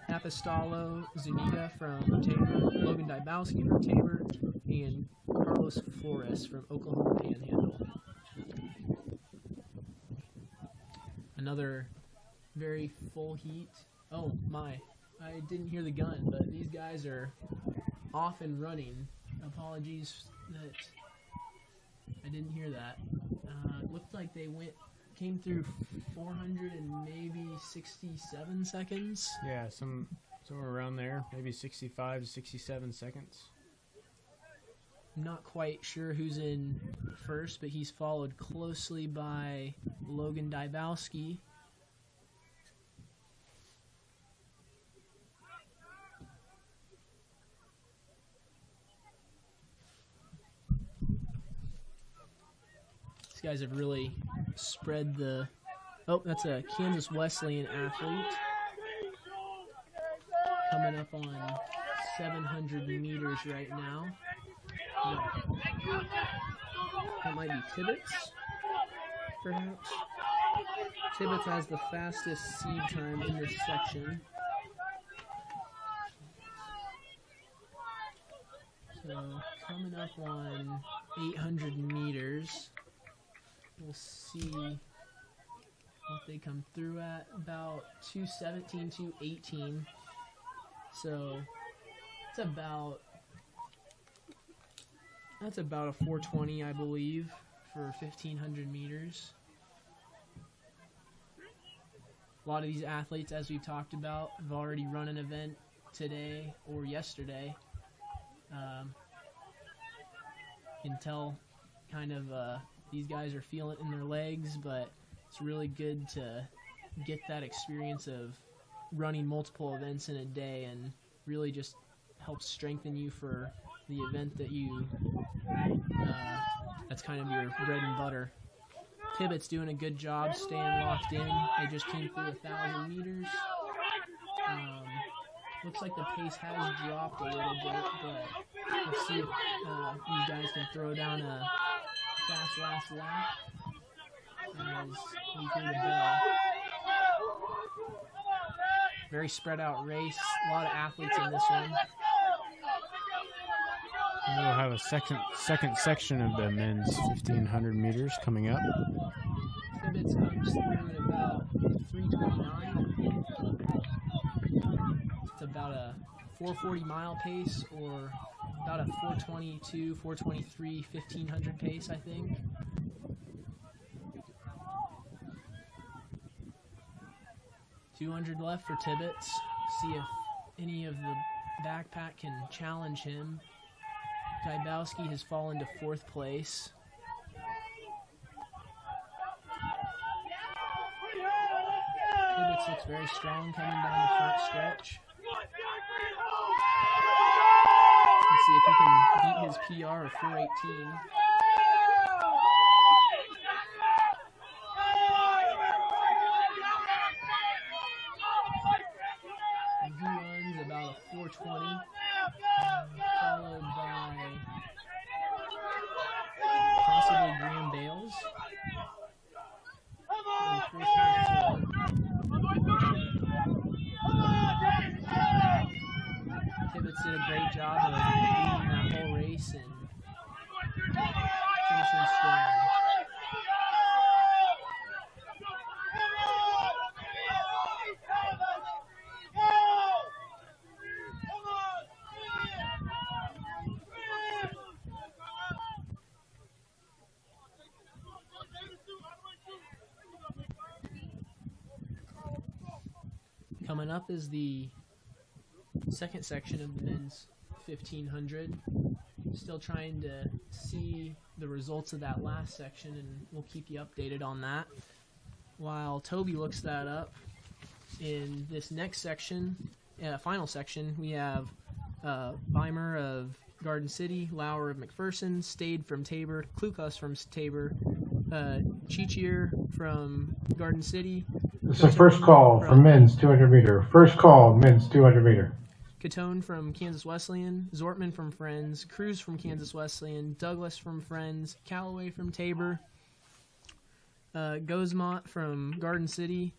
Apostolo Zuniga from Tabor, Logan Dybowski from Tabor, and Carlos Flores from Oklahoma Panhandle. Another very full heat. Oh my, I didn't hear the gun, but these guys are off and running. Apologies that I didn't hear that. It looked like they came through 400 and maybe 67 seconds. Yeah, somewhere around there, maybe 65 to 67 seconds. I'm not quite sure who's in first, but he's followed closely by Logan Dybowski. These guys have really spread the... Oh, that's a Kansas Wesleyan athlete. Coming up on 700 meters right now. That might be Tibbetts, perhaps. Tibbetts has the fastest seed time in this section. So, coming up on 800 meters. We'll see what they come through at. About 217, 218. So, that's about a 420, I believe, for 1,500 meters. A lot of these athletes, as we've talked about, have already run an event today or yesterday. You can tell kind of these guys are feeling it in their legs, but it's really good to get that experience of running multiple events in a day, and really just helps strengthen you for the event that you that's kind of your bread and butter. Tibbetts doing a good job staying locked in. They just came through 1,000 meters. Looks like the pace has dropped a little bit, but let's see if these guys can throw down a fast last lap as we hear the bell. Very spread out race. A lot of athletes in this one. We'll have a second section of the men's 1,500 meters coming up. Tibbetts comes through at about 3:29. It's about a 4:40 mile pace, or about a 4:22, 4:23, 1,500 pace, I think. $200 left for Tibbetts. See if any of the backpack can challenge him. Dybowski has fallen to 4th place. Tibbetts looks very strong coming down the front stretch. Let's see if he can beat his PR of 4:18. Coming up is the second section of the men's 1500. Still trying to see the results of that last section, and we'll keep you updated on that. While Toby looks that up, in this next section, final section, we have Weimer of Garden City, Lauer of McPherson, Stade from Tabor, Klukas from Tabor, Chichier from Garden City. This is the first call for men's 200 meter. First call, men's 200 meter. Catone from Kansas Wesleyan, Zortman from Friends, Cruz from Kansas Wesleyan, Douglas from Friends, Callaway from Tabor, Gozmont from Garden City,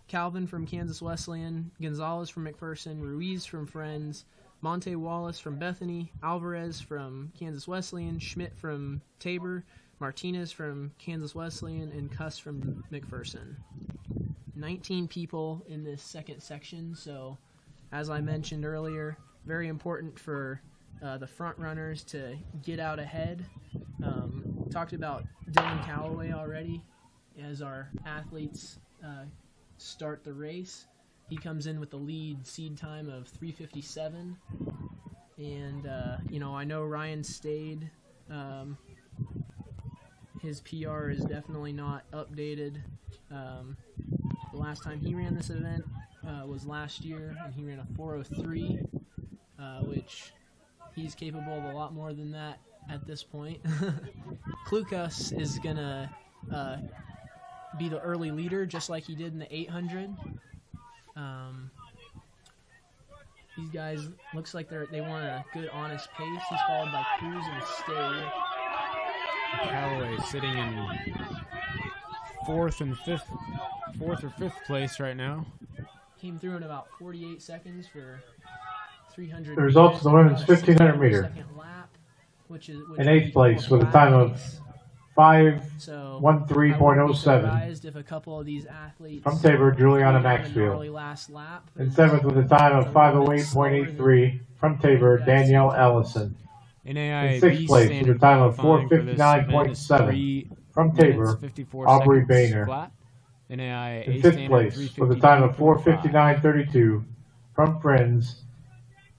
Calvin from Kansas Wesleyan, Gonzalez from McPherson, Ruiz from Friends, Monte Wallace from Bethany, Alvarez from Kansas Wesleyan, Schmidt from Tabor, Martinez from Kansas Wesleyan, and Cuss from McPherson. 19 people in this second section, so as I mentioned earlier, very important for the front runners to get out ahead. Talked about Dylan Callaway already as our athletes start the race. He comes in with the lead seed time of 3:57, and I know Ryan Stade. His PR is definitely not updated. The last time he ran this event was last year, and he ran a 4:03, which he's capable of a lot more than that at this point. Klukas is going to be the early leader, just like he did in the 800. These guys, looks like they want a good, honest pace. He's followed by Cruz and Stade. Callaway sitting in fourth or fifth place right now. Came through in about 48 seconds for 300. The results of the women's 1500 meter. Second lap, which in 8th place with a time of 5:13.07 if a couple of these athletes from Tabor, Juliana Maxfield. In 7th with a time of 5:08.83 from Tabor, Danielle Ellison. In 6th place with a time of 4:59.7 from Tabor, Aubrey Boehner. In 5th place with a time of 4:59.32 from Friends,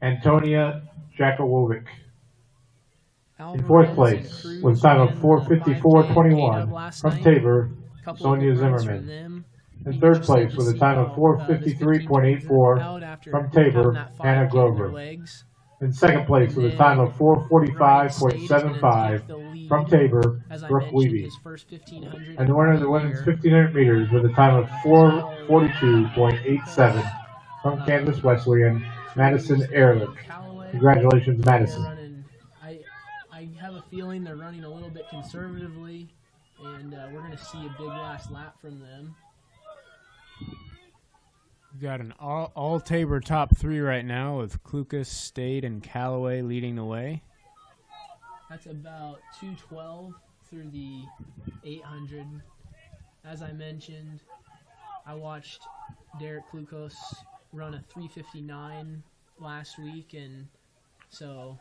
Antonia Jakowovic. In 4th place with a time of 4:54.21 from Tabor, Sonia Zimmerman. In 3rd place with a time of 4:53.84 from Tabor, Hannah Grover. In 2nd place with a time of 4:45.75 from Tabor, Brooke Weeby. And the winner of the women's 1500 meters with a time of 4:42.87 from Kansas Wesleyan, Madison Ehrlich. Congratulations, Madison. I have a feeling they're running a little bit conservatively, and we're going to see a big last lap from them. We've got an all Tabor top 3 right now with Klukas, Stade, and Callaway leading the way. That's about 2:12 through the 800. As I mentioned, I watched Derek Klukas run a 3:59 last week, and so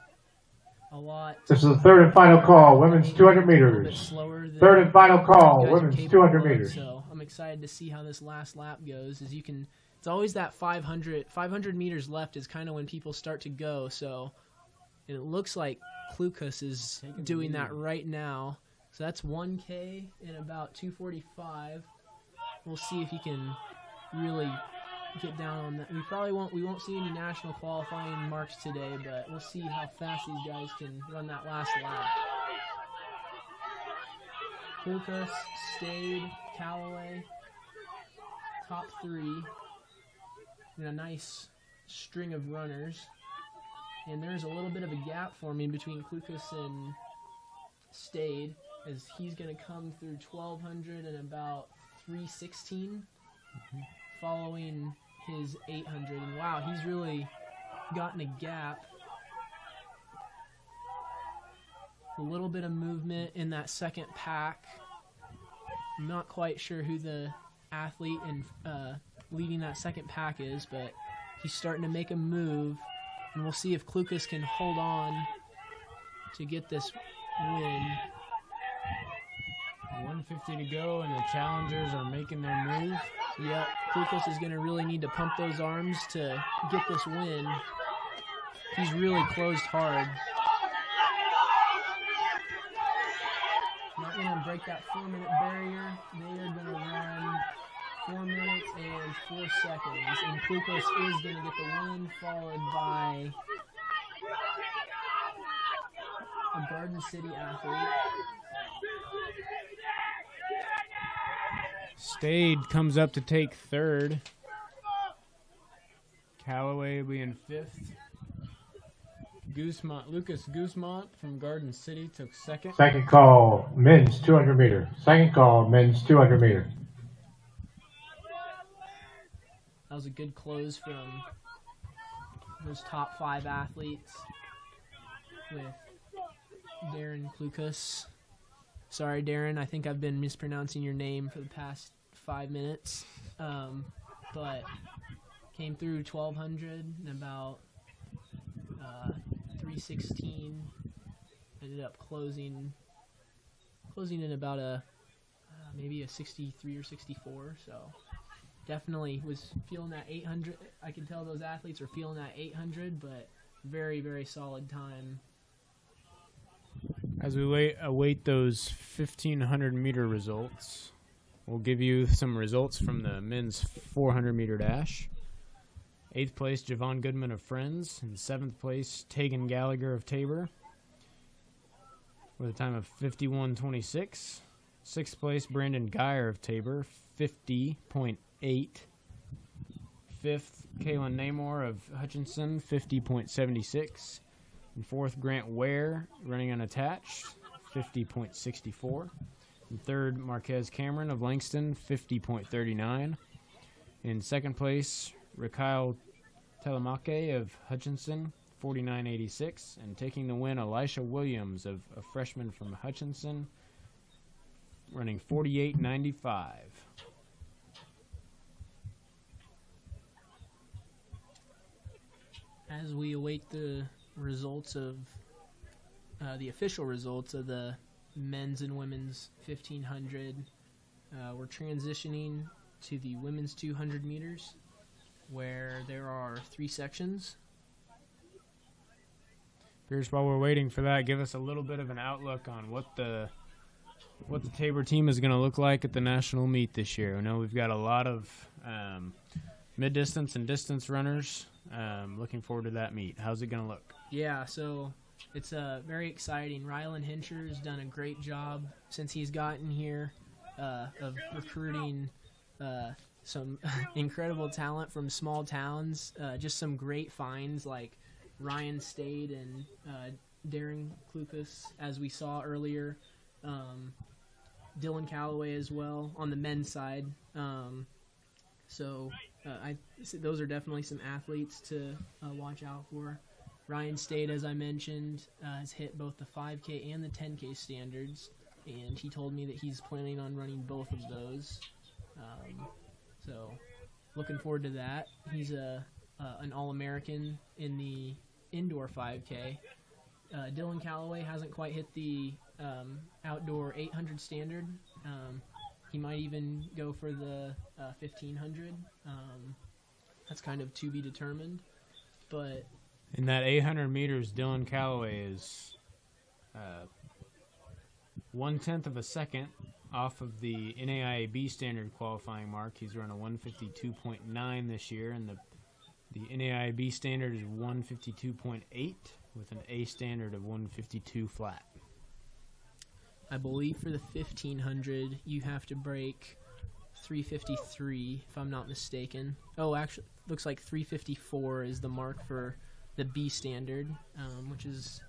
a lot. This is the third and final call, women's 200 meters. Third and final call, women's 200 meters. So I'm excited to see how this last lap goes. As you can, it's always that 500 meters left is kind of when people start to go. So and it looks like Klukas is doing that right now. So that's 1K in about 2:45. We'll see if he can really get down on that. We won't see any national qualifying marks today, but we'll see how fast these guys can run that last lap. Klukas, Stade, Callaway, top 3, and a nice string of runners. And there's a little bit of a gap forming between Klukas and Stade, as he's going to come through 1200 and about 3:16, following his 800. And wow, he's really gotten a gap. A little bit of movement in that second pack. I'm not quite sure who the athlete and leading that second pack is, but he's starting to make a move. And we'll see if Klukas can hold on to get this win. 150 to go, and the challengers are making their move. Yep, Klukas is going to really need to pump those arms to get this win. He's really closed hard. Not going to break that 4-minute barrier. They are going to run 4 minutes and 4 seconds. And Klukas is going to get the win, followed by a Garden City athlete. Stade comes up to take third. Callaway will be in fifth. Lucas Guzmont from Garden City took second. Second call, men's 200 meter. Second call, men's 200 meter. That was a good close from those top 5 athletes with Darren Klukas. Sorry, Darren, I think I've been mispronouncing your name for the past 5 minutes. But came through 1200 in about 3:16. Ended up closing in about maybe a 63 or 64. So definitely was feeling that 800. I can tell those athletes are feeling that 800, but very, very solid time. As we await those 1,500 meter results, we'll give you some results from the men's 400 meter dash. 8th place, Javon Goodman of Friends. In 7th place, Tegan Gallagher of Tabor with a time of 51:26. 6th place, Brandon Geyer of Tabor, 50.8. 5th, Kaylin Namor of Hutchinson, 50.76. And 4th, Grant Ware, running unattached, 50.64. And 3rd, Marquez Cameron of Langston, 50.39. In 2nd place, Raquel Telemake of Hutchinson, 49.86. And taking the win, Elisha Williams, of a freshman from Hutchinson, running 48.95. As we await the results of the official results of the men's and women's 1500, we're transitioning to the women's 200 meters, where there are 3 sections. Pierce, while we're waiting for that, give us a little bit of an outlook on what the Tabor team is going to look like at the national meet this year. I know we've got a lot of mid-distance and distance runners. Looking forward to that meet. How's it going to look? Yeah, so it's very exciting. Rylan Hincher has done a great job since he's gotten here of recruiting some incredible talent from small towns. Just some great finds like Ryan Stade and Darren Klukas, as we saw earlier. Dylan Callaway as well on the men's side. Those are definitely some athletes to watch out for. Ryan Stade, as I mentioned, has hit both the 5K and the 10K standards, and he told me that he's planning on running both of those. So looking forward to that. He's an All-American in the indoor 5K. Dylan Callaway hasn't quite hit the outdoor 800 standard. He might even go for the 1500. That's kind of to be determined. But in that 800 meters, Dylan Callaway is 1/10 of a second off of the NAIAB standard qualifying mark. He's run a 152.9 this year, and the NAIAB standard is 152.8 with an A standard of 152 flat. I believe for the 1500, you have to break 353, if I'm not mistaken. Oh, actually, looks like 354 is the mark for the B standard, which is,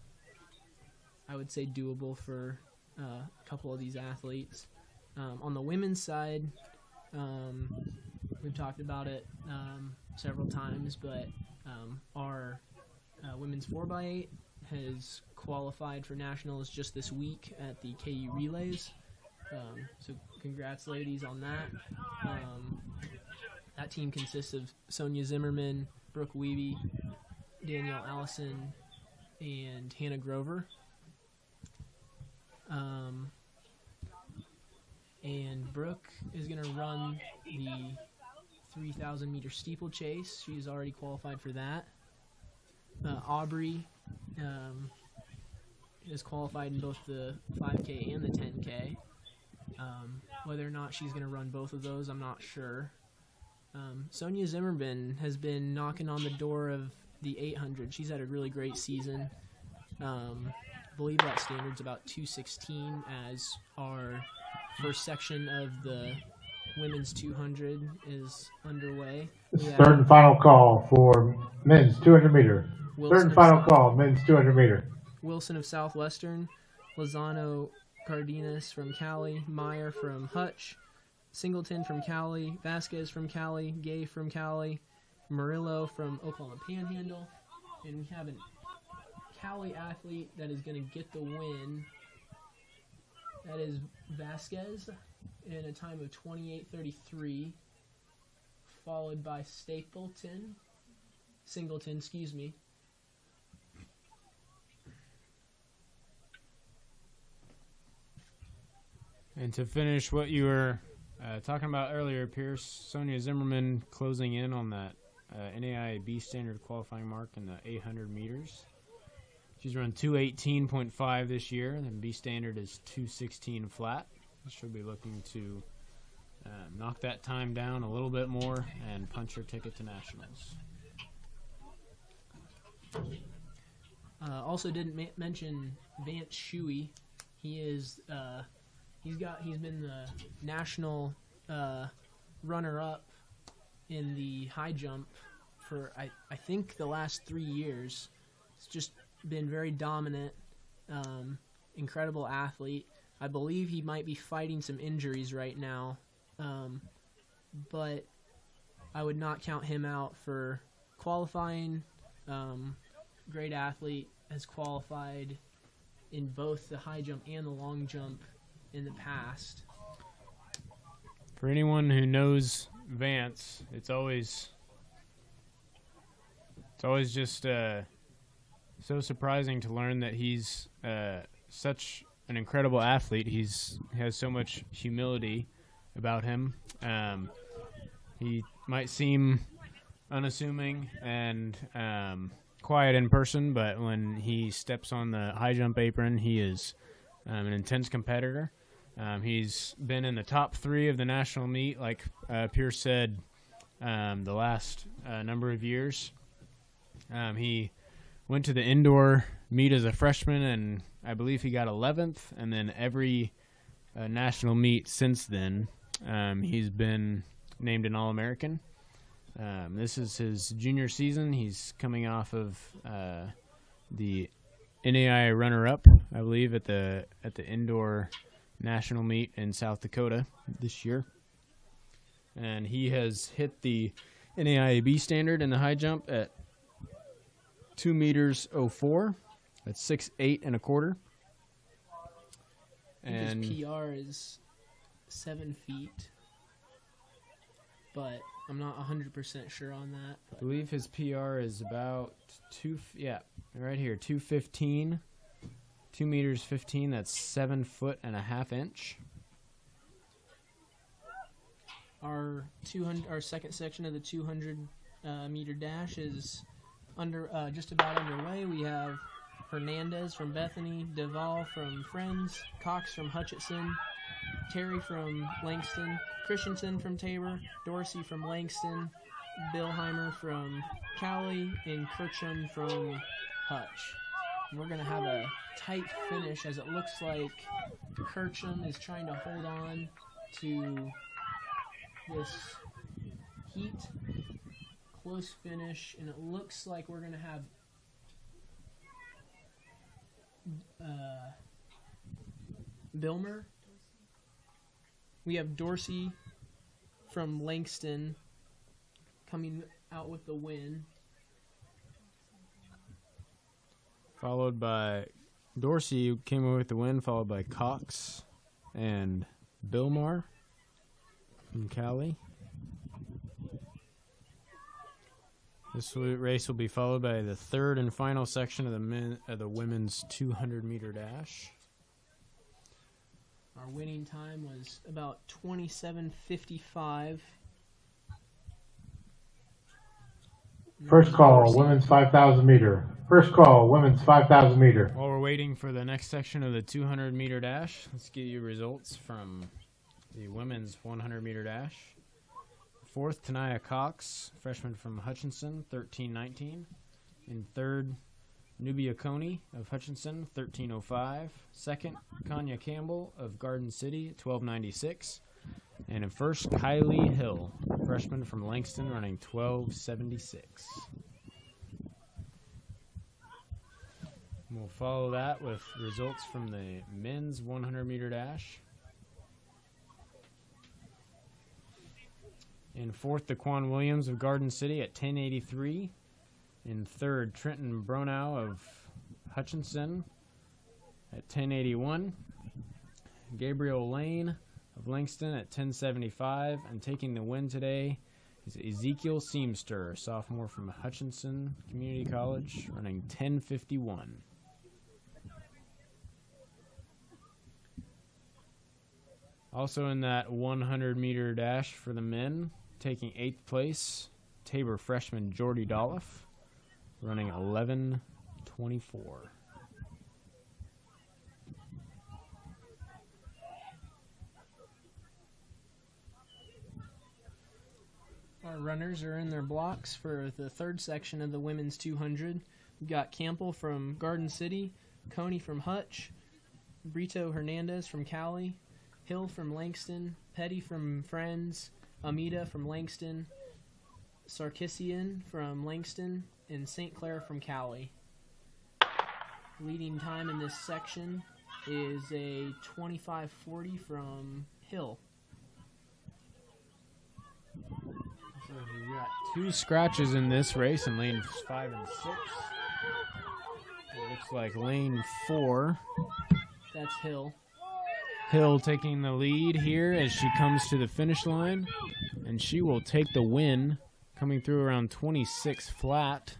I would say, doable for a couple of these athletes. On the women's side, we've talked about it several times, but our women's 4x8 has qualified for nationals just this week at the KU Relays. So congrats, ladies, on that. That team consists of Sonia Zimmerman, Brooke Weeby, Danielle Allison, and Hannah Grover. And Brooke is going to run the 3,000 meter steeplechase. She's already qualified for that. Aubrey is qualified in both the 5K and the 10K. Whether or not she's going to run both of those, I'm not sure. Sonia Zimmerman has been knocking on the door of the 800. She's had a really great season. I believe that standard's about 2:16 as our first section of the women's 200 is underway. This is third and final call for men's 200 meter. Third and final call, men's 200 meter. Wilson of Southwestern, Lozano Cardenas from Cali, Meyer from Hutch, Singleton from Cali, Vasquez from Cali, Gay from Cali, Murillo from Oklahoma Panhandle, and we have a Cali athlete that is going to get the win. That is Vasquez in a time of 28:33, followed by Singleton, excuse me. And to finish what you were talking about earlier, Pierce, Sonia Zimmerman closing in on that NAIA B standard qualifying mark in the 800 meters. She's run 2:18.5 this year, and B standard is 2:16 flat. She'll be looking to knock that time down a little bit more and punch her ticket to nationals. Also didn't mention Vance Shuey. He is he's been the national runner-up in the high jump for I think the last 3 years. It's just been very dominant, incredible athlete. I believe he might be fighting some injuries right now, but I would not count him out for qualifying. Great athlete, has qualified in both the high jump and the long jump in the past. For anyone who knows Vance, it's always just so surprising to learn that he's such an incredible athlete. He has so much humility about him. He might seem unassuming and quiet in person, but when he steps on the high jump apron, he is an intense competitor. He's been in the top 3 of the national meet, like Pierce said, the last number of years. He went to the indoor meet as a freshman, and I believe he got 11th, and then every national meet since then, he's been named an All-American. This is his junior season. He's coming off of the NAIA runner-up, I believe, at the indoor national meet in South Dakota this year. And he has hit the NAIA B standard in the high jump at 2 meters 04. That's 6'8" and a quarter. And his PR is 7 feet, but I'm not 100% sure on that. I believe his PR is about 2:15, 2 meters 15. That's 7.5 inches. Our second section of the 200 meter dash is just about underway. We have Hernandez from Bethany, Duvall from Friends, Cox from Hutchinson, Terry from Langston, Christensen from Tabor, Dorsey from Langston, Billheimer from Cali, and Kirchun from Hutch. And we're going to have a tight finish, as it looks like Kirchun is trying to hold on to this heat. Close finish, and it looks like we're going to have Bilmer. We have Dorsey from Langston coming out with the win. Followed by Dorsey, who came away with the win, followed by Cox and Bilmar from Cali. This race will be followed by the third and final section of the women's 200-meter dash. Our winning time was about 27:55. First call, women's 5,000 meter. First call, women's 5,000 meter. While we're waiting for the next section of the 200 meter dash, let's give you results from the women's 100 meter dash. Fourth, Tanaya Cox, freshman from Hutchinson, 13:19. In third, Nubia Coney of Hutchinson, 13:05. Second, Kanya Campbell of Garden City, 12:96. And in first, Kylie Hill, freshman from Langston, running 12:76. We'll follow that with results from the men's 100 meter dash. In fourth, Daquan Williams of Garden City at 10:83. In third, Trenton Bronow of Hutchinson at 10:81. Gabriel Lane of Langston at 10:75. And taking the win today is Ezekiel Seamster, a sophomore from Hutchinson Community College, running 10:51. Also in that 100 meter dash for the men, taking 8th place, Tabor freshman Jordy Dolph, running 11:24. Our runners are in their blocks for the third section of the women's 200. We've got Campbell from Garden City, Coney from Hutch, Brito Hernandez from Cali, Hill from Langston, Petty from Friends, Amida from Langston, Sarkissian from Langston, and St. Clair from Cali. Leading time in this section is a 25:40 from Hill. So we got 2 scratches in this race in lanes 5 and 6. It looks like lane 4. That's Hill. Hill taking the lead here as she comes to the finish line, and she will take the win, coming through around 26 flat.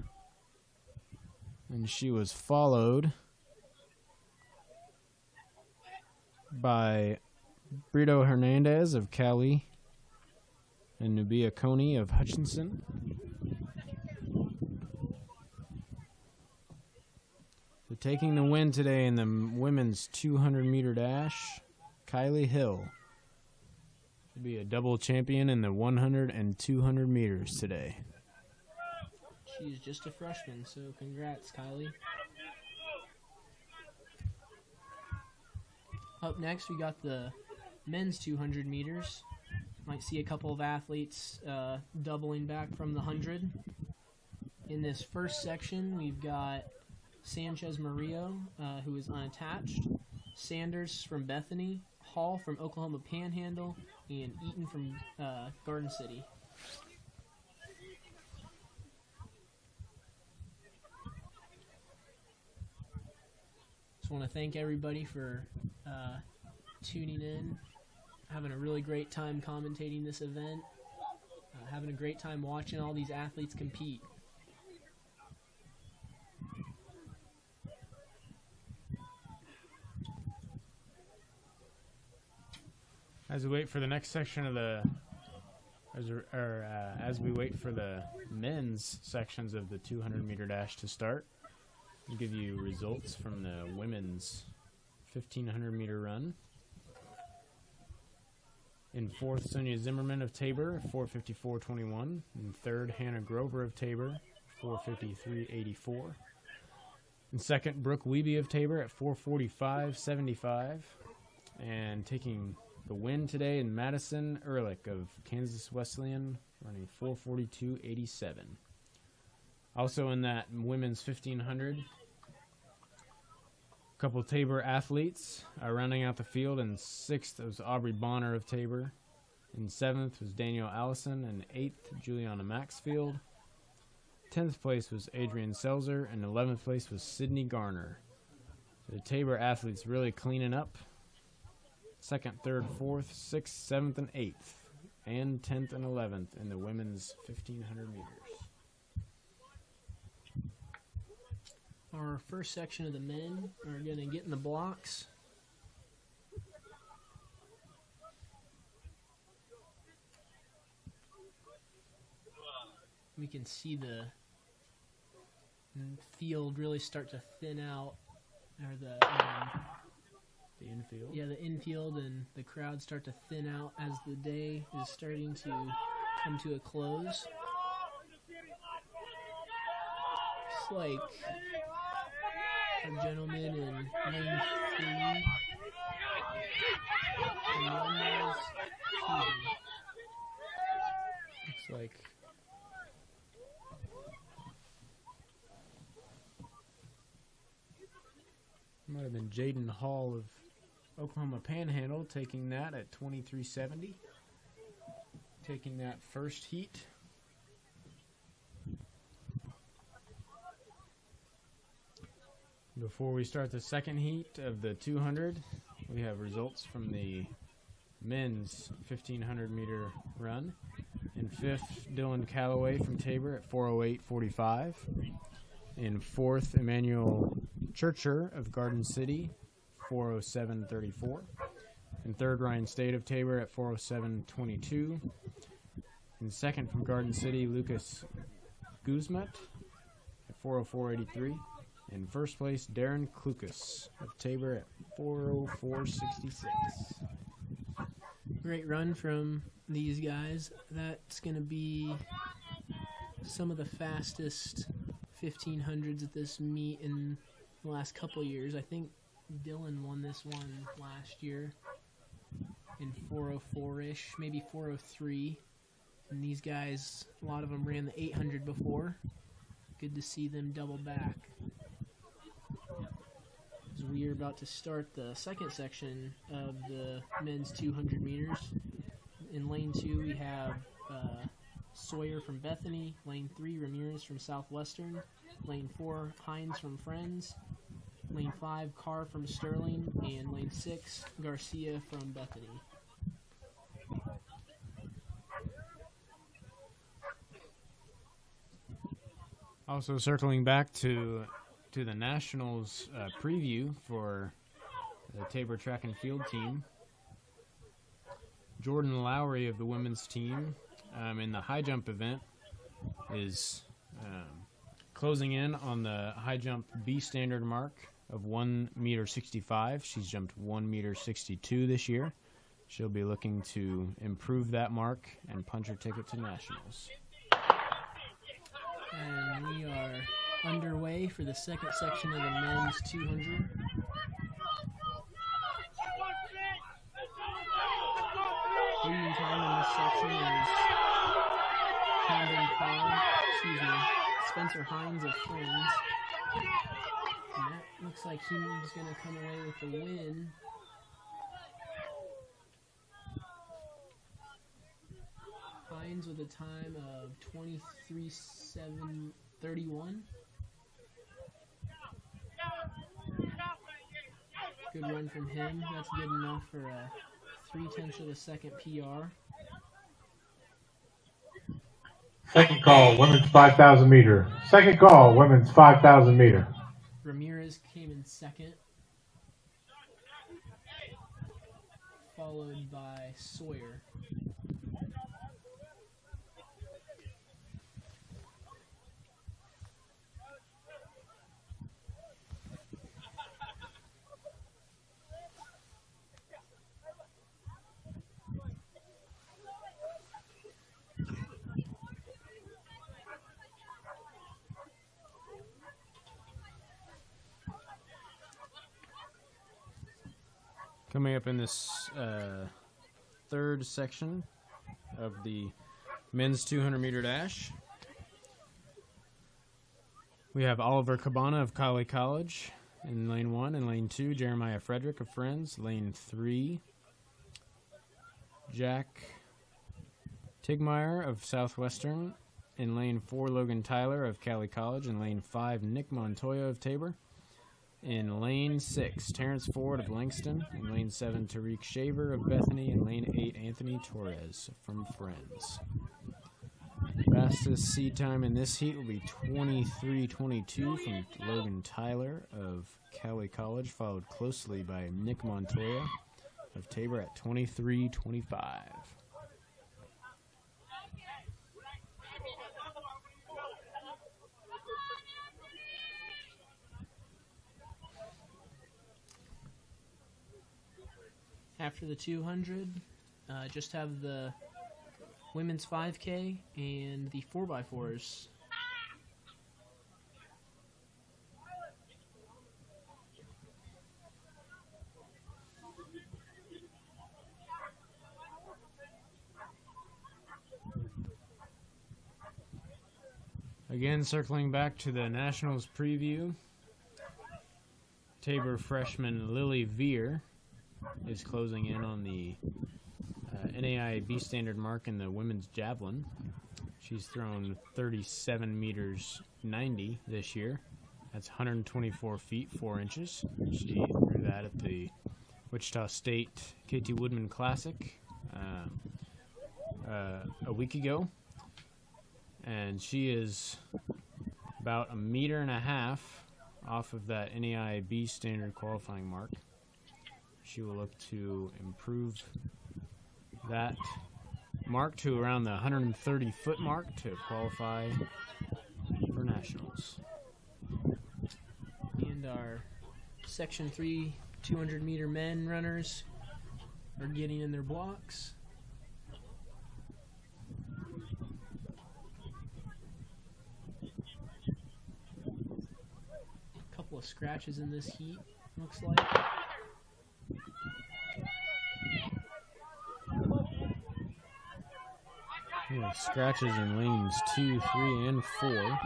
And she was followed by Brito Hernandez of Cali and Nubia Coney of Hutchinson. So taking the win today in the women's 200 meter dash, Kylie Hill will be a double champion in the 100 and 200 meters today. She's just a freshman, so congrats, Kylie. Up next, we got the men's 200 meters. Might see a couple of athletes doubling back from the 100. In this first section, we've got Sanchez Murillo, who is unattached, Sanders from Bethany, Hall from Oklahoma Panhandle, and Eaton from Garden City. Just want to thank everybody for tuning in, having a really great time commentating this event, having a great time watching all these athletes compete. As we wait for the next section of the, as we wait for the men's sections of the 200 meter dash to start, we'll give you results from the women's 1500 meter run. In fourth, Sonia Zimmerman of Tabor, 4:54.21. In third, Hannah Grover of Tabor, 4:53.84. In second, Brooke Wiebe of Tabor at 4:45.75. And taking the win today in Madison Ehrlich of Kansas Wesleyan, running 4:42.87. Also in that women's 1500, a couple Tabor athletes are rounding out the field. In sixth was Aubrey Bonner of Tabor. In seventh was Danielle Allison. And eighth, Juliana Maxfield. 10th place was Adrian Selzer. And 11th place was Sydney Garner. The Tabor athletes really cleaning up. 2nd, 3rd, 4th, 6th, 7th, and 8th, and 10th and 11th in the women's 1500 meters. Our first section of the men are going to get in the blocks. we can see the field really start to thin out, or the infield. Yeah, the infield and the crowd start to thin out as the day is starting to come to a close. It's like our gentleman in lane 3 and looks like might have been Jaden Hall of Oklahoma Panhandle taking that at 23:70, taking that first heat. Before we start the second heat of the 200, we have results from the men's 1,500 meter run. In fifth, Dylan Calloway from Tabor at 4:08:45. In fourth, Emmanuel Churcher of Garden City, 4:07:34. In third, Ryan State of Tabor at 4:07:22. In second, from Garden City, Lucas Guzmat at 4:04:83. In first place, Darren Klukas of Tabor at 4:04:66. Great run from these guys. That's going to be some of the fastest 1,500s at this meet in the last couple years. I think Dylan won this one last year in 4:04-ish, maybe 4:03. And these guys, a lot of them ran the 800 before. Good to see them double back. As we are about to start the second section of the men's 200 meters. In lane 2, we have Sawyer from Bethany. Lane 3, Ramirez from Southwestern. Lane 4, Hines from Friends. Lane 5, Carr from Sterling. And lane 6, Garcia from Bethany. Also circling back to the Nationals preview for the Tabor track and field team. Jordan Lowry of the women's team in the high jump event is closing in on the high jump B standard mark of 1:65. She's jumped 1:62 this year. She'll be looking to improve that mark and punch her ticket to Nationals. And we are underway for the second section of the men's 200. Leading time in this section is Spencer Hines of Friends. And that looks like he's going to come away with the win. Hines with a time of 23:7:31. Good run from him. That's good enough for a 0.3 of a second PR. Second call, women's 5,000 meter. Second call, women's 5,000 meter. Ramirez came in second, followed by Sawyer. Coming up in this third section of the men's 200 meter dash, we have Oliver Cabana of Colley College in lane 1. In lane 2, Jeremiah Frederick of Friends. Lane 3, Jack Tigmeyer of Southwestern. In lane 4, Logan Tyler of Cali College. In lane 5, Nick Montoya of Tabor. In lane 6, Terrence Ford of Langston. In lane 7, Tariq Shaver of Bethany. In lane 8, Anthony Torres from Friends. Fastest seed time in this heat will be 23:22 from Logan Tyler of Cali College, followed closely by Nick Montoya of Tabor at 23:25. after the 200, just have the women's 5K and the 4x4s. Again, circling back to the Nationals preview, Tabor freshman Lily Veer is closing in on the NAI B standard mark in the women's javelin. She's thrown 37 meters 90 this year. That's 124 feet 4 inches. She threw that at the Wichita State KT Woodman Classic a week ago. And she is about 1.5 meters off of that NAI B standard qualifying mark. She will look to improve that mark to around the 130-foot mark to qualify for nationals. And our Section 3 200-meter men runners are getting in their blocks. Of scratches in this heat, looks like. Yeah, scratches in lanes 2, 3, and 4.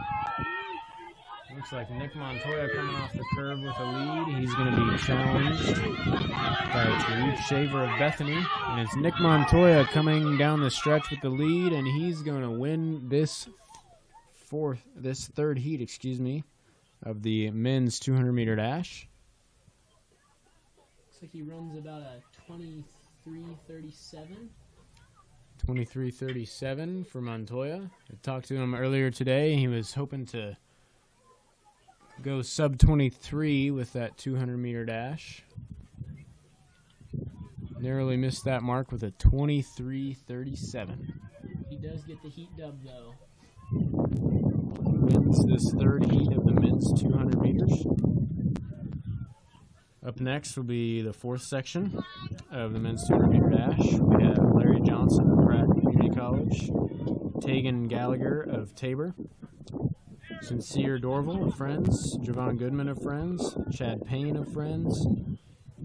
Looks like Nick Montoya coming off the curve with a lead. He's going to be challenged by Tariq Shaver of Bethany. And it's Nick Montoya coming down the stretch with the lead, and he's going to win this third heat, of the men's 200-meter dash. Looks like he runs about a 23:37. 23:37 for Montoya. I talked to him earlier today. He was hoping to go sub 23 with that 200-meter dash. Narrowly missed that mark with a 23:37. He does get the heat dub, though. Wins this third heat of the men's 200 meters. Up next will be the fourth section of the men's 200-meter dash. We have Larry Johnson of Pratt Community College, Tegan Gallagher of Tabor, Sincere Dorval of Friends, Javon Goodman of Friends, Chad Payne of Friends,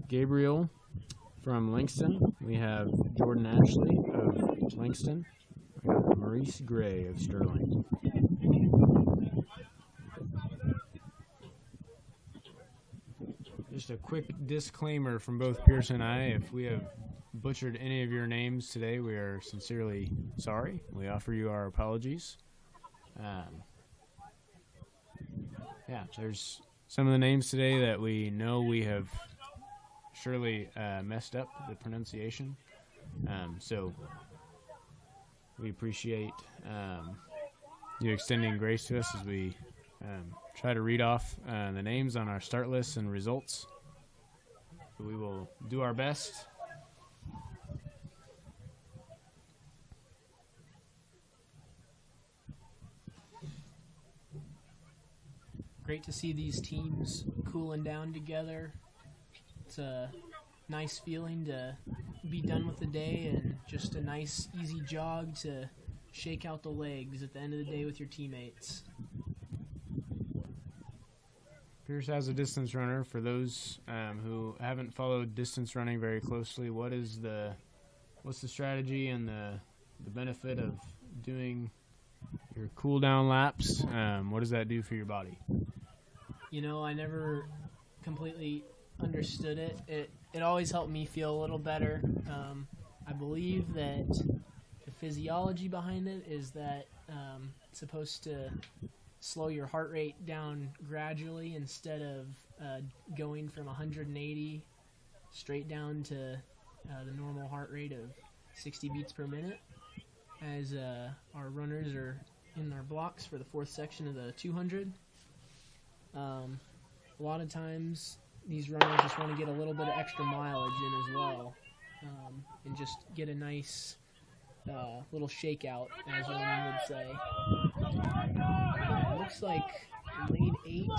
Gabriel from Langston. We have Jordan Ashley of Langston. We have Maurice Gray of Sterling. Just a quick disclaimer from both Pierce and I. If we have butchered any of your names today, we are sincerely sorry. We offer you our apologies. There's some of the names today that we know we have surely messed up the pronunciation. So we appreciate you extending grace to us as we try to read off the names on our start lists and results. We will do our best. Great to see these teams cooling down together. It's a nice feeling to be done with the day and just a nice, easy jog to shake out the legs at the end of the day with your teammates. Pierce has a distance runner. For those who haven't followed distance running very closely, what's the strategy and the benefit of doing your cool down laps? What does that do for your body? You know, I never completely understood it. It always helped me feel a little better. I believe that the physiology behind it is that it's supposed to slow your heart rate down gradually instead of going from 180 straight down to the normal heart rate of 60 beats per minute as our runners are in their blocks for the fourth section of the 200. A lot of times these runners just want to get a little bit of extra mileage in as well and just get a nice little shakeout, as one would say. Looks like lane 8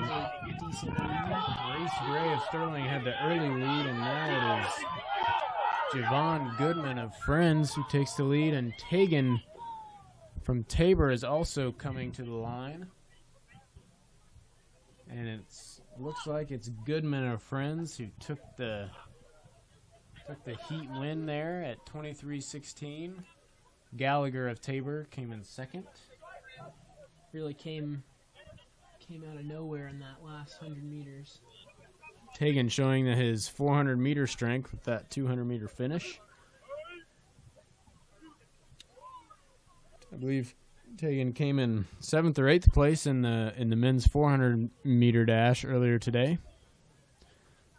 was a decent lead. Reese Gray of Sterling had the early lead, and now it is Javon Goodman of Friends who takes the lead, and Tegan from Tabor is also coming to the line. And it looks like it's Goodman of Friends who took the heat win there at 23:16. Gallagher of Tabor came in second. Really came out of nowhere in that last 100 meters. Tegan showing that his 400-meter strength with that 200-meter finish. I believe Tegan came in 7th or 8th place in the men's 400-meter dash earlier today.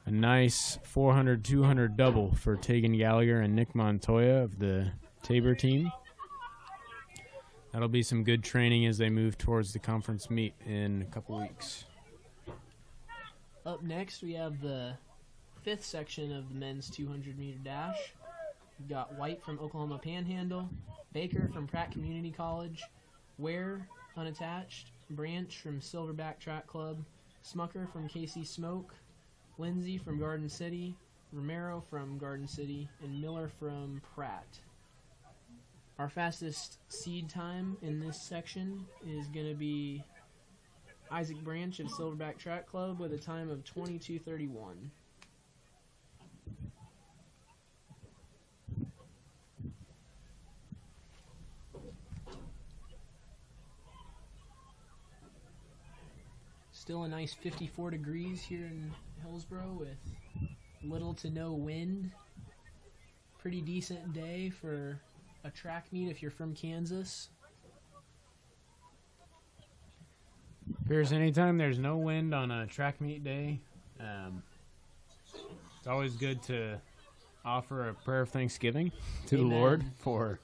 A nice 400-200 double for Tegan Gallagher and Nick Montoya of the Tabor team. That'll be some good training as they move towards the conference meet in a couple weeks. Up next, we have the 5th section of the men's 200-meter dash. We've got White from Oklahoma Panhandle, Baker from Pratt Community College, Ware, unattached, Branch from Silverback Track Club, Smucker from KC Smoke, Lindsay from Garden City, Romero from Garden City, and Miller from Pratt. Our fastest seed time in this section is going to be Isaac Branch of Silverback Track Club with a time of 22:31. Still a nice 54 degrees here in Hillsboro with little to no wind. Pretty decent day for a track meet if you're from Kansas. Appears anytime there's no wind on a track meet day, it's always good to offer a prayer of thanksgiving to Amen. the Lord for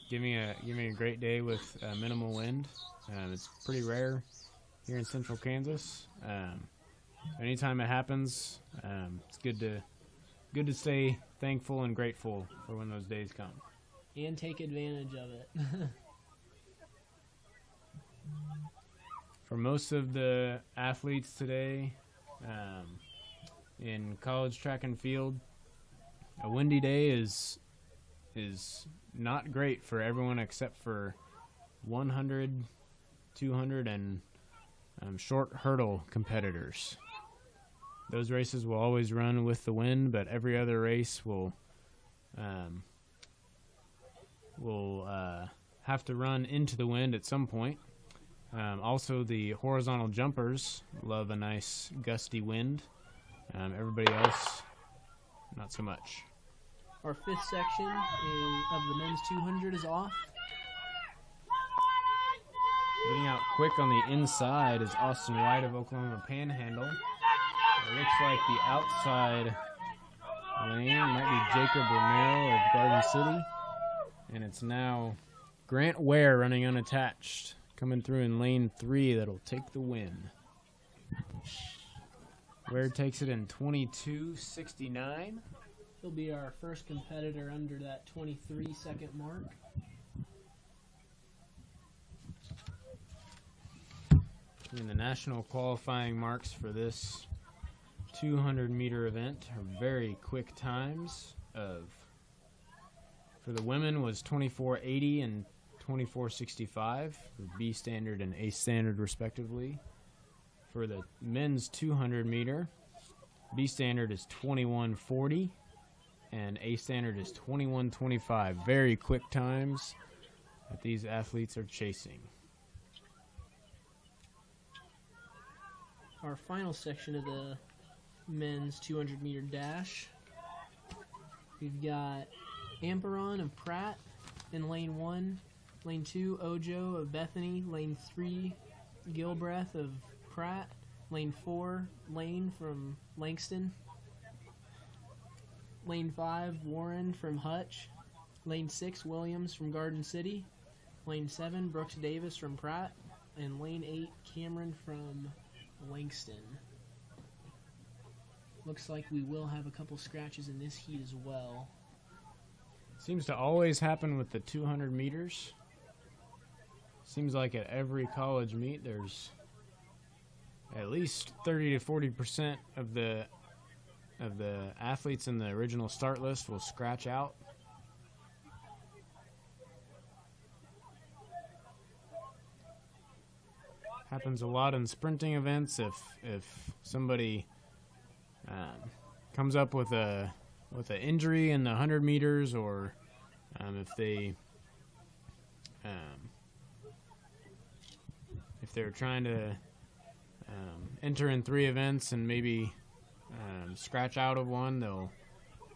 giving me a great day with minimal wind. It's pretty rare here in central Kansas. Anytime it happens, it's good to stay thankful and grateful for when those days come. And take advantage of it. For most of the athletes today in college track and field, a windy day is not great for everyone except for 100, 200, and short hurdle competitors. Those races will always run with the wind, but every other race will have to run into the wind at some point. Also, the horizontal jumpers love a nice gusty wind. Everybody else, not so much. Our 5th section of the men's 200 is off. Getting out quick on the inside is Austin White of Oklahoma Panhandle. It looks like the outside lane might be Jacob Romero of Garden City. And it's now Grant Ware running unattached, coming through in lane 3 that'll take the win. Ware takes it in 22:69. He'll be our first competitor under that 23-second mark. And the national qualifying marks for this 200-meter event are very quick times for the women was 24:80 and 24:65 for B standard and A standard respectively. For the men's 200-meter, B standard is 21:40 and A standard is 21:25. Very quick times that these athletes are chasing. Our final section of the men's 200-meter dash. We've got Amperon of Pratt in lane 1, lane 2, Ojo of Bethany, lane 3, Gilbreth of Pratt, lane 4, Lane from Langston, lane 5, Warren from Hutch, lane 6, Williams from Garden City, lane 7, Brooks Davis from Pratt, and lane 8, Cameron from Langston. Looks like we will have a couple scratches in this heat as well. Seems to always happen with the 200 meters. Seems like at every college meet there's at least 30 to 40% of the athletes in the original start list will scratch out. Happens a lot in sprinting events. If somebody comes up with an injury in the 100 meters, or if they're trying to enter in 3 events and maybe scratch out of one, they'll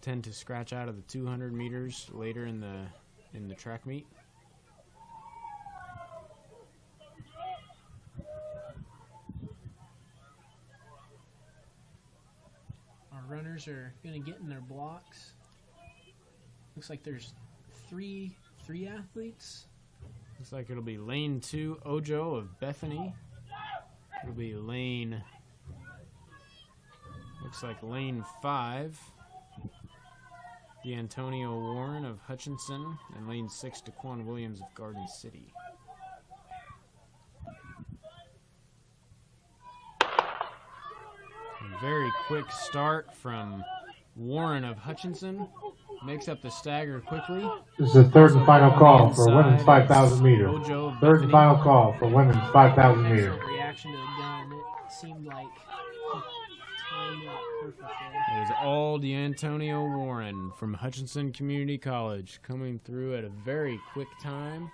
tend to scratch out of the 200 meters later in the track meet. Our runners are going to get in their blocks. Looks like there's three athletes. Looks like it'll be lane 2, Ojo of Bethany. It'll be lane 5, D'Antonio Warren of Hutchinson, and lane 6, Daquan Williams of Garden City. A very quick start from Warren of Hutchinson. Makes up the stagger quickly. This is the third and final call for women's 5,000 meter. Third and final call for women's 5,000 meter. Reaction to the gun. It seemed like timed out perfect It was all D'Antonio Warren from Hutchinson Community College coming through at a very quick time.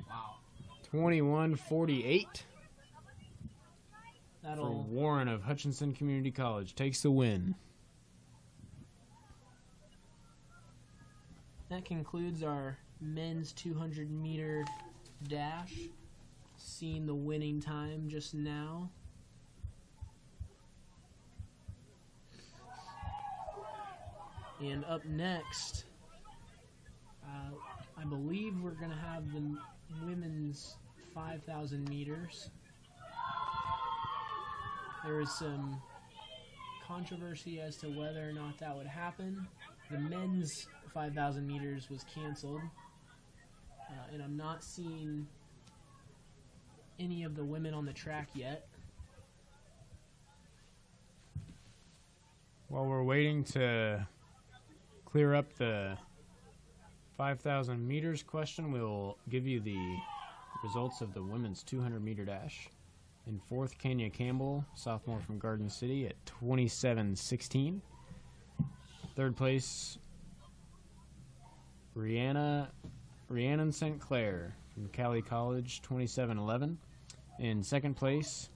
Wow. 21:48 for Warren of Hutchinson Community College. Takes the win. That concludes our men's 200-meter dash. Seeing the winning time just now. And up next, I believe we're going to have the women's 5,000 meters. There was some controversy as to whether or not that would happen. The men's 5,000 meters was canceled, and I'm not seeing any of the women on the track yet. While we're waiting to clear up the 5,000 meters question, we'll give you the results of the women's 200-meter dash. In 4th, Kenya Campbell, sophomore from Garden City, at 27:16. 3rd place, Rhiannon St. Clair from Cali College, 27:11. In 2nd place,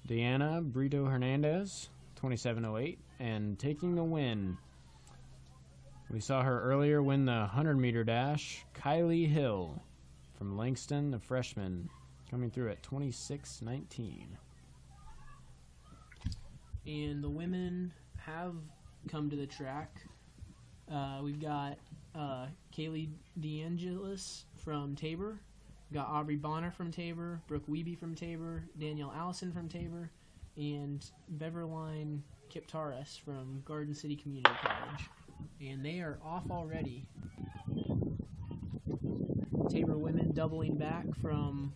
Diana Brito Hernandez, 27:08. And taking the win, we saw her earlier win the 100-meter dash, Kylie Hill from Langston, a freshman, coming through at 26:19. And the women have come to the track. We've got Kaylee DeAngelis from Tabor. We've got Aubrey Bonner from Tabor, Brooke Wiebe from Tabor, Danielle Allison from Tabor, and Beverline Kiptaras from Garden City Community College. And they are off already. Tabor women doubling back from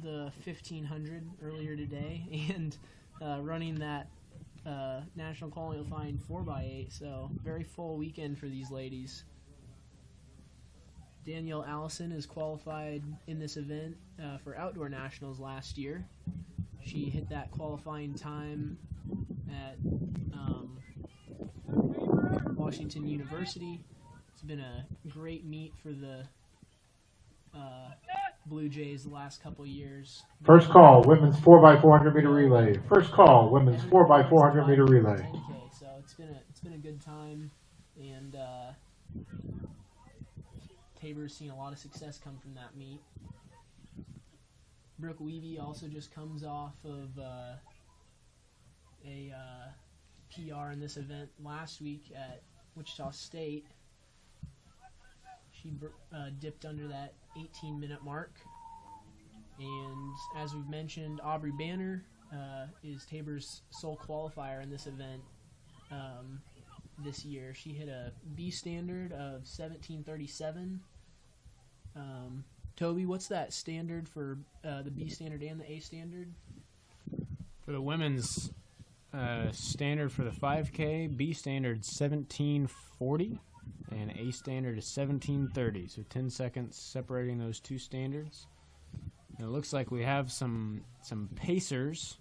the 1,500 earlier today and running that national qualifying 4x8, so very full weekend for these ladies. Danielle Allison is qualified in this event for outdoor nationals last year. She hit that qualifying time at Washington University. It's been a great meet for the Blue Jays the last couple years. First call, women's 4x400 meter relay. First call, women's 4x400 meter relay. 10K, so it's been a good time, and Tabor's seen a lot of success come from that meet. Brooke Wiebe also just comes off of a PR in this event last week at Wichita State. She dipped under that 18-minute mark. And as we've mentioned, Aubrey Banner is Tabor's sole qualifier in this event this year. She hit a B standard of 17:37. Toby, what's that standard for the B standard and the A standard? For the women's standard for the 5K, B standard 17:40, and A standard is 17:30. So 10 seconds separating those two standards. And it looks like we have some pacers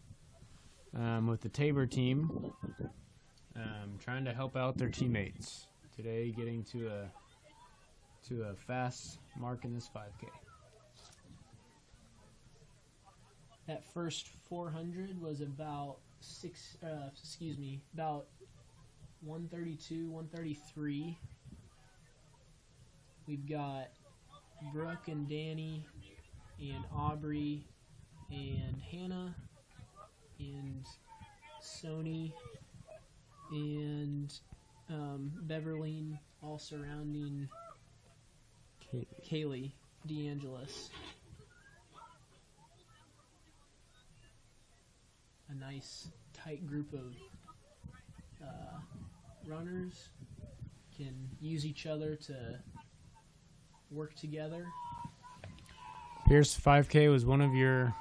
with the Tabor team trying to help out their teammates today, getting to a fast mark in this 5K. That first 400 was about about 132, 133. We've got Brooke and Danny and Aubrey and Hannah and Sony and Beverly all surrounding Kaylee DeAngelis. A nice tight group of runners can use each other to work together. Pierce 5K was one of your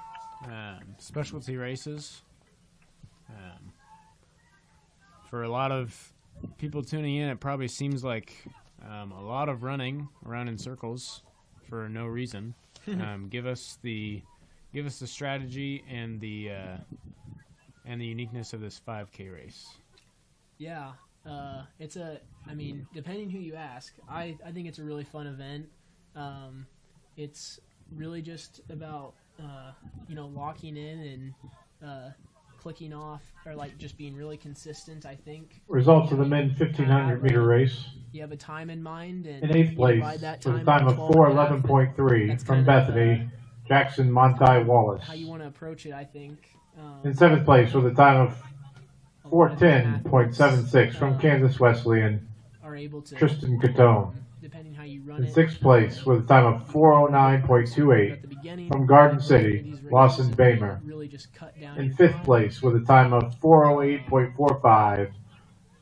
specialty races. For a lot of people tuning in, it probably seems like a lot of running around in circles for no reason. Give us the strategy and the uniqueness of this 5K race. Yeah, depending who you ask, I think it's a really fun event. It's really just about, locking in and clicking off, or like just being really consistent, I think. Results of the men's 1,500 meter race. You have a time in mind, and in 8th place with a time of 4:11.3 from Bethany, Jackson Monti Wallace. How you want to approach it, I think. In 7th place with a time of 4:10.76 from Kansas Wesleyan, are able to, Tristan Catone. depending how you run In it. 6th place with a time of 4:09.28 from Garden City, Lawson Bamer. Really just cut down. In 5th place with a time of 4:08.45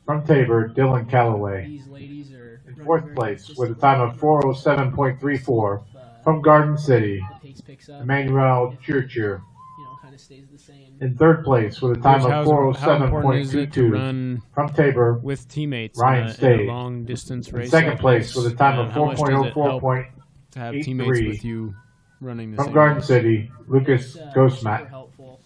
from Tabor, Dylan Calloway. These ladies are In 4th place with a time of 4:07.34 from Garden City, the pace picks up, Emmanuel Churchier. kind of stays the same. In 3rd place with a time of 4:07.22 from Tabor, with teammates Ryan in Stade. a long distance In race. 2nd place with a time of how much does it help 4:04.83 to have teammates with you running the from same Garden race? City, Lucas Super Gosmat. helpful.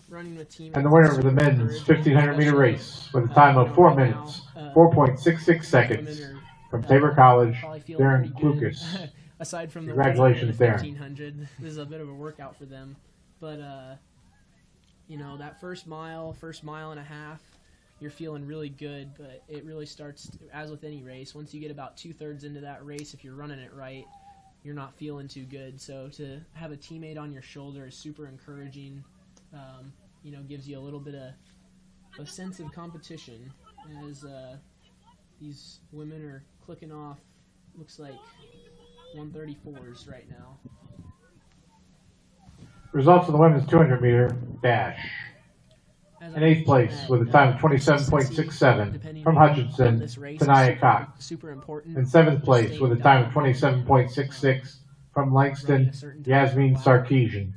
Running with teammates. And the winner of the men's 1,500 meter race with a time of 4 minutes, 4.66 seconds from Tabor College, Darren Lucas. Aside from the Congratulations, Darren. 1,500, this is a bit of a workout for them. But that first mile and a half, you're feeling really good. But it really starts, as with any race, once you get about 2/3 into that race, if you're running it right, you're not feeling too good. So to have a teammate on your shoulder is super encouraging. Gives you a little bit of a sense of competition as these women are clicking off, looks like 134s right now. Results of the women's 200 meter dash. In 8th place with a time of 27.67 from Hutchinson, Tanaya Cox. Super important. In 7th place with a time of 27.66 from Langston, Yasmin Sarkeesian.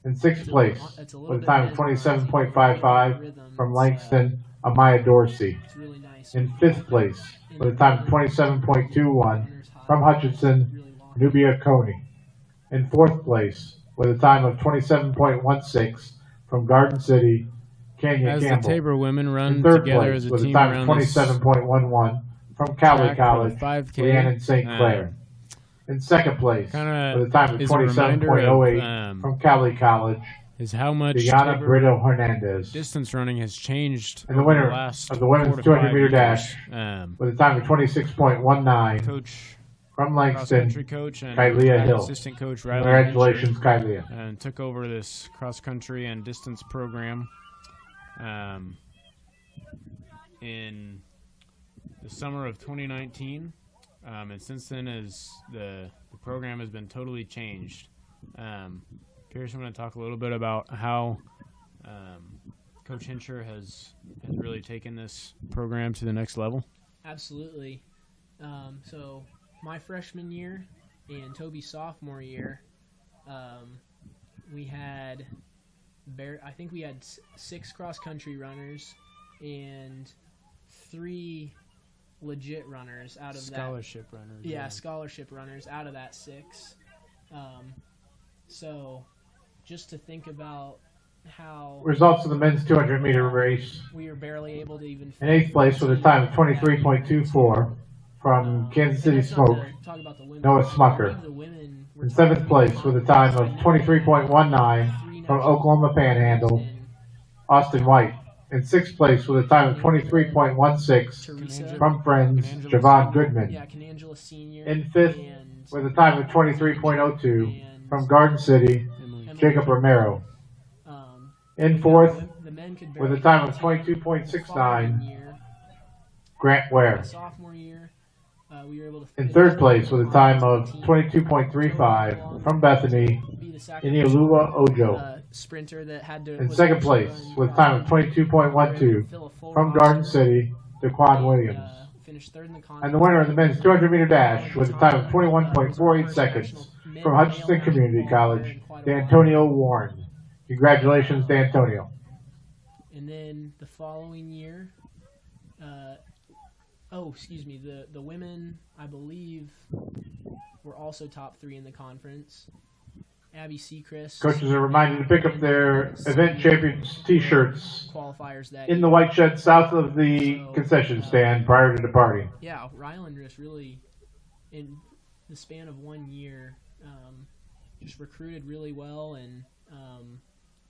In 6th place with a time of 27.55 from Langston, Amaya Dorsey. Really nice. In 5th place with a time of 27.21 from Hutchinson, Nubia Coney. In 4th place with a time of 27.16 from Garden City, Kenya As Campbell. the Tabor women run In 3rd together place as a with a team time of around this 27.11 from Cowley track for College, the 5K, Rhiannon St. Clair. In 2nd place kinda with a time of is a reminder 27.08 of, from Cowley College, is how much Diana Tabor Brito Hernandez. distance running has changed And the over winner last of the women's 4 to 200 5 meter years. dash with a time of 26.19 Coach, from cross Langston, country coach, and Kylea Hill. assistant coach Riley Congratulations, Kylea. and took over this cross country and distance program in the summer of 2019, and since then the program has been totally changed. Pierce, I'm going to talk a little bit about how Coach Hincher has really taken this program to the next level. Absolutely. So my freshman year and Toby's sophomore year, we had I think we had 6 cross-country runners and 3 legit runners out of scholarship runners. Yeah, scholarship runners out of that 6. So just to think about how results of the men's 200-meter race. We were barely able to even. In 8th place with a time of 23.24 from Kansas City Smoke, Noah Smucker. In 7th place with a time of 23.19 from Oklahoma Panhandle, Austin White. In 6th place with a time of 23.16 from Friends, Javon Goodman. In 5th with a time of 23.02 from Garden City, Jacob Romero. In 4th with a time of 22.69, Grant Ware. In 3rd place with a time of 22.35 from Bethany, Inialua Ojo. In 2nd place with a time of 22.12 from Garden City, Daquan Williams. And the winner of the men's 200-meter dash with a time of 21.48 seconds from Hutchinson Community College, D'Antonio Warren. Congratulations, D'Antonio. And then the following year, the women, I believe, were also top 3 in the conference. Abby Sechrist. Coaches are reminded to pick up their event champions T-shirts qualifiers in the white shed south of the concession stand prior to departing. Yeah, Ryland just really, in the span of 1 year, just recruited really well and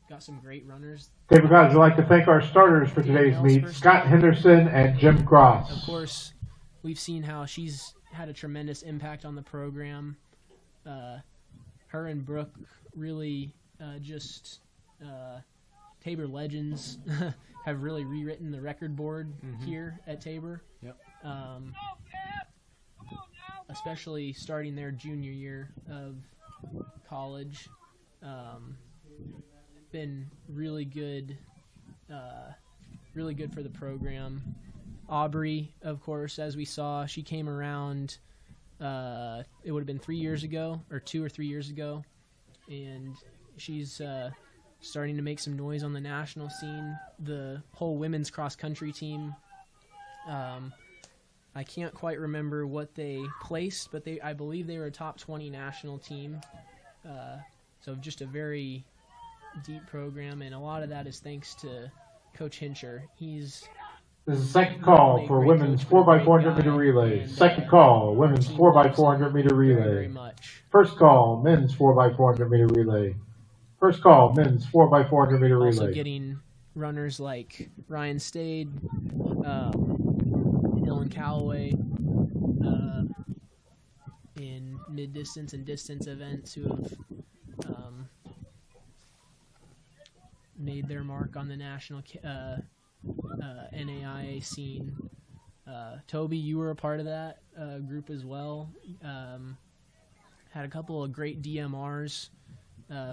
got some great runners. Tabor guys, I'd like to thank our starters for today's meet, Scott Henderson and Jim Cross. Of course, we've seen how she's had a tremendous impact on the program. Her and Brooke really Tabor legends have really rewritten the record board here at Tabor. Yep. Especially starting their junior year of college. Been really good for the program. Aubrey, of course, as we saw, she came around, it would have been 3 years ago, or 2 or 3 years ago, and she's starting to make some noise on the national scene. The whole women's cross-country team, I can't quite remember what they placed, but I believe they were a top 20 national team. So just a very deep program, and a lot of that is thanks to Coach Hincher. This is the second call for women's 4x400 meter relay. Second call, women's 4x400 meter relay. Very much. First call, men's 4x400 meter relay. First call, men's 4x400 meter relay. Also getting runners like Ryan Stade, Dylan Calloway, in mid-distance and distance events who have made their mark on the national NAIA scene. Toby, you were a part of that group as well. Had a couple of great DMRs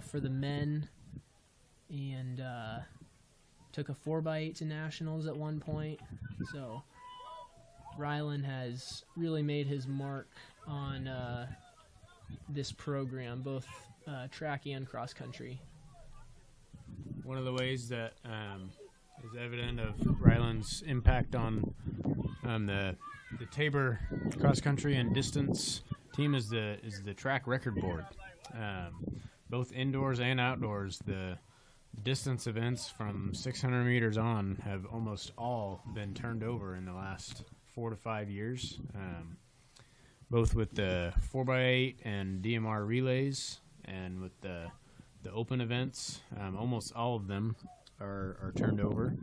for the men, and took a 4x8 to nationals at one point. So Ryland has really made his mark on this program, both track and cross country. One of the ways that is evident of Ryland's impact on the Tabor cross country and distance team is the track record board. Both indoors and outdoors, the distance events from 600 meters on have almost all been turned over in the last 4 to 5 years. Both with the 4x8 and DMR relays, and with the open events, almost all of them are turned over,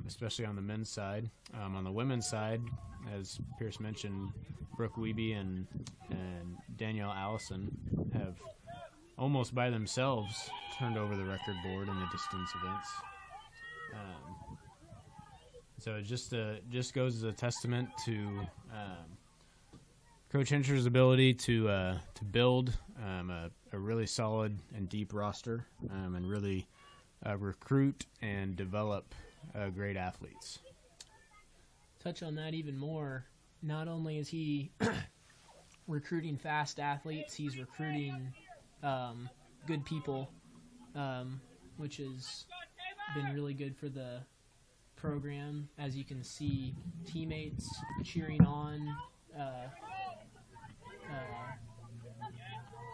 especially on the men's side. On the women's side, as Pierce mentioned, Brooke Wiebe and Danielle Allison have almost by themselves turned over the record board in the distance events. So it just goes as a testament to Coach Hincher's ability to build a really solid and deep roster, and really recruit and develop great athletes. Touch on that even more. Not only is he recruiting fast athletes, he's recruiting good people. which has been really good for the program. As you can see, teammates cheering on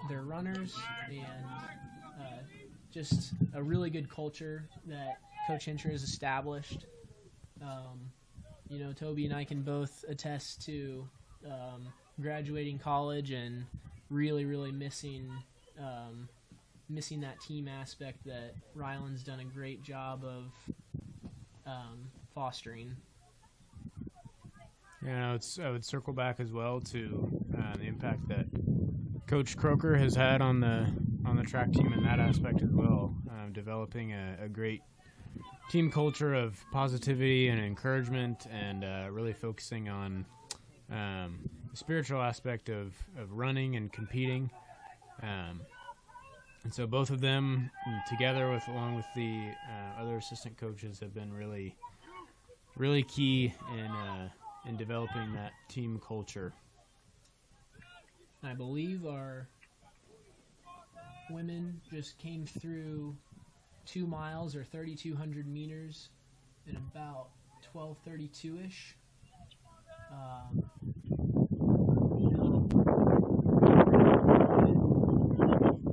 their runners, and just a really good culture that Coach Hincher has established. You know, Toby and I can both attest to graduating college and really missing that team aspect that Ryland's done a great job of fostering. Yeah, I would circle back as well to the impact that Coach Croker has had on the track team in that aspect as well, developing a great team culture of positivity and encouragement, and really focusing on the spiritual aspect of running and competing. And so both of them together along with the other assistant coaches have been really key in developing that team culture. I believe our women just came through 2 miles or 3,200 meters in about 12:32-ish.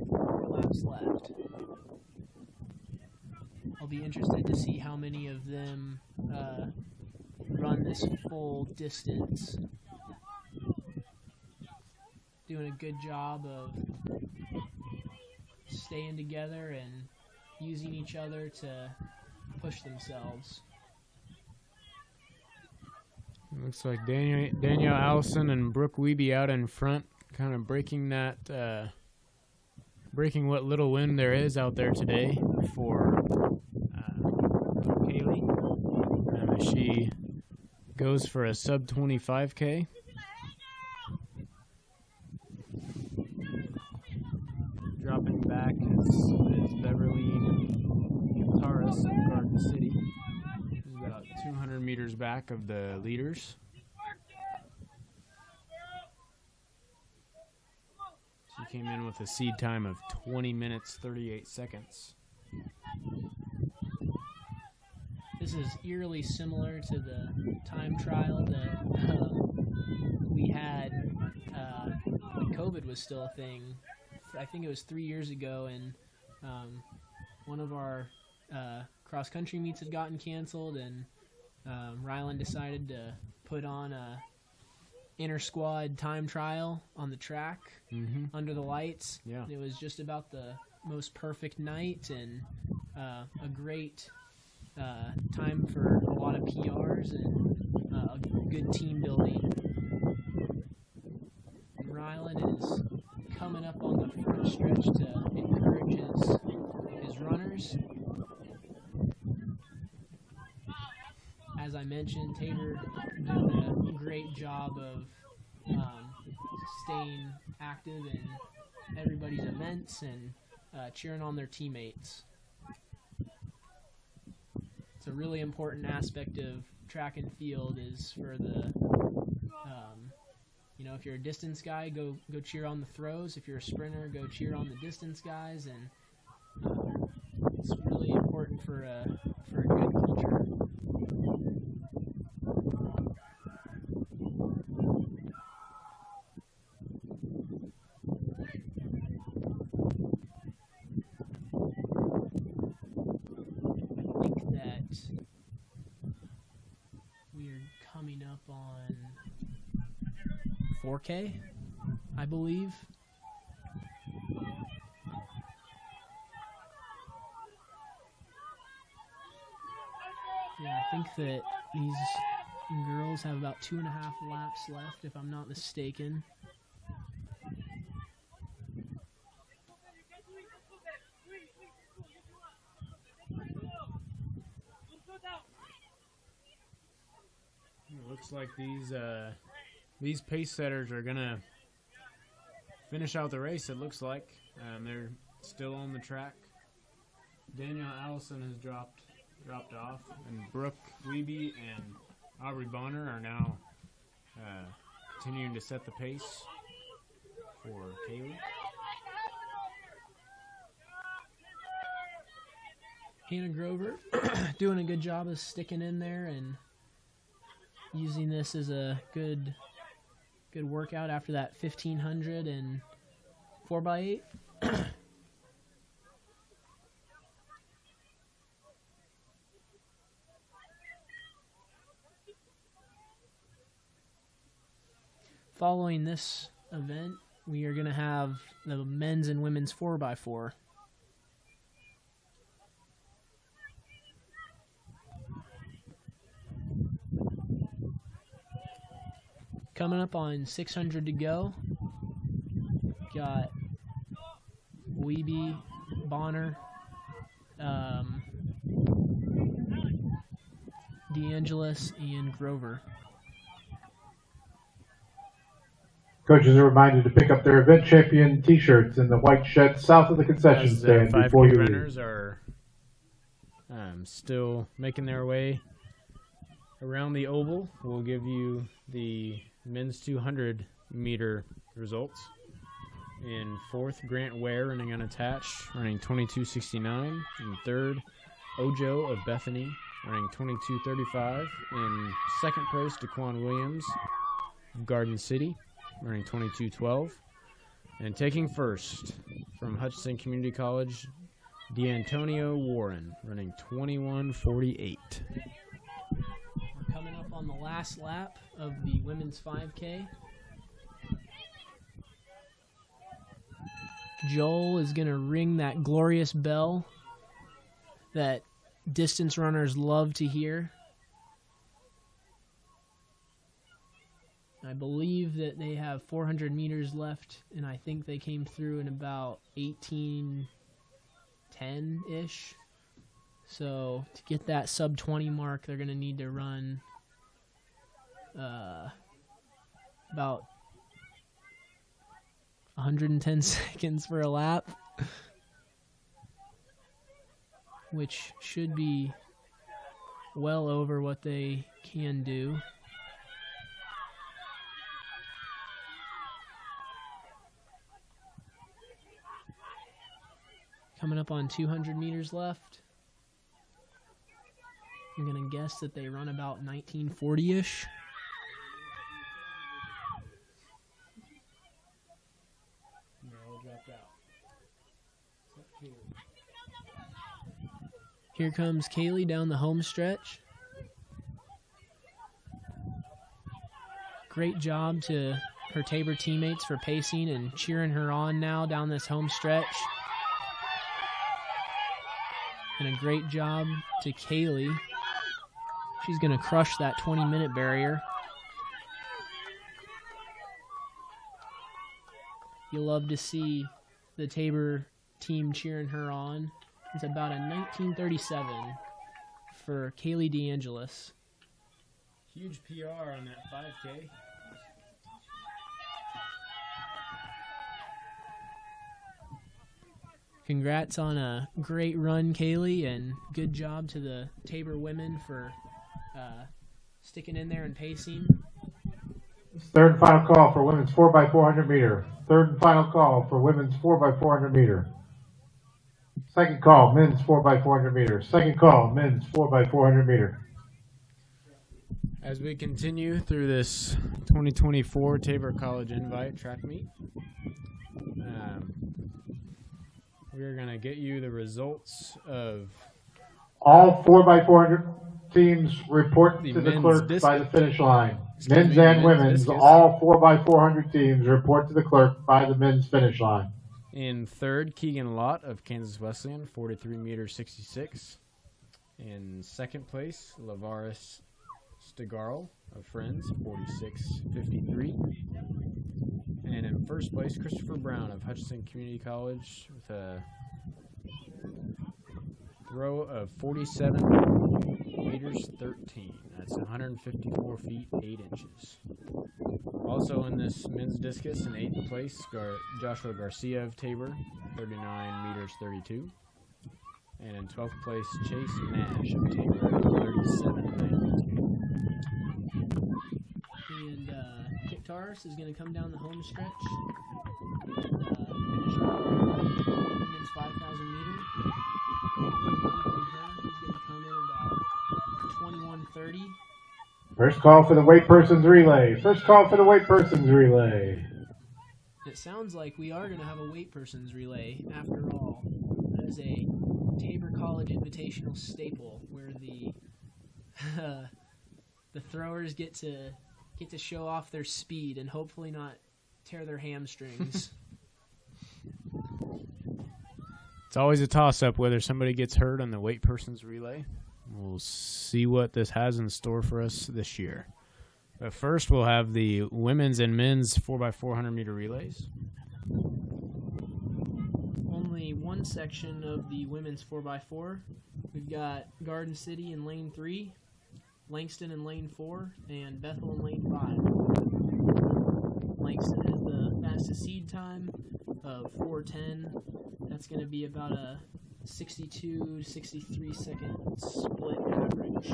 4 laps left. I'll be interested to see how many of them run this full distance. Doing a good job of staying together and using each other to push themselves. It looks like Danielle Allison and Brooke Wiebe out in front, kind of breaking what little wind there is out there today for Kaylee. As she goes for a sub 25K. Dropping back is Beverly Taurus of Garden City. She's about 200 meters back of the leaders. She came in with a seed time of 20 minutes, 38 seconds. This is eerily similar to the time trial that we had when COVID was still a thing. I think it was 3 years ago, and one of our cross-country meets had gotten canceled, and Ryland decided to put on a inter-squad time trial on the track under the lights. Yeah. And it was just about the most perfect night, and a great time for a lot of PRs and a good team building. And Ryland is coming up on the front stretch to encourage his runners. As I mentioned, Tabor doing a great job of staying active in everybody's events and cheering on their teammates. It's a really important aspect of track and field is for the if you're a distance guy, go cheer on the throws. If you're a sprinter, go cheer on the distance guys, and it's really important for a good culture. I think that we're coming up on 4K, I believe. Yeah, I think that these girls have about 2.5 laps left, if I'm not mistaken. It looks like these pace setters are gonna finish out the race. It looks like they're still on the track. Danielle Allison has dropped off, and Brooke Wiebe and Aubrey Bonner are now continuing to set the pace for Kaylee. Hannah Grover doing a good job of sticking in there and using this as a good workout after that 1500 and 4x8. Following this event, we are going to have the men's and women's 4x4. Coming up on 600 to go. Got Weeby, Bonner, DeAngelis, and Grover. Coaches are reminded to pick up their event champion T-shirts in the white shed south of the concession stand before you leave. Runners are still making their way around the oval. We'll give you the men's 200 meter results. In fourth, Grant Ware running unattached, running 22:69. In third, Ojo of Bethany running 22:35. In second place, Daquan Williams of Garden City running 22:12. And taking first from Hutchinson Community College, DeAntonio Warren running 21:48. We're coming up on the last lap of the women's 5K. Joel is going to ring that glorious bell that distance runners love to hear. I believe that they have 400 meters left, and I think they came through in about 18:10-ish. So to get that sub 20 mark, they're going to need to run about 110 seconds for a lap, which should be well over what they can do. Coming up on 200 meters left. I'm going to guess that they run about 1940-ish. Here comes Kaylee down the home stretch. Great job to her Tabor teammates for pacing and cheering her on now down this home stretch. And a great job to Kaylee. She's going to crush that 20-minute barrier. You'll love to see the Tabor team cheering her on. It's about a 19:37 for Kaylee DeAngelis. Huge PR on that 5K. Congrats on a great run, Kaylee, and good job to the Tabor women for sticking in there and pacing. Third and final call for women's 4x400 meter. Third and final call for women's 4x400 meter. Second call, men's 4x400 meter. Second call, men's 4x400 meter. As we continue through this 2024 Tabor College Invite track meet, we're going to get you the results of all 4x400 teams report to the clerk by the finish line. Men's and women's, all 4x400 teams report to the clerk by the men's finish line. In third, Keegan Lott of Kansas Wesleyan, 43:66. In second place, Lavaris Stegarl of Friends, 46:53. And in first place, Christopher Brown of Hutchinson Community College with a throw of 47:13. That's 154 feet 8 inches. Also in this men's discus, in 8th place, Joshua Garcia of Tabor, 39:32. And in 12th place, Chase Nash of Tabor, 37:92. And Kip Taurus is going to come down the home stretch. Finish men's 5,000 meter. First call for the weight persons relay. First call for the weight persons relay. It sounds like we are going to have a weight persons relay after all. That is a Tabor College Invitational staple where the the throwers get to show off their speed and hopefully not tear their hamstrings. It's always a toss-up whether somebody gets hurt on the weight persons relay. We'll see what this has in store for us this year. But first, we'll have the women's and men's 4x400 meter relays. Only one section of the women's 4x4. We've got Garden City in lane 3, Langston in lane 4, and Bethel in lane 5. Langston has the fastest seed time of 4:10. That's going to be about a 62 to 63 second split average.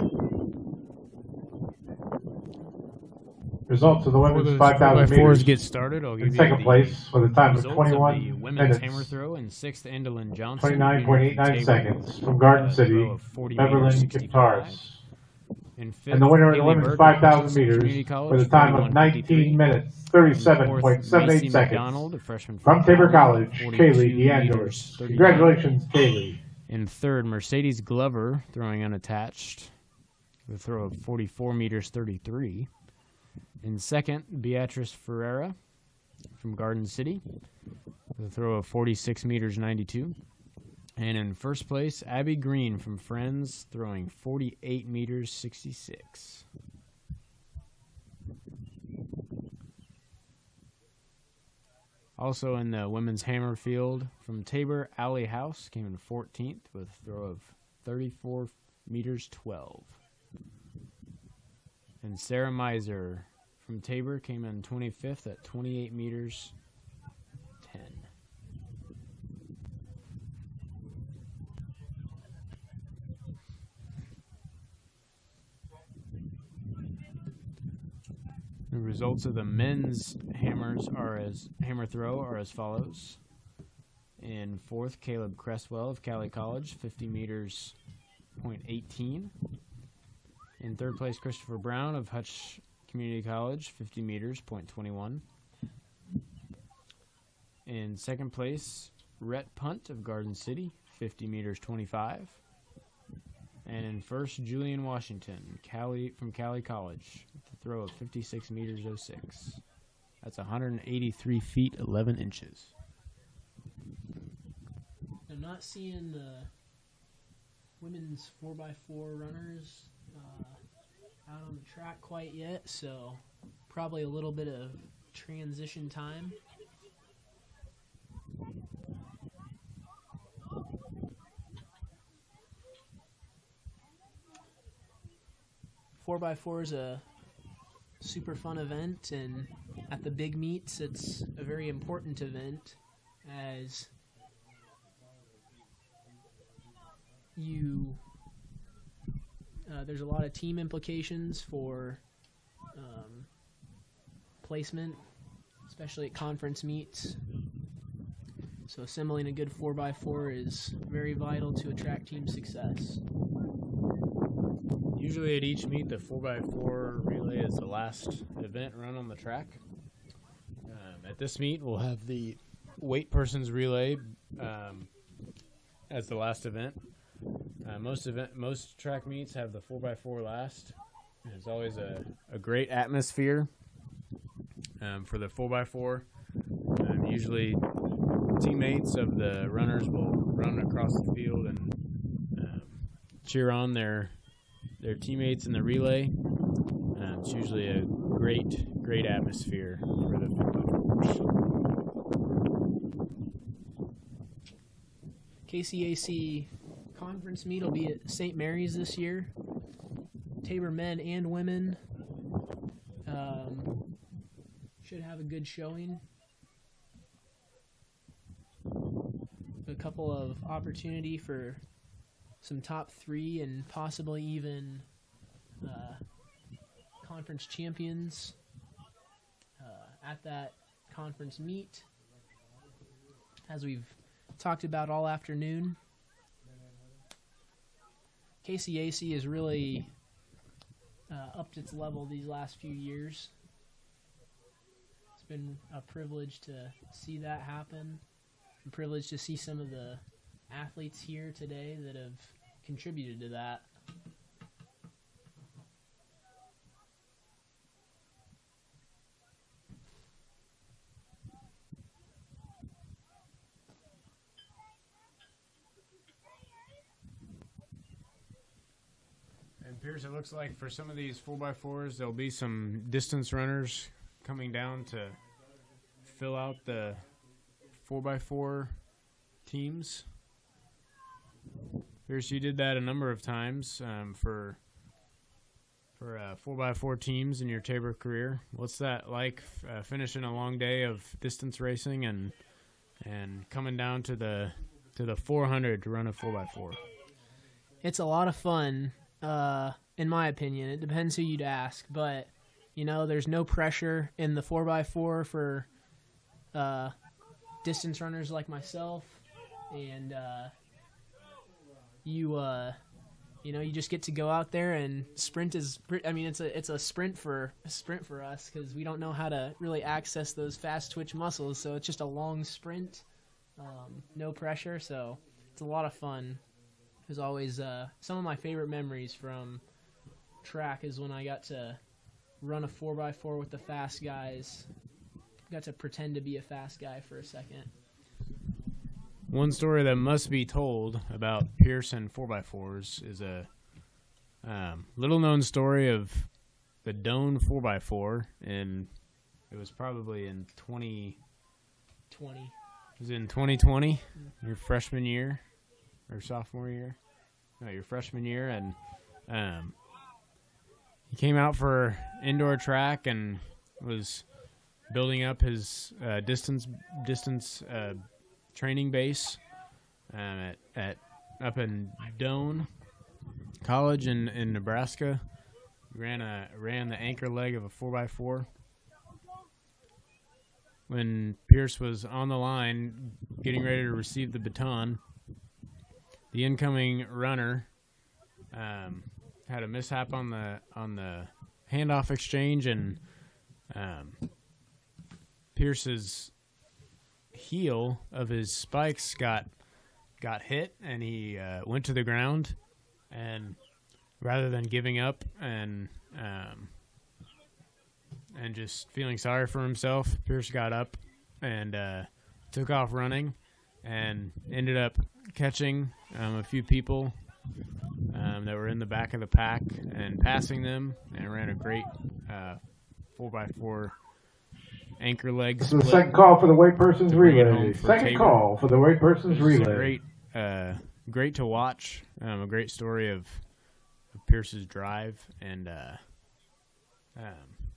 Results of the women's 5,000 meters. Get started. I'll give in you second the place with a time of results 21 of the women's minutes, hammer throw and sixth Endalyn Johnson. 29.89 seconds from Garden City, Beverlyn Kiptaris. And the winner of the women's 5,000 meters with a time of 19 minutes, 37.78 seconds from Tabor College, Kaylee DeAndros. Congratulations, Kaylee. In third, Mercedes Glover throwing unattached with a throw of 44 meters 33. In second, Beatrice Ferreira from Garden City with a throw of 46 meters 92. And in first place, Abby Green from Friends throwing 48 meters 66. Also in the women's hammer field from Tabor, Allie House came in 14th with a throw of 34 meters 12. And Sarah Miser from Tabor came in 25th at 28 meters 10. The results of the men's hammer throw are as follows. In fourth, Caleb Cresswell of Cali College, 50 meters .18. In third place, Christopher Brown of Hutch Community College, 50 meters .21. In second place, Rhett Punt of Garden City, 50 meters 25. And in first, Julian Washington from Cali College, with a throw of 56 meters 06. That's 183 feet 11 inches. I'm not seeing the women's 4x4 runners out on the track quite yet, so probably a little bit of transition time. Four by four is a super fun event, and at the big meets, it's a very important event as there's a lot of team implications for placement, especially at conference meets. So assembling a good 4x4 is very vital to attract team success. Usually at each meet, the 4x4 relay is the last event run on the track. At this meet, we'll have the weight persons relay as the last event. Most track meets have the 4x4 last. It's always a great atmosphere for the 4x4. Usually teammates of the runners will run across the field and cheer on their teammates in the relay. It's usually a great atmosphere for the 4x4s. KCAC conference meet will be at St. Mary's this year. Tabor men and women should have a good showing. A couple of opportunity for some top 3 and possibly even conference champions at that conference meet, as we've talked about all afternoon. KCAC is really upped its level these last few years. It's been a privilege to see that happen. I'm privileged to see some of the athletes here today that have contributed to that. And Pierce, it looks like for some of these 4x4s, there'll be some distance runners coming down to fill out the 4x4 teams. Pierce, you did that a number of times for 4x4 teams in your Tabor career. What's that like, finishing a long day of distance racing and coming down to the 400 to run a 4x4? It's a lot of fun. In my opinion, it depends who you'd ask, but there's no pressure in the 4x4 for distance runners like myself, and you just get to go out there and sprint. It's a sprint for us because we don't know how to really access those fast twitch muscles, so it's just a long sprint, no pressure, so it's a lot of fun. There's always some of my favorite memories from track is when I got to run a 4x4 with the fast guys. Got to pretend to be a fast guy for a second. One story that must be told about Pearson 4x4s is a little-known story of the Doan 4x4, and it was probably in 2020. It was in 2020, your freshman year. Or sophomore year? No, your freshman year. And he came out for indoor track and was building up his distance training base up in Doan College in Nebraska. Ran the anchor leg of a 4x4. When Pierce was on the line getting ready to receive the baton, the incoming runner had a mishap on the handoff exchange, and Pierce's heel of his spikes got hit, and he went to the ground. And rather than giving up and just feeling sorry for himself, Pierce got up and took off running, and ended up catching a few people that were in the back of the pack and passing them, and ran a great 4x4 anchor leg split. This is the second call for the weight person's relay. Second call for the weight person's relay. Great to watch. A great story of Pierce's drive, and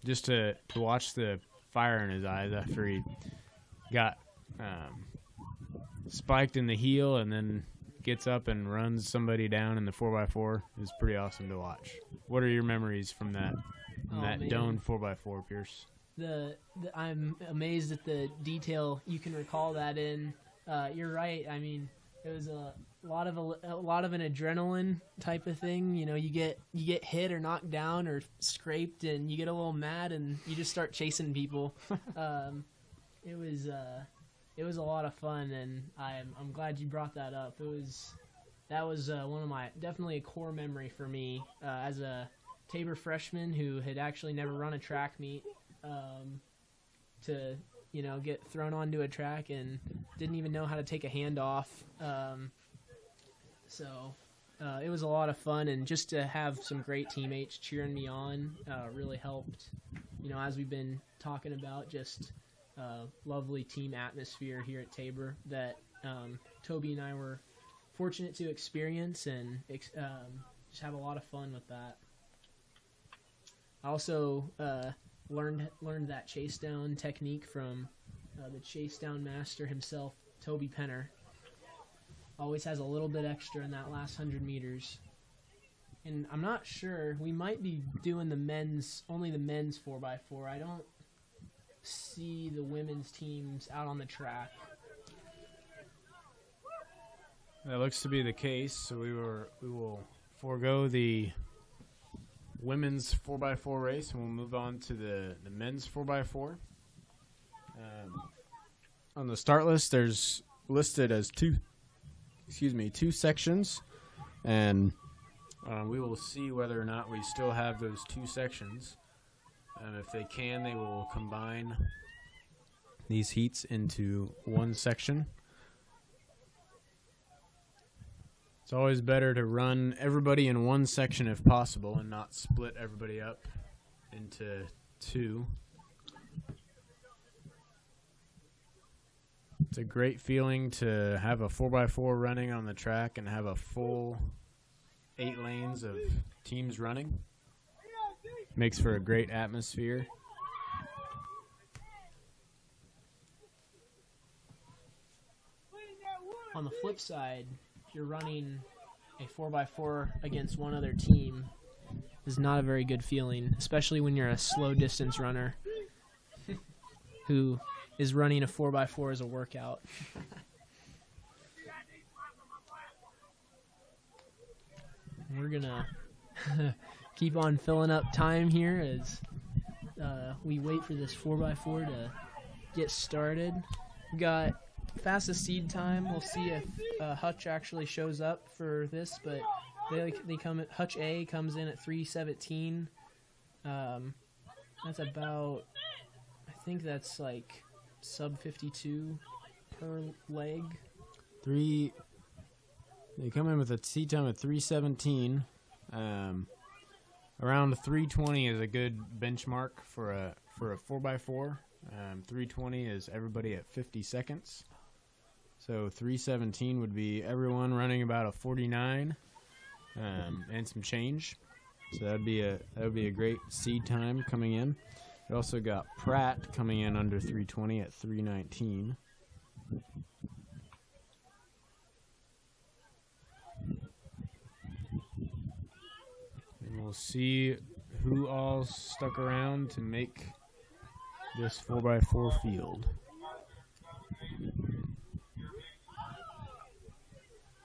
just to watch the fire in his eyes after he got spiked in the heel and then gets up and runs somebody down in the 4x4 is pretty awesome to watch. What are your memories from that Doan 4x4, Pierce? I'm amazed at the detail you can recall that in. You're right. I mean, it was a lot of an adrenaline type of thing. You get hit or knocked down or scraped, and you get a little mad, and you just start chasing people. It was a lot of fun, and I'm glad you brought that up. That was one of my, definitely a core memory for me as a Tabor freshman who had actually never run a track meet, to get thrown onto a track and didn't even know how to take a hand off. So it was a lot of fun, and just to have some great teammates cheering me on really helped. As we've been talking about, just lovely team atmosphere here at Tabor that Toby and I were fortunate to experience, and just have a lot of fun with that. I also learned that chase down technique from the chase down master himself, Toby Penner. Always has a little bit extra in that last 100 meters. And I'm not sure, we might be doing only the men's 4x4. I don't see the women's teams out on the track. That looks to be the case, so we will forego the women's 4x4 race, and we'll move on to the men's 4x4. On the start list, there's listed as two sections, and we will see whether or not we still have those two sections. If they can, they will combine these heats into one section. It's always better to run everybody in one section if possible and not split everybody up into two. It's a great feeling to have a 4x4 running on the track and have a full 8 lanes of teams running. Makes for a great atmosphere. On the flip side, if you're running a 4x4 against one other team, is not a very good feeling, especially when you're a slow distance runner who is running a 4x4 as a workout. We're gonna keep on filling up time here as we wait for this 4x4 to get started. We got fastest seed time. We'll see if Hutch actually shows up for this, but they come. Hutch A comes in at 3:17. That's about, I think that's like sub 52 per leg. They come in with a seed time of 3:17. Around 3:20 is a good benchmark for a 4x4. 3:20 is everybody at 50 seconds. So 3:17 would be everyone running about a 49 and some change. So that would be a great seed time coming in. We also got Pratt coming in under 3:20 at 3:19. And we'll see who all stuck around to make this 4x4 field.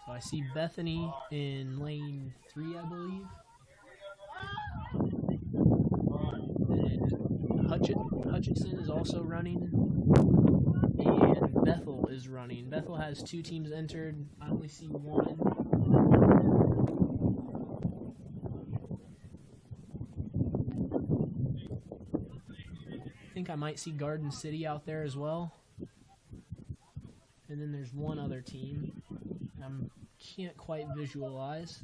So I see Bethany in lane 3, I believe. And Hutchinson is also running. And Bethel is running. Bethel has 2 teams entered. I only see 1. I think I might see Garden City out there as well. And then there's one other team I can't quite visualize.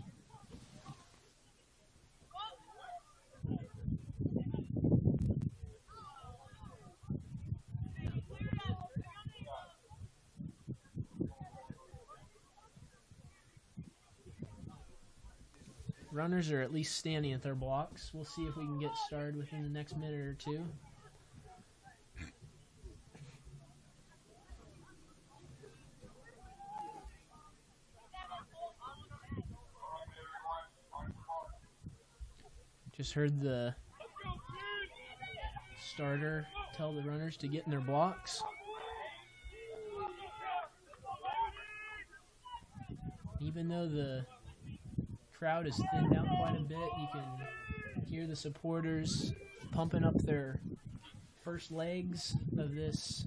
Runners are at least standing at their blocks. We'll see if we can get started within the next minute or two. Just heard the starter tell the runners to get in their blocks. Even though the crowd is thinned out quite a bit, you can hear the supporters pumping up their first legs of this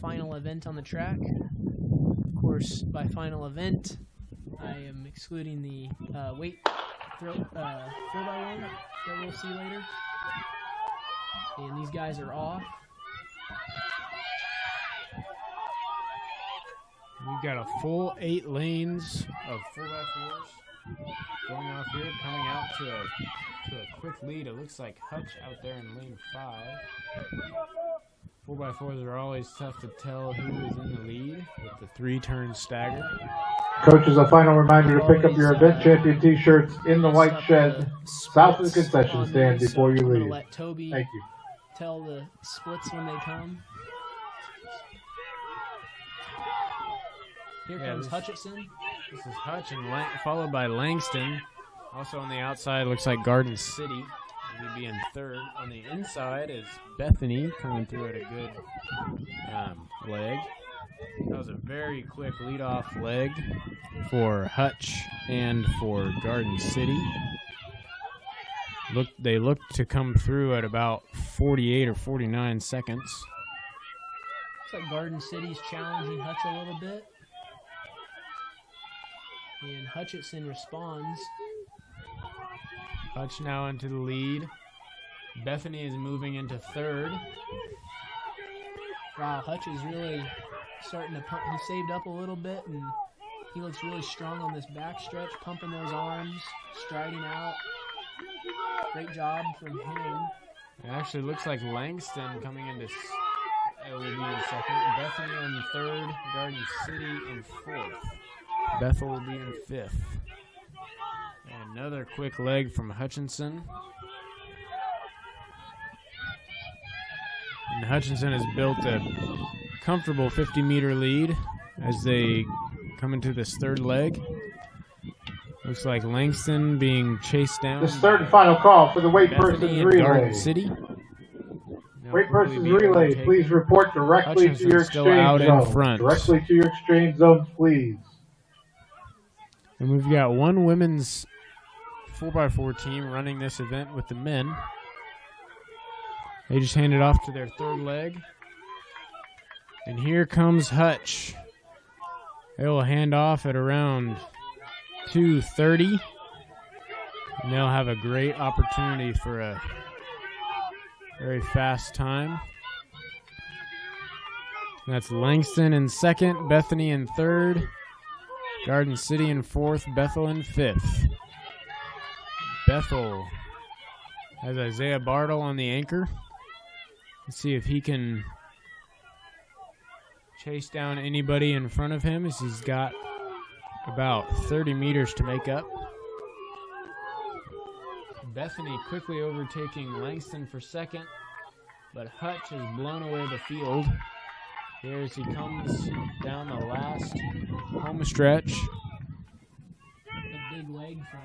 final event on the track. Of course, by final event, I am excluding the weight throw 4x1 that we'll see later. And these guys are off. We've got a full 8 lanes of 4x4s going off here, coming out to a quick lead. It looks like Hutch out there in lane 5. 4x4s are always tough to tell who is in the lead with the 3-turn stagger. Coaches, a final reminder to pick up your event champion t-shirts in the white shed south of the concession stand before you leave. Let Toby Thank you. tell the splits when they come. Here comes Hutchinson. This is Hutch and followed by Langston. Also on the outside looks like Garden City. We'd be in third. On the inside is Bethany coming through at a good leg. That was a very quick leadoff leg for Hutch and for Garden City. They look to come through at about 48 or 49 seconds. Looks like Garden City's challenging Hutch a little bit. And Hutchinson responds. Hutch now into the lead. Bethany is moving into third. Wow, Hutch is really starting to pump. He saved up a little bit, and he looks really strong on this backstretch, pumping those arms, striding out. Great job from him. It actually looks like Langston coming into will be in second. Bethany in third. Garden City in fourth. Bethel will be in fifth. And another quick leg from Hutchinson. And Hutchinson has built a comfortable 50-meter lead as they come into this third leg. Looks like Langston being chased down. This third and final call for the weight Bethany persons and relay. Garden City. Weight persons relay, please report directly to your still out exchange in zone. front. Directly to your exchange zones, please. And we've got one women's 4x4 team running this event with the men. They just hand it off to their third leg. And here comes Hutch. They will hand off at around 2:30. And they'll have a great opportunity for a very fast time. That's Langston in second, Bethany in third, Garden City in fourth, Bethel in fifth. Bethel has Isaiah Bartle on the anchor. Let's see if he can chase down anybody in front of him, as he's got about 30 meters to make up. Bethany quickly overtaking Langston for second, but Hutch has blown away the field. Here as he comes down the last home stretch. A big leg from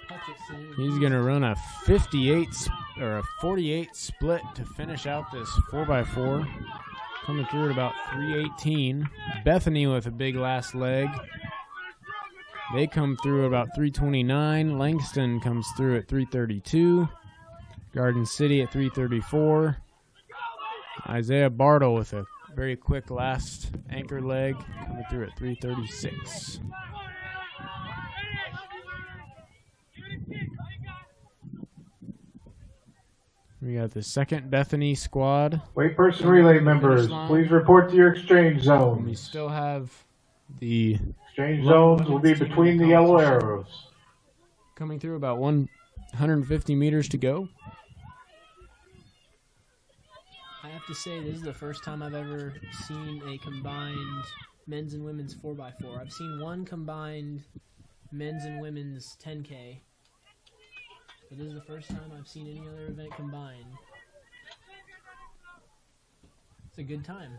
Hutchinson. He's going to run a 58 or a 48 split to finish out this 4x4. Coming through at about 3:18. Bethany with a big last leg. They come through at about 3:29. Langston comes through at 3:32. Garden City at 3:34. Isaiah Bartle with a very quick last anchor leg coming through at 3:36. We got the second Bethany squad. Weight person relay members, please report to your exchange zones. And we still have the exchange zones will be between the yellow arrows. Coming through about 150 meters to go. I have to say, this is the first time I've ever seen a combined men's and women's 4x4. I've seen one combined men's and women's 10K. But this is the first time I've seen any other event combined. It's a good time.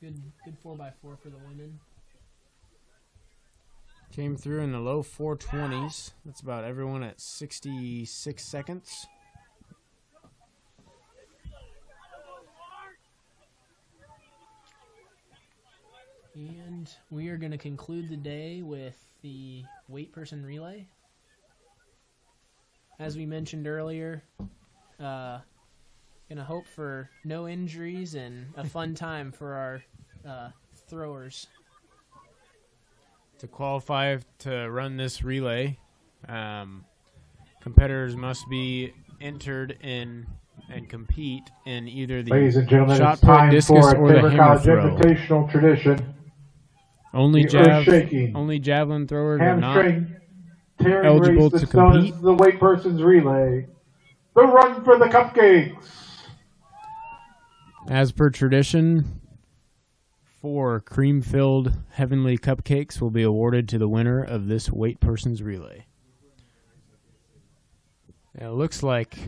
Good 4x4 for the women. Came through in the low 420s. That's about everyone at 66 seconds. And we are going to conclude the day with the weight person relay. As we mentioned earlier, going to hope for no injuries and a fun time for our throwers. To qualify to run this relay, competitors must be entered in and compete in either the Ladies and gentlemen, shot it's put, time discus, for or the Tabor hammer College throw. Invitational tradition. Only The earth-shaking, only javelin throwers are not hamstring, tearing eligible race to that's known compete. as the weight person's relay. The run for the cupcakes. As per tradition, 4 cream-filled heavenly cupcakes will be awarded to the winner of this weight person's relay. It looks like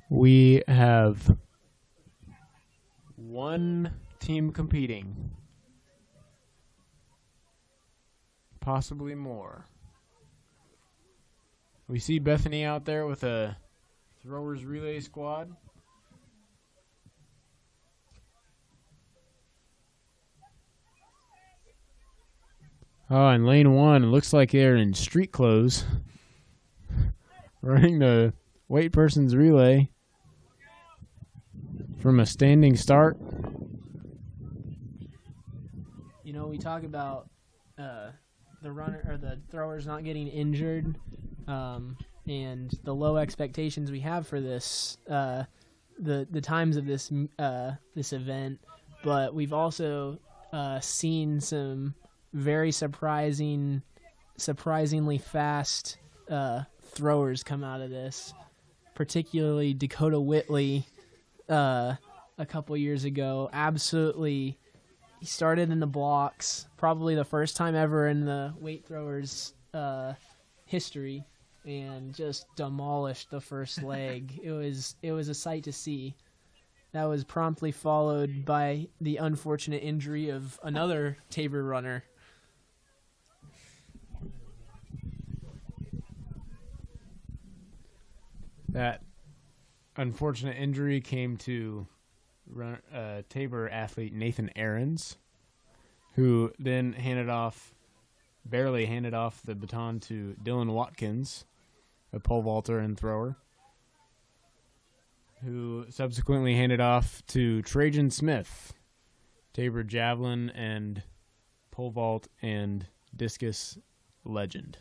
we have one team competing, possibly more. We see Bethany out there with a throwers relay squad. Oh, and lane 1, it looks like they're in street clothes. running the weight person's relay from a standing start. You know, we talk about the runner or the throwers not getting injured, and the low expectations we have for this, the times of this this event. But we've also seen some very surprisingly fast throwers come out of this, particularly Dakota Whitley a couple years ago. Absolutely, he started in the blocks, probably the first time ever in the weight throwers history, and just demolished the first leg. It was a sight to see. That was promptly followed by the unfortunate injury of another Tabor runner. That unfortunate injury came to Tabor athlete Nathan Aarons, who then barely handed off the baton to Dylan Watkins, a pole vaulter and thrower, who subsequently handed off to Trajan Smith, Tabor javelin and pole vault and discus legend.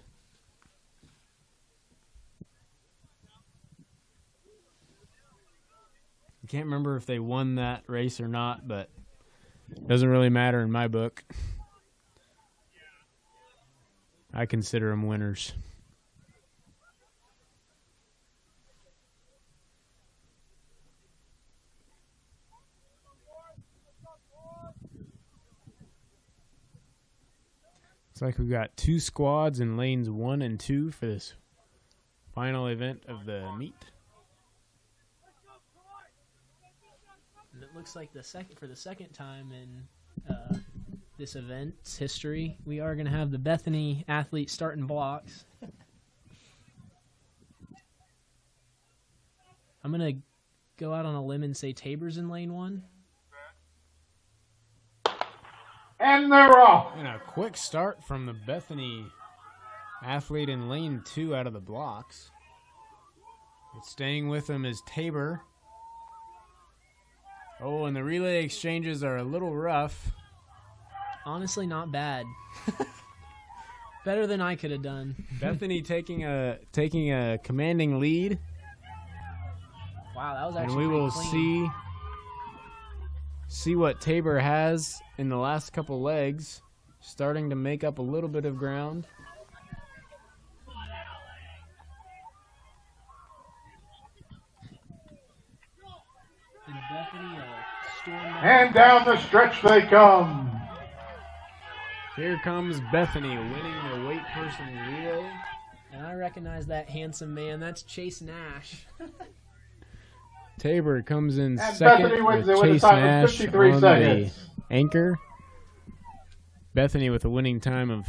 I can't remember if they won that race or not, but it doesn't really matter in my book. I consider them winners. Looks like we've got 2 squads in lanes 1 and 2 for this final event of the meet. And it looks like for the second time in this event's history, we are going to have the Bethany athletes starting blocks. I'm going to go out on a limb and say Tabor's in lane 1. And they're off. And a quick start from the Bethany athlete in lane 2 out of the blocks. But staying with them is Tabor. Oh, and the relay exchanges are a little rough. Honestly, not bad. Better than I could have done. Bethany taking a commanding lead. Wow, that was actually and we will clean. see what Tabor has in the last couple legs, starting to make up a little bit of ground. And Bethany, and down the stretch they come. Here comes Bethany winning the weight person relay. And I recognize that handsome man. That's Chase Nash. Tabor comes in and second Bethany wins with it with Chase a time Nash of 53 on seconds. the anchor. Bethany with a winning time of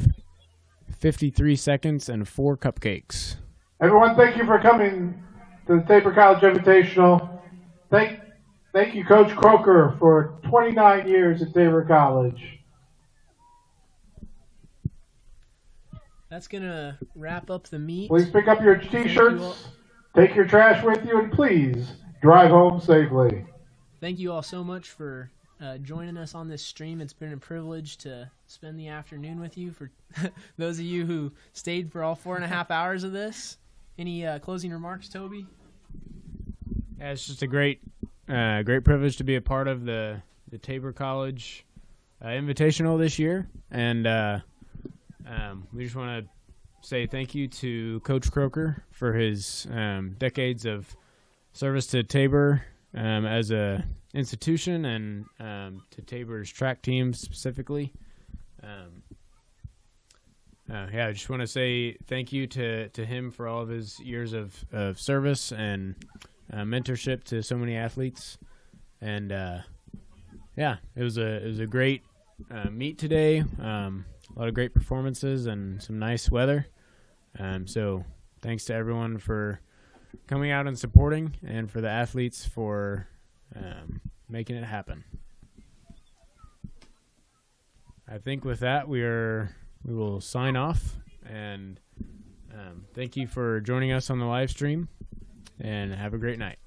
53 seconds and 4 cupcakes. Everyone, thank you for coming to the Tabor College Invitational. Thank you, Coach Croker, for 29 years at Tabor College. That's going to wrap up the meet. Please pick up your T-shirts, take your trash with you, and please drive home safely. Thank you all so much for joining us on this stream. It's been a privilege to spend the afternoon with you. For those of you who stayed for all 4.5 hours of this, any closing remarks, Toby? Yeah, it's just a great privilege to be a part of the Tabor College Invitational this year, and we just want to say thank you to Coach Croker for his decades of service to Tabor as a institution and to Tabor's track team specifically. I just want to say thank you to him for all of his years of service and mentorship to so many athletes. And it was a great meet today. A lot of great performances and some nice weather. So thanks to everyone for coming out and supporting, and for the athletes for making it happen. I think with that we will sign off, and Thank you for joining us on the live stream, and have a great night.